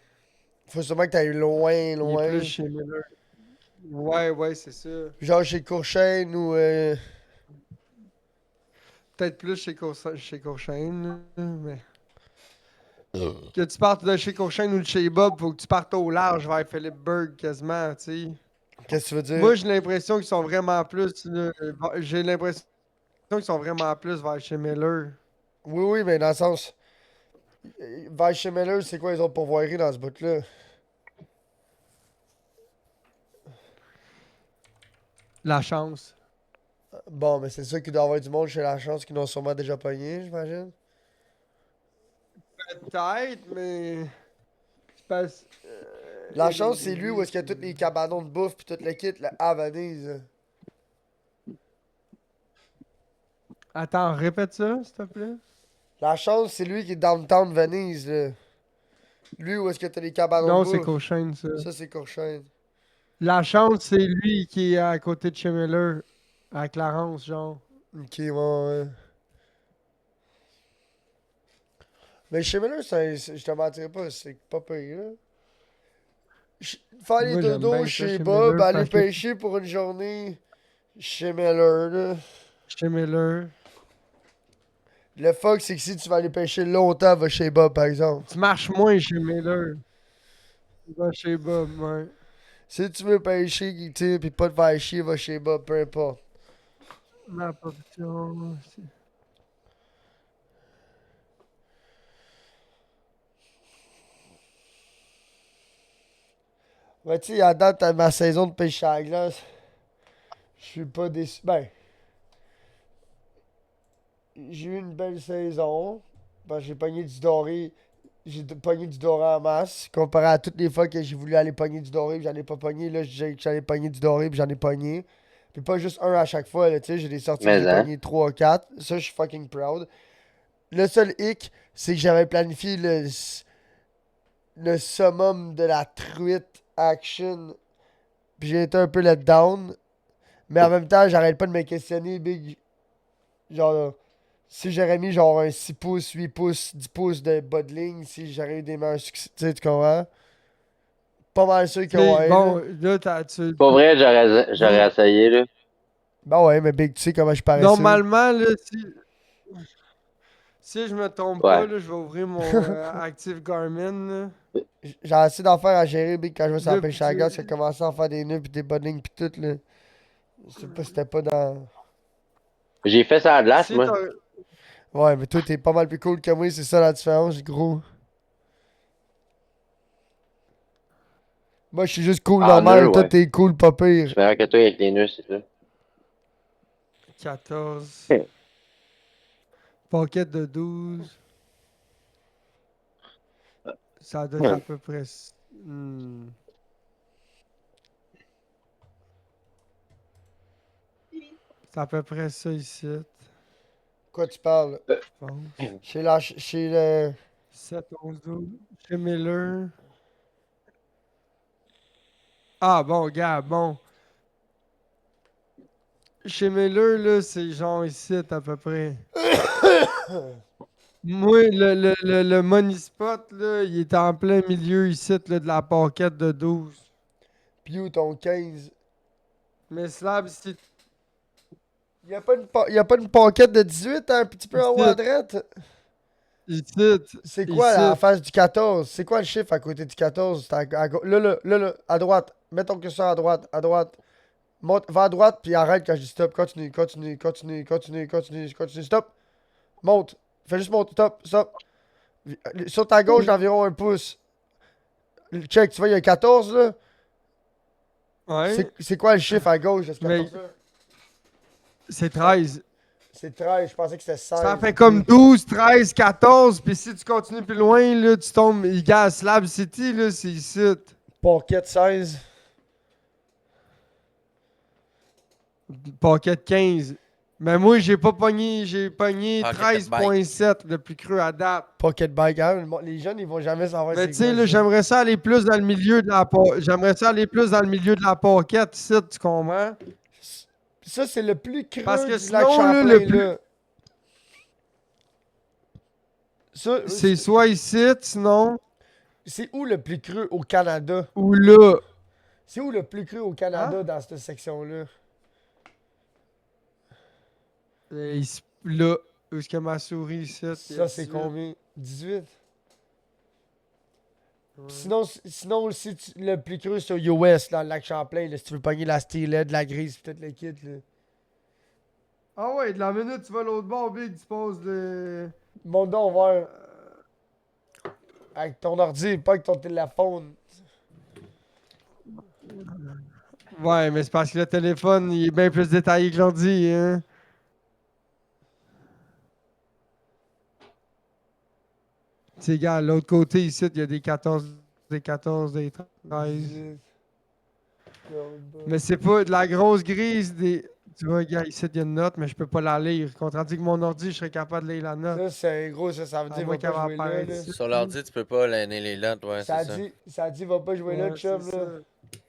Faut sûrement que t'ailles loin, il est loin. plus chez Miller. Ouais, ouais, c'est ça. Genre chez Courchaine ou. Peut-être plus chez Courchaine, là, mais. Que tu partes de chez Courchaine ou de chez Bob, faut que tu partes au large vers Philipsburg quasiment, tu sais. Qu'est-ce que tu veux dire? Moi, j'ai l'impression qu'ils sont vraiment plus. Là, j'ai l'impression qu'ils sont vraiment plus vers chez Miller. Oui, oui, mais dans le sens. Vers chez Miller, c'est quoi les autres pourvoiries dans ce bout-là? La chance. Bon, mais c'est sûr qu'il doit y avoir du monde chez La Chance qui n'ont sûrement déjà pogné, j'imagine. Peut-être, mais. C'est parce. La Chance, c'est lui où est-ce qu'il y a tous les cabanons de bouffe pis tout le kit, là, à Venise. Attends, répète ça, s'il te plaît. La Chance, c'est lui qui est downtown Venise, là. Lui où est-ce que t'as les cabanons Non, de c'est bouffe. Courchaine, ça. Ça, c'est Courchaine. La chance, c'est lui qui est à côté de chez Miller. À Clarence, genre. Ok, ouais. Mais chez Miller, je te mentirais pas, c'est pas pire, là. Faire les Moi, j'aime dodos bien ça chez chez Bob, Miller aller parce que pêcher pour une journée chez Miller, là. chez Miller, Le fuck, c'est que si tu vas aller pêcher longtemps, va chez Bob, par exemple. tu marches moins chez Miller. Tu vas chez Bob, ouais. Si tu veux pêcher, tu sais, pis pas te faire chier, va chez Bob, peu importe. Ma portion. Ouais, tu sais, à date, à ma saison de pêche à la glace, je suis pas déçu. Ben, j'ai eu une belle saison. Ben, j'ai pogné du doré. J'ai pogné du doré en masse. Comparé à toutes les fois que j'ai voulu aller pogner du doré, pis j'en ai pas pogné. Là, je disais que j'allais pogner du doré, pis j'en ai pogné. Puis pas juste un à chaque fois, là, tu sais, j'ai des sorties que Mais j'ai hein. pogné 3 ou 4. Ça, je suis fucking proud. Le seul hic, c'est que j'avais planifié le summum de la truite action. Puis j'ai été un peu let down. Mais en même temps, j'arrête pas de me questionner, Big. Genre, si j'aurais mis genre un 6 pouces, 8 pouces, 10 pouces de bas de ligne, si j'aurais eu des meilleurs succès, tu sais, tu comprends? Pas mal sûr que Tu sais, ouais, là. bon, là, Pour vrai, j'aurais essayé, là. Ben ouais, mais Big, tu sais comment je paresseux. normalement, là, si je me trompe pas, Ouais. là, je vais ouvrir mon Active Garmin, là. J'ai assez d'affaires à gérer, Big, quand je vais sur la Là, pêche puis à la glace, j'ai commencé à faire des nœuds pis des bas de ligne pis tout, là. Je sais pas si c'était pas dans. J'ai fait ça à glace, si moi. t'as Ouais, mais toi, t'es pas mal plus cool que moi, c'est ça la différence, gros. Moi, je suis juste cool En nœud, normal, toi, ouais. t'es cool pas pire. Je fais que toi avec les nœuds, c'est ça. 14, paquet de 12, ça doit être à peu près. Hmm, c'est à peu près ça ici, je Quoi tu parles? pense. Chez le. 7, 11, 12. Chez Miller. Ah bon, gars, bon. Chez Miller, là, c'est genre ici à peu près. Moi, le money spot, là, il est en plein milieu ici là, de la paquette de 12. Pew, ton 15. Mais Slab, c'est Y a pas une paquette de 18 un petit peu en haut à ici, droite? ici, C'est quoi ici. la face du 14? C'est quoi le chiffre à côté du 14? C'est là, à droite. Mets ton curseur à droite, à droite. Monte, va à droite, puis arrête quand je dis stop. Continue, continue, continue, continue, continue, continue, stop. Monte. Fais juste monter, stop, stop. Sur ta gauche d'environ un pouce. Check, tu vois, il y a un 14 là. Ouais, C'est quoi le chiffre à gauche de ce mais 14 là? c'est 13. C'est 13, je pensais que c'était 16. Ça fait comme 12, 13, 14. Puis si tu continues plus loin, là, tu tombes. Gars, Slab City, là, c'est ici. Pocket 16. Paquet 15. Mais moi, j'ai pas pogné. J'ai pogné Pocket 13,7, le plus creux à date. Pocket bike. Hein? Les jeunes, ils vont jamais savoir Mais c'est tu sais, quoi là, ça. j'aimerais ça aller plus dans le milieu de la J'aimerais ça aller plus dans le milieu de la paquette, ici, tu comprends? Ça, c'est le plus Parce creux que du lac sinon, là, Champlain, le plus. là. Ça, C'est soit ici, sinon, c'est où le plus creux au Canada? ou là. C'est où le plus creux au Canada Hein? dans cette section-là? Là, où est-ce que ma souris ici? il y a Ça, c'est 18. combien? 18? Ouais. Sinon le plus creux, c'est au US, dans le lac Champlain, là, si tu veux pogner la steelhead, la grise, peut-être le kit, là. Ah ouais, de la minute, tu vas l'autre bord, Big, tu passes de. Monte donc voir avec ton ordi, pas avec ton téléphone. Ouais, mais c'est parce que le téléphone, il est bien plus détaillé que l'ordi, hein. Tu sais, gars, l'autre côté, ici, il y a des 14, des 14, des 13. 18. Mais c'est pas de la grosse grise des. Tu vois, gars, ici, il y a une note, mais je peux pas la lire. Contrairement que mon ordi, je serais capable de lire la note. Ça, c'est gros, ça veut À dire moins va qu'elle pas va jouer là, apparaître là. ici. Sur l'ordi, tu peux pas lainer les notes, ouais, c'est ça. Ça a dit va pas jouer là, Ouais, chum, c'est là. ça.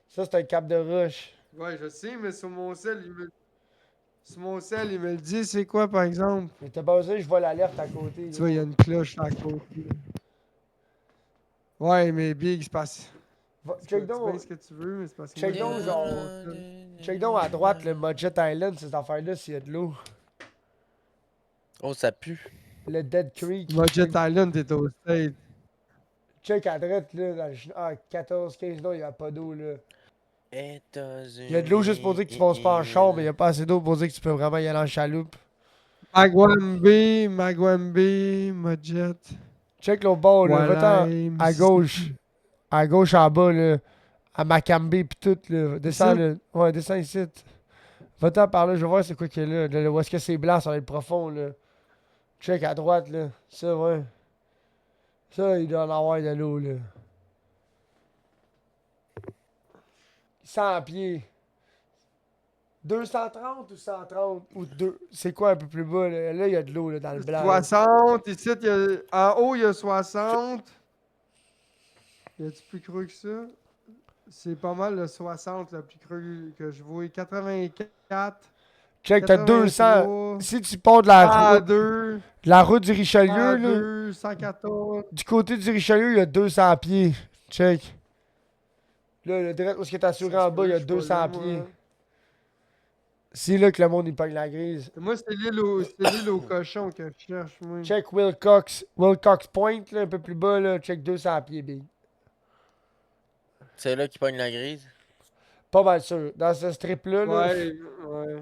Ça, c'est un cap de rush. Ouais, je sais, mais sur mon sel, il me. Sur mon sel, il me le dit, c'est quoi par exemple? Mais t'as pas besoin, je vois l'alerte à côté. Tu vois, il y a une cloche à côté. Ouais, mais Big, c'est pas. Tu Check fais bien donc, ce que tu veux, mais c'est parce que. check moi, donc, j'ai- genre. Check donc à droite, le Mudget Island, ces affaires-là, s'il y a de l'eau. Oh, ça pue. Le Dead Creek. Budget Island, t'es au state. Check à droite, là, dans le 14-15, non, il n'y a pas d'eau, là. États-Unis. Il y a de l'eau juste pour dire que tu passes pas en char, mais il n'y a pas assez d'eau pour dire que tu peux vraiment y aller en chaloupe. Magwambe, Mudget. Check l'autre bord, là. Va-t'en Wallay, à gauche. À gauche, en bas, là. À Macambé, pis tout, là. Descends, Ici? là. Ouais, descends ici. Va-t'en par là, je vais voir c'est quoi qu'il y a là. Où est-ce que c'est blanc, ça va être profond, là. Check à droite, là. Ça, ouais. Ça, il doit en avoir de l'eau, là. 100 pieds. 230 ou 130 ou 2. C'est quoi un peu plus bas, là? Là, il y a de l'eau, là, dans le blanc. là. 60, ici, en haut, il y a 60. Y a-tu plus creux que ça? C'est pas mal le 60, le plus creux que je vois. 84. Check, t'as 200. 83, Si tu pars de la route, 102, la route du Richelieu, là, 102, 114. du côté du Richelieu, il y a 200 pieds. Check. Là, le direct où est-ce que t'as assuré en bas, il y a 200 pieds. C'est là que le monde, il pogne la grise. Moi, c'est l'île au cochon que je cherche, moi. Check Wilcox Point, là, un peu plus bas, là. Check 200 pieds, big. C'est là qu'il pogne la grise. Pas mal sûr. Dans ce strip-là, là. Ouais, ouais.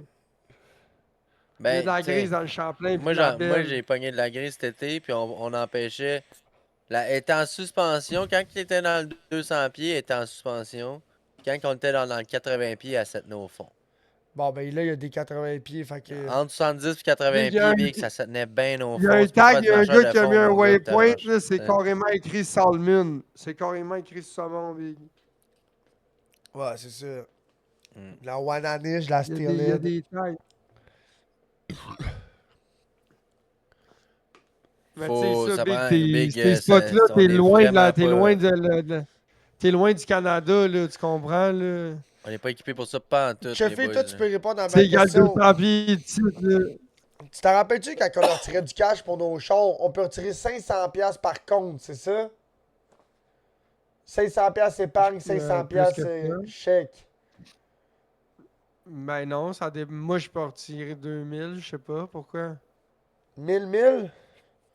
Il y a Ben, de la t'sais, grise dans le Champlain. moi, puis la moi, belle. j'ai pogné de la grise cet été, puis on empêchait. Elle était en suspension. Quand il était dans le 200 pieds, elle était en suspension. Quand on était dans le 80 pieds, elle se tenait au fond. Bon, ben là, il y a des 80 pieds, fait que... Entre 70 et 80 Il y a un- pieds, Big, ça se tenait bien au Il y fond. a un Tu peux pas tag, te il y a un marcher gars de qui a mis fond, un mon gars, waypoint, t'as là, c'est marché. carrément écrit Salmon. C'est carrément écrit saumon, big. Ouais, c'est ça. Mm. La Wananish, la Il y a Steelhead. des tags. Mais tu Faut- sais, ça, ça Big, prend- t'es- Big, ces ça- spots-là, on t'es est loin de la, vraiment pas- t'es loin du Canada, là, tu comprends, là. On n'est pas équipé pour ça, pas en tout, les Chefé, boys. toi, tu peux répondre à C'est ma égal question. 200 pieds ici, là. Tu t'en rappelles-tu quand on leur tirait du cash pour nos chars, on peut retirer 500$ par compte, c'est ça? 500$ épargne, 500$ plus que ça. chèque. Ben non, moi, je peux retirer 2000, je sais pas, pourquoi. 1000?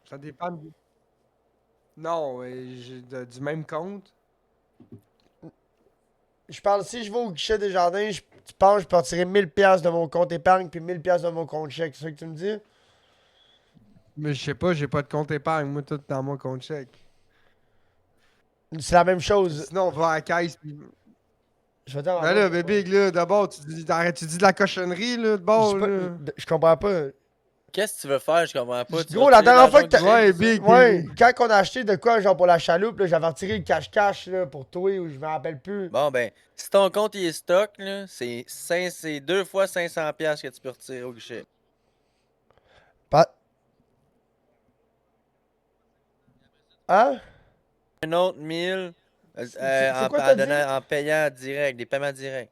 Ça dépend. Non, du même compte. Je parle, si je vais au guichet des jardins, tu penses que je peux retirer 1000$ de mon compte épargne puis 1000$ de mon compte chèque, c'est ça que tu me dis? Mais je sais pas, j'ai pas de compte épargne, moi, tout dans mon compte chèque. C'est la même chose. Sinon, on va à la caisse, puis... Je vais dire Ben là, bébé, là, d'abord, tu dis de la cochonnerie, là, de bord, là. Je comprends pas. Qu'est-ce que tu veux faire? Je comprends pas. Tu Gros, vas la tirer dernière fois que l'argent t'as. Ouais, du Big. Ouais, quand on a acheté de quoi, genre pour la chaloupe, là, j'avais retiré le cash-cash là, pour toi ou je me rappelle plus. Bon, ben, si ton compte il est stock, là, c'est 2 fois 500$ que tu peux retirer au guichet. Pas. Hein? Un autre 1000 c'est quoi t'as dit? en payant direct, des paiements directs.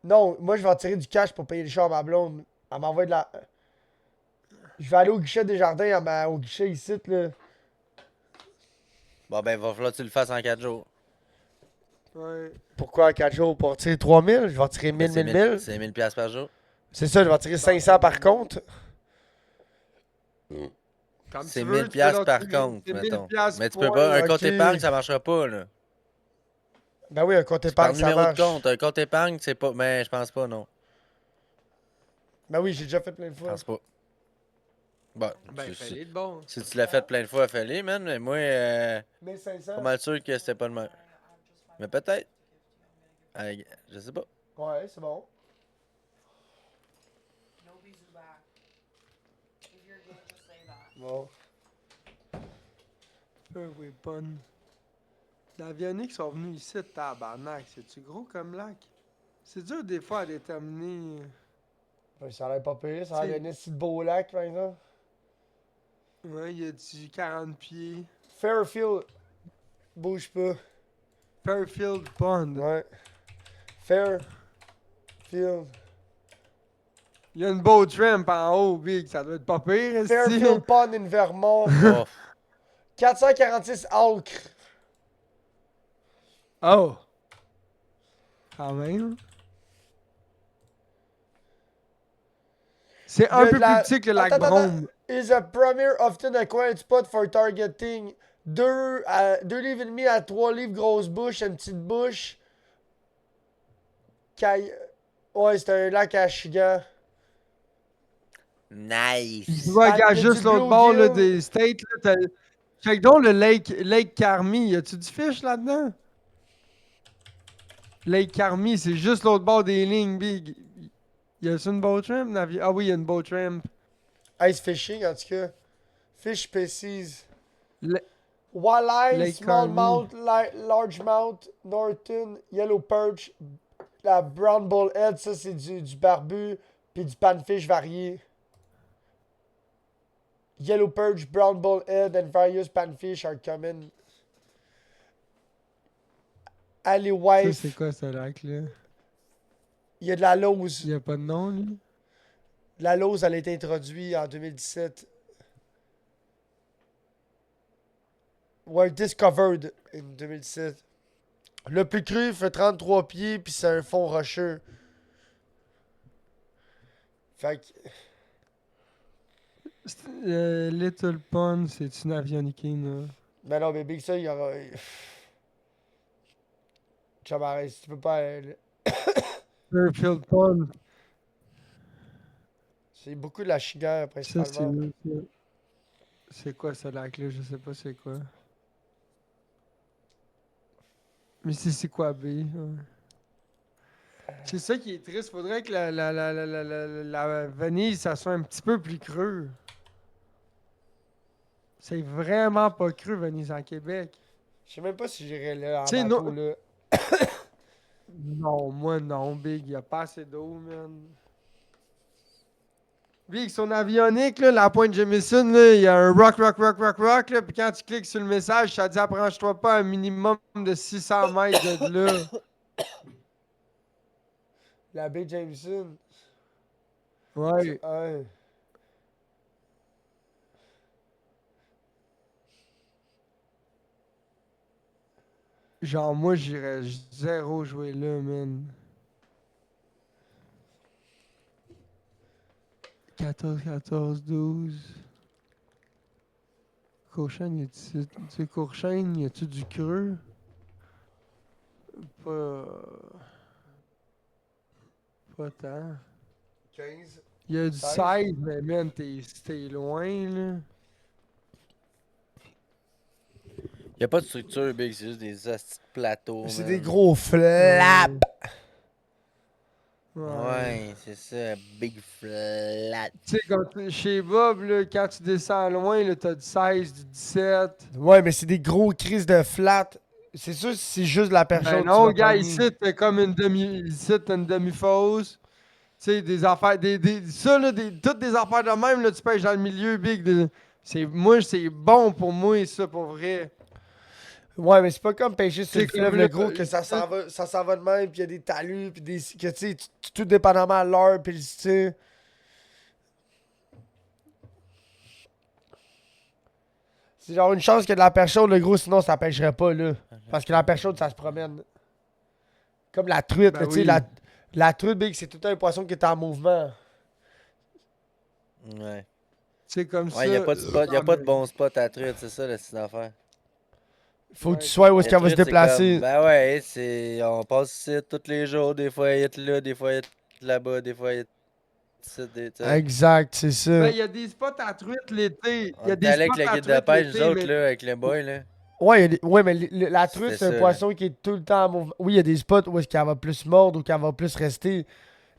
Non, moi je vais retirer du cash pour payer le char à ma blonde. Elle m'envoie de la. Je vais aller au guichet des jardins, au guichet ici, là. Bon, ben, va falloir que tu le fasses en 4 jours. Ouais. Pourquoi en 4 jours? Pour retirer 3000? Je vais retirer 1000, Ben, 1000. c'est 1000$ par jour. C'est ça, je vais retirer 500 par compte. Comme C'est tu veux, 1000$ tu peux leur par tirer, compte, c'est mettons. 1000$ Mais tu peux point. pas, un ok. compte épargne, ça marchera pas, là. Ben oui, un compte Par épargne, ça numéro marche. de compte, un compte épargne, c'est pas. Mais je pense pas, non. Ben oui, j'ai déjà fait plein de Je fois. pense pas. Bon, Ben, si fallait de bon. tu l'as fait plein de fois, fais-le, man. Mais moi, 1500? pas mal sûr que c'était pas le même. Mais peut-être. Je sais pas. Ouais, c'est bon. Bon. Oui, bonne. L'avionique sont venus ici, tabarnak. C'est-tu gros comme lac? C'est dur des fois à déterminer. Ben, ça a l'air pas pire, ça a C'est- l'air d'un si beau lac, par exemple. Ouais, il y a du 40 pieds. Fairfield, bouge pas. Fairfield Pond. Ouais. Fairfield. Il y a une boat ramp en haut, big. Ça doit être pas pire, esti. Fairfield Pond in Vermont. Oh. 446 acres. Oh! Quand même. C'est Il y un a peu de la- plus petit que le lac Attends, Brome. Is a premier often acquired spot for targeting. 2 livres et demi à 3 livres grosse bouche, une petite bouche. Ouais, c'est un lac à Chigan. Nice. Tu vois, Ah, gars, il y a juste du l'autre bord là, bluegill. des States, là, t'as... Check donc le Lake Carmi. Y a-tu du fish là-dedans? Lake Carmi, c'est juste l'autre bord des lignes, big. Y a-tu une boat ramp? Ah oui, y a une boat ramp. Ice fishing, en tout cas. Fish species. Le- Walleye, Lake smallmouth, largemouth, northern, yellow perch, la brown bullhead, ça c'est du barbu, puis du panfish varié. Yellow perch, brown bullhead, and various panfish are common. Ça, Alewife, c'est quoi ce lac-là? il y a de la lauze. Y a pas de nom, lui? La lauze, elle a été introduite en 2017. Ouais, discovered in 2017. Le plus cru fait 33 pieds, puis c'est un fond rocheux. Fait que... Little Pond, c'est une avionique, là. Ben non, mais Big ça, il y aura... Chum, arrête, tu peux pas... Fairfield Pond. C'est beaucoup de la chigare, Ça, principalement. c'est quoi ce lac-là? Je sais pas c'est quoi. Mais c'est quoi, B? Ouais. C'est ça qui est triste. Faudrait que la Venise, ça soit un petit peu plus creux. C'est vraiment pas creux, Venise, en Québec. Je sais même pas si j'irais là, en Tu sais, bateau, non- là. Non, moi non, Big. Y a pas assez d'eau, man. Big, son avionique, là, la pointe Jameson, là, il y a un rock, là. Puis quand tu cliques sur le message, ça dit approche-toi pas un minimum de 600 mètres de là. La baie Jameson. Ouais. Ouais. Genre, moi, j'irais zéro jouer là, man. 14, 12. Courchaine, y a-tu Courchaine, y a-tu du creux? Pas. Pas tant. 15. Y a du 16. 16, mais man, t'es loin, là. Y a pas de structure, Big, c'est juste des hosties de plateaux. C'est man. des gros flaps. Ouais, c'est ça, Big Flat. Tu sais, chez Bob, là, quand tu descends loin, là, t'as du 16, du 17. Ouais, mais c'est des gros crises de flat. C'est sûr, c'est juste la personne Ben non, gars, ici, t'as comme une ici, t'as une demi-fausse. Tu sais, des affaires, ça, là, toutes des affaires de même, là, tu pêches dans le milieu, Big. Moi, c'est bon pour moi, ça, pour vrai. Ouais, mais c'est pas comme pêcher sur C'est le fleuve comme le le- gros que ça s'en va de même, puis il y a des talus, puis des. Que tu sais, tout dépendamment à l'heure, puis tu sais. C'est genre une chance qu'il y a de la perche chaude, le gros, sinon ça pêcherait pas, là. Parce que la perche chaude, ça se promène. Comme la truite, Ben là, tu sais, oui. la truite, Big, c'est tout un poisson qui est en mouvement. Ouais. C'est comme ça. Ouais, y a pas de spot, y a pas de bon spot à truite, c'est ça, la petite affaire. Faut Ouais, que tu sois où est-ce La qu'elle va se truite, c'est déplacer. comme, ben ouais, c'est. On passe ici tous les jours, des fois elle est là, des fois elle est là-bas, des fois elle est ici, tu sais. Exact, c'est ça. Ben, il y a des spots à truite l'été. Il On y a était des allé spots avec le à guide de truite pêche, nous l'été, autres, mais là, avec le boy, là. Ouais, ouais, mais la truite, C'était c'est un ça, poisson qui est tout le temps en mouvement. Oui, il y a des spots où est-ce qu'elle va plus mordre ou qu'elle va plus rester.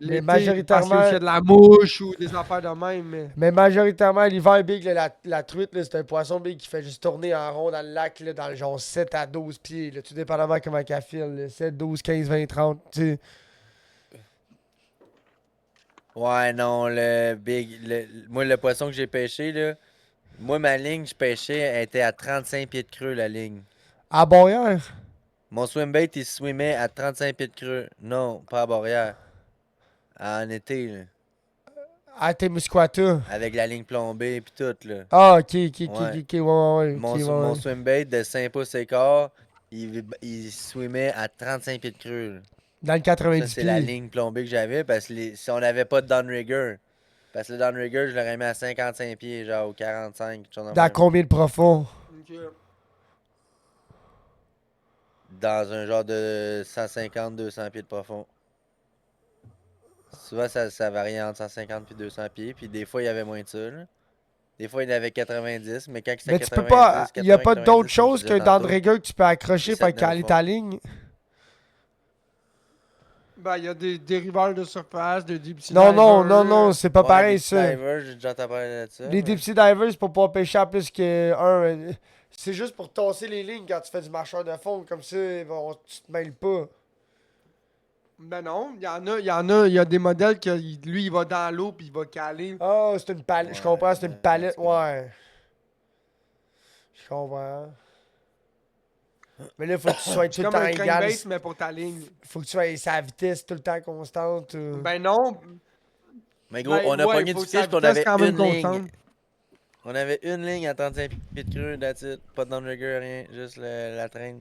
Mais l'été, parce qu'il y majoritairement, a de la mouche ou des affaires de même, mais... l'hiver, Big, là, la truite, là, c'est un poisson, Big, qui fait juste tourner en rond dans le lac, là, dans le genre 7 à 12 pieds, là, tout dépendamment comment qu'elle file, là, 7, 12, 15, 20, 30, tu sais. Ouais, non, moi, le poisson que j'ai pêché, là, moi, ma ligne, je pêchais, elle était à 35 pieds de creux, la ligne. À Boyère, Mon swimbait, il swimmait à 35 pieds de creux. Non, pas à Barrière. En été, là. Ah, Témiscouata. avec la ligne plombée pis tout, là. Ah, ok, Ouais. ouais, ouais, Mon, ok, ouais, mon ouais. swim bait de 5 pouces et quart, il swimmait à 35 pieds de creux, là. Dans le Ça, 90 c'est la pieds. ligne plombée que j'avais parce que si on n'avait pas de downrigger. Parce que le downrigger, je l'aurais mis à 55 pieds, genre, ou 45, quelque chose de Dans même. combien de profond? Ok. Dans un genre de 150-200 pieds de profond. Souvent, ça variait entre 150 et 200 pieds, puis des fois, il y avait moins de ça, là. Des fois, il y en avait 90, mais quand c'était Mais tu peux pas. 90, Il y a pas 80-90, d'autre comme je chose disais qu'un tantôt, downrigger que tu peux accrocher il pour se tenait au caler fond. ta ligne? Ben, il y a des dériveurs de surface, de deep sea Non, non, diver. non, non, c'est pas Ouais, pareil des ça. divers, j'ai déjà entendu parler de ça. Les mais- deep sea divers, c'est pour pouvoir pêcher à plus que un. C'est juste pour tasser les lignes quand tu fais du marcheur de fond. Comme ça, tu te mêles pas. Ben non, il y a des modèles que lui, il va dans l'eau puis il va caler. Ah, c'est une palette. Je Ouais, comprends, c'est une palette. en tout cas. Ouais. Je comprends. Mais là, faut que tu sois tout C'est le comme temps un égal. crankbait, mais pour ta ligne. Faut que tu sois sa vitesse tout le temps constante. Ben non. Mais gros, Ben on a ouais, pogné faut du que sa fiche, puis on vitesse avait quand même une ligne. constante. On avait une ligne à 35 pieds de creux, that's it. Pas de downrigger, rien. Juste la traîne.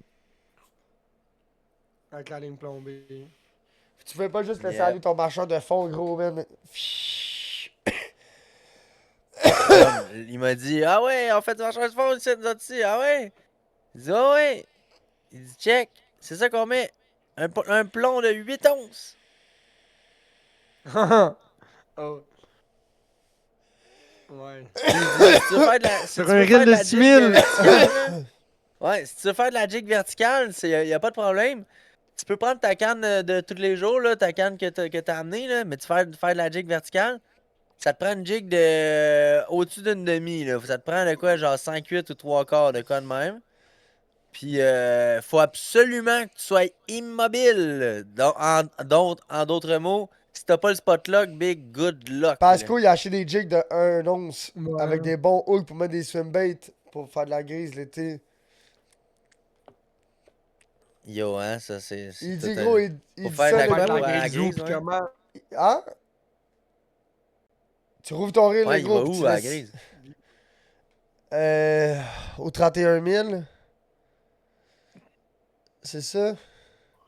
Avec la ligne plombée. Tu pouvais pas juste laisser Yep. aller ton marcheur de fond, gros, man. Comme, il m'a dit, ah ouais, on fait du marchage de fond ici, nous autres ici. Ah ouais? Il dit, ah ouais. Il dit, check, c'est ça qu'on met. Un plomb de 8 onces. Oh. Ouais. Il dit, si tu veux faire de la, si Sur tu un veux faire reel de de la 6 jig 000. verticale, là, ouais, si tu veux faire de la jig verticale, y a pas de problème. Tu peux prendre ta canne de tous les jours, là, ta canne que t'as amenée, là, mais tu faire de la jig verticale, ça te prend une jig de au-dessus d'une demi, là. Ça te prend de quoi, genre 5-8 ou 3 quarts, de quoi de même. Puis, faut absolument que tu sois immobile. En d'autres mots, si t'as pas le spot lock, big good luck. Pasco, il a acheté des jigs de 1 once Ouais. avec des bons hooks pour mettre des swimbaits pour faire de la grise l'été. Yo, hein, ça c'est. Il tout dit, un- gros, il Faut dit faire ça, de la le quoi Faire de gros. pour la la grise, grise, puis ouais. comment. Hein? Tu rouvres ton reel, Ouais, le il gros, va puis où tu à la laisses- grise? Au 31 000. C'est ça?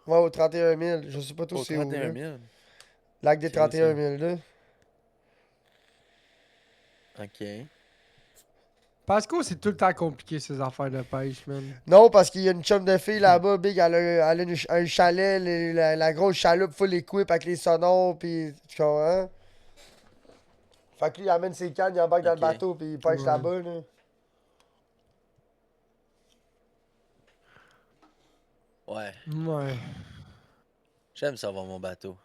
Ouais, au 31 000. Je sais pas trop Au c'est où. 31 là. 000. Lac des C'est où, ça? 31 000, là. Ok. Pasco, c'est tout le temps compliqué, ces affaires de pêche, man. Non, parce qu'il y a une chum de fille là-bas, Big, elle a un chalet, la grosse chaloupe full équipe avec les sonors, pis tu comprends? Fait que lui, il amène ses cannes, il embarque dans le Ok. bateau, pis il pêche Ouais. là-bas, là. Ouais. Ouais. J'aime ça voir mon bateau.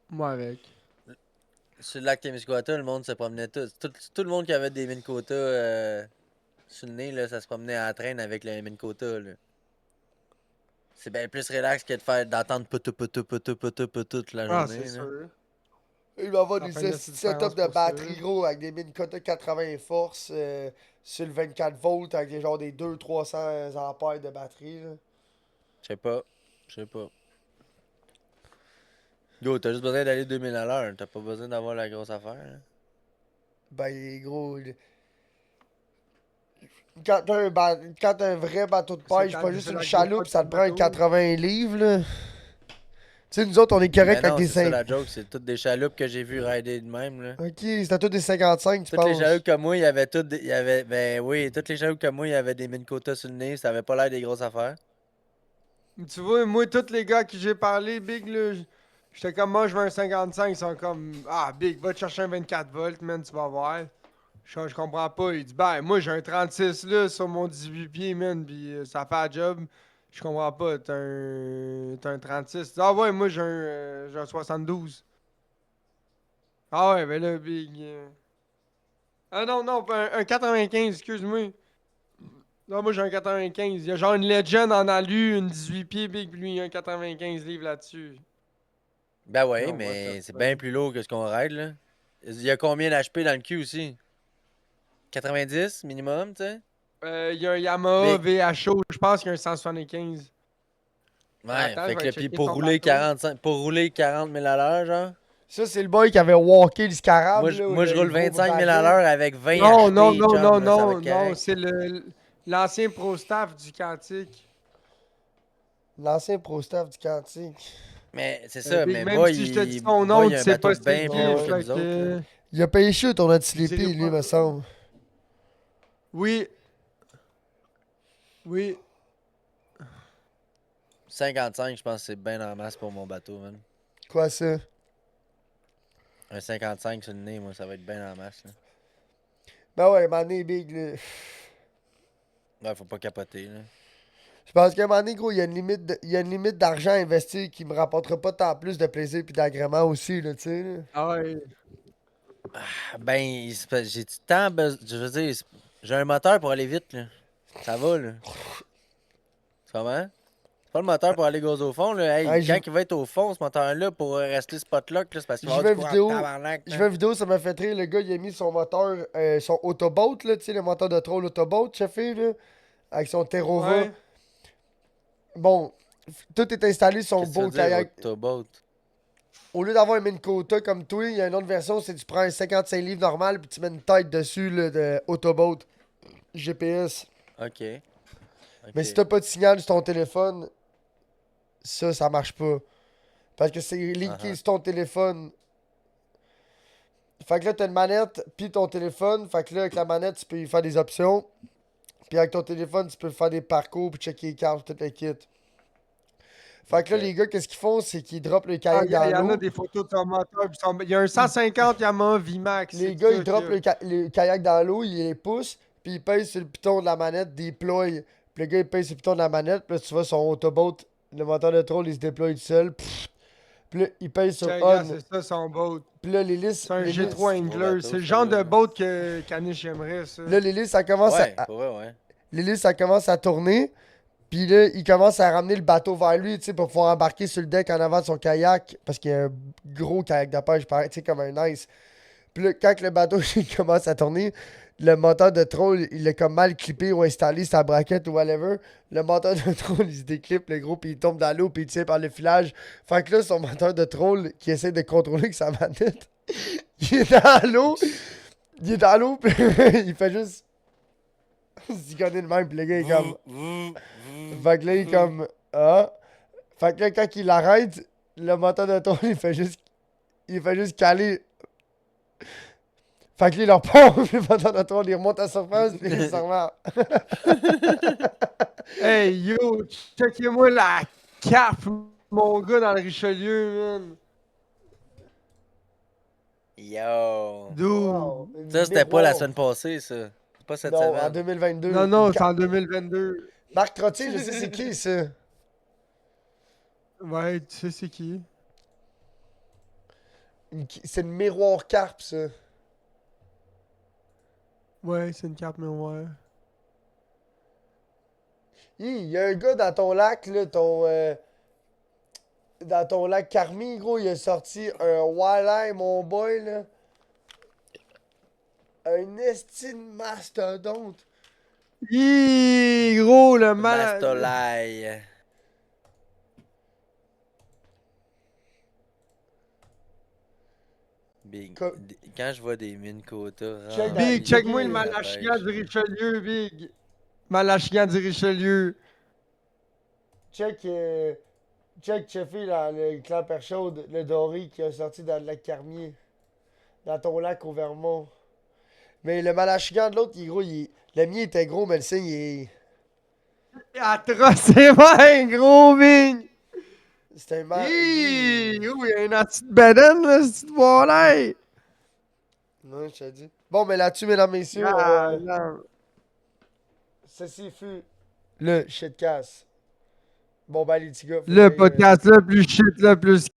Moi avec. Sur le lac Témiscouata, le monde se promenait tout le monde qui avait des Minn Kota sur le nez, là, ça se promenait à la traîne avec le Minn Kota, là. C'est bien plus relax que d'entendre putu toute la Ah, journée, c'est là. sûr. Il va avoir Ça des fait une setups différence de pour batterie, ça. gros, avec des Minn Kota 80 force, sur le 24 volts, avec des, genre des 200-300 ampères de batterie, là. Je sais pas. Yo, t'as juste besoin d'aller 2000 à l'heure, t'as pas besoin d'avoir la grosse affaire, là. Ben, gros. Quand t'as un vrai bateau de C'est pêche, quand- pas juste c'est une la chaloupe, grosse ça te prend un bateau. 80 livres, là. Tu sais, nous autres, on est correct Mais non, avec des c'est ça 5. la joke, c'est toutes des chaloupes que j'ai vu rider de même, là. Ok, c'était tous des 55, tu Toutes les penses? chaloupes comme moi, il y avait toutes des... il y avait... Ben oui, toutes les chaloupes comme moi, il y avait des Minn Kota sur le nez, ça avait pas l'air des grosses affaires. Tu vois, moi, tous les gars à qui j'ai parlé, Big, là, j'étais comme, moi, je veux un 55. Ils sont comme, ah, Big, va te chercher un 24 volts, man, tu vas voir. Je comprends pas. Il dit, ben, moi, j'ai un 36 là sur mon 18 pieds, man, pis ça fait la job. Je comprends pas. T'as un 36. Il dit, ah ouais, moi, j'ai un 72. Ah ouais, ben là, Big. Ah non, non, un 95, excuse-moi. Non, moi j'ai un 95. Il y a genre une Legend en alu, une 18 pieds big, puis lui il y a un 95 livres là-dessus. Ben ouais, Non, mais what the c'est fuck. bien plus lourd que ce qu'on ride, là. Il y a combien d'HP dans le cul aussi? 90 minimum, tu sais? Il y a un Yamaha Mais- VHO, je pense qu'il y a un 175. Ouais, Attends, fait je que vais là, puis checker pour son rouler bateau. 40 000 à l'heure, genre? Ça, c'est le boy qui avait walké le scarab. Moi, là, moi je le roule gros 25 000 à baguette. l'heure avec 20 Non, HP, non, non, chum, non, là, ça va non, être non, correct. c'est l'ancien pro-staff du Cantique. L'ancien pro-staff du Cantique. Mais c'est ça, Big, mais même si je te dis son nom, Boy, il tu a un sais bateau pas c'est bien qui, plus gros que fait nous autres. Là. que... Il a payé chute, on a Je Sleepy, dirais lui, pas. me semble. Oui. Oui. 55, je pense que c'est bien en masse pour mon bateau, man. Quoi, ça? Un 55 sur le nez, moi, ça va être bien en masse. Là. Ben ouais, mané, Big, là. Ouais, faut pas capoter, là. Je pense qu'à un moment donné, gros, il y a une limite il y a une limite d'argent à investir qui me rapportera pas tant plus de plaisir puis d'agrément aussi, là, tu sais. Là. Ah ouais. Ben, j'ai du temps, je veux dire, j'ai un moteur pour aller vite, là. Ça va, là. Tu comprends? C'est pas le moteur pour aller gauze au fond, là. Hey, Hey, quand il va être au fond, ce moteur-là, pour rester spot-lock, là, c'est parce qu'il va J'ai avoir vu du une courant vidéo, de tabarnak, j'ai là. vu une vidéo, ça m'a fait rire. Le gars, il a mis son moteur, son Autoboat, là, tu sais, le moteur de troll Autoboat, chefé, là, avec son Terrova. Ouais. Bon, tout est installé sur son Qu'est-ce que tu beau veux dire, kayak. Autoboat? Au lieu d'avoir un Minn Kota comme toi, il y a une autre version, c'est que tu prends un 55 livres normal puis tu mets une tête dessus, là, de Autoboat. GPS. OK. Mais si t'as pas de signal sur ton téléphone, ça marche pas. Parce que c'est linké sur ton téléphone. Fait que là, t'as une manette, puis ton téléphone. Fait que là, avec la manette, tu peux y faire des options. Puis avec ton téléphone, tu peux faire des parcours, puis checker les cartes, tout le kit. Fait que là, Ok. les gars, qu'est-ce qu'ils font? C'est qu'ils droppent le Ah, kayak il y en dans a l'eau. des photos de son moteur. Il y a un 150 Yamaha VMAX. Les c'est gars, ça ils droppent qu'il y a. le kayak dans l'eau, ils les poussent, puis ils pèsent sur le piton de la manette, déploient. Puis le gars, il pèse sur le piton de la manette, puis là, tu vois son Autoboat, le moteur de troll, il se déploie tout seul. Puis là, il pèse sur Tiens, on. regarde, c'est ça son boat. Puis là, l'hélice. C'est un l'hélice- G3 Gros Angler. bateau, C'est le ça, genre de là. boat que Kanish aimerait, ça. Là, l'hélice, ça commence Ouais, à. pour vrai, ouais. L'hélice, ça commence à tourner. Puis là, il commence à ramener le bateau vers lui, tu sais, pour pouvoir embarquer sur le deck en avant de son kayak. Parce qu'il y a un gros kayak de pêche, pareil, tu sais, comme un nice. Puis là, quand le bateau il commence à tourner, le moteur de troll, il est comme mal clippé ou installé sa braquette ou whatever. Le moteur de troll, il se déclippe, le gros, puis il tombe dans l'eau, puis il tient par le filage. Fait que là, son moteur de troll, qui essaie de contrôler avec sa manette, il est dans l'eau. Il est dans l'eau, puis il fait juste zigonner de même, puis le gars est comme. Fait que là, il est comme. Ah. Fait que là, quand il arrête, le moteur de troll, il fait juste. Il fait juste caler. Fait que là, il leur pompe, le moteur de troll, il remonte à la surface, puis il s'en va. Hey, yo, checkez-moi la cape, mon gars, dans le Richelieu, man. Yo. Dude. Wow, Ça, c'était pas la miroir. semaine passée, ça. C'est pas cette Non, en semaine. 2022. Non, non, c'est en 2022. Marc Trottier, je sais c'est qui, ça? Ouais, tu sais c'est qui? C'est une miroir carpe, ça. Ouais, c'est une cape miroir. Il y a un gars dans ton lac, là, dans ton lac Carmi, gros, il a sorti un walleye, mon boy, là. Un esti de mastodonte. Hi, gros, le malade. Mastolai. Big. Co- Quand je vois des mines quotas. Check Big, check-moi le Big, Malachian du Richelieu, Big. Malachian du Richelieu. Check, Cheffy, là, le clan Perchaude, le doré qui a sorti dans le lac Carmier. Dans ton lac au Vermont. Mais le Malachigan de l'autre, il est gros. Le mien était gros, mais le sien, il est. Atroce, c'est bien gros, Big. C'était un mal. Hi, gros, il y a une petite bedaine, là, ce petit volet. Non, je te dis. Bon, mais là-dessus, mesdames, messieurs, Ah, non. ceci fut le shitcast. Bon, ben, les petits gars. faut Le que, podcast le plus shit, le plus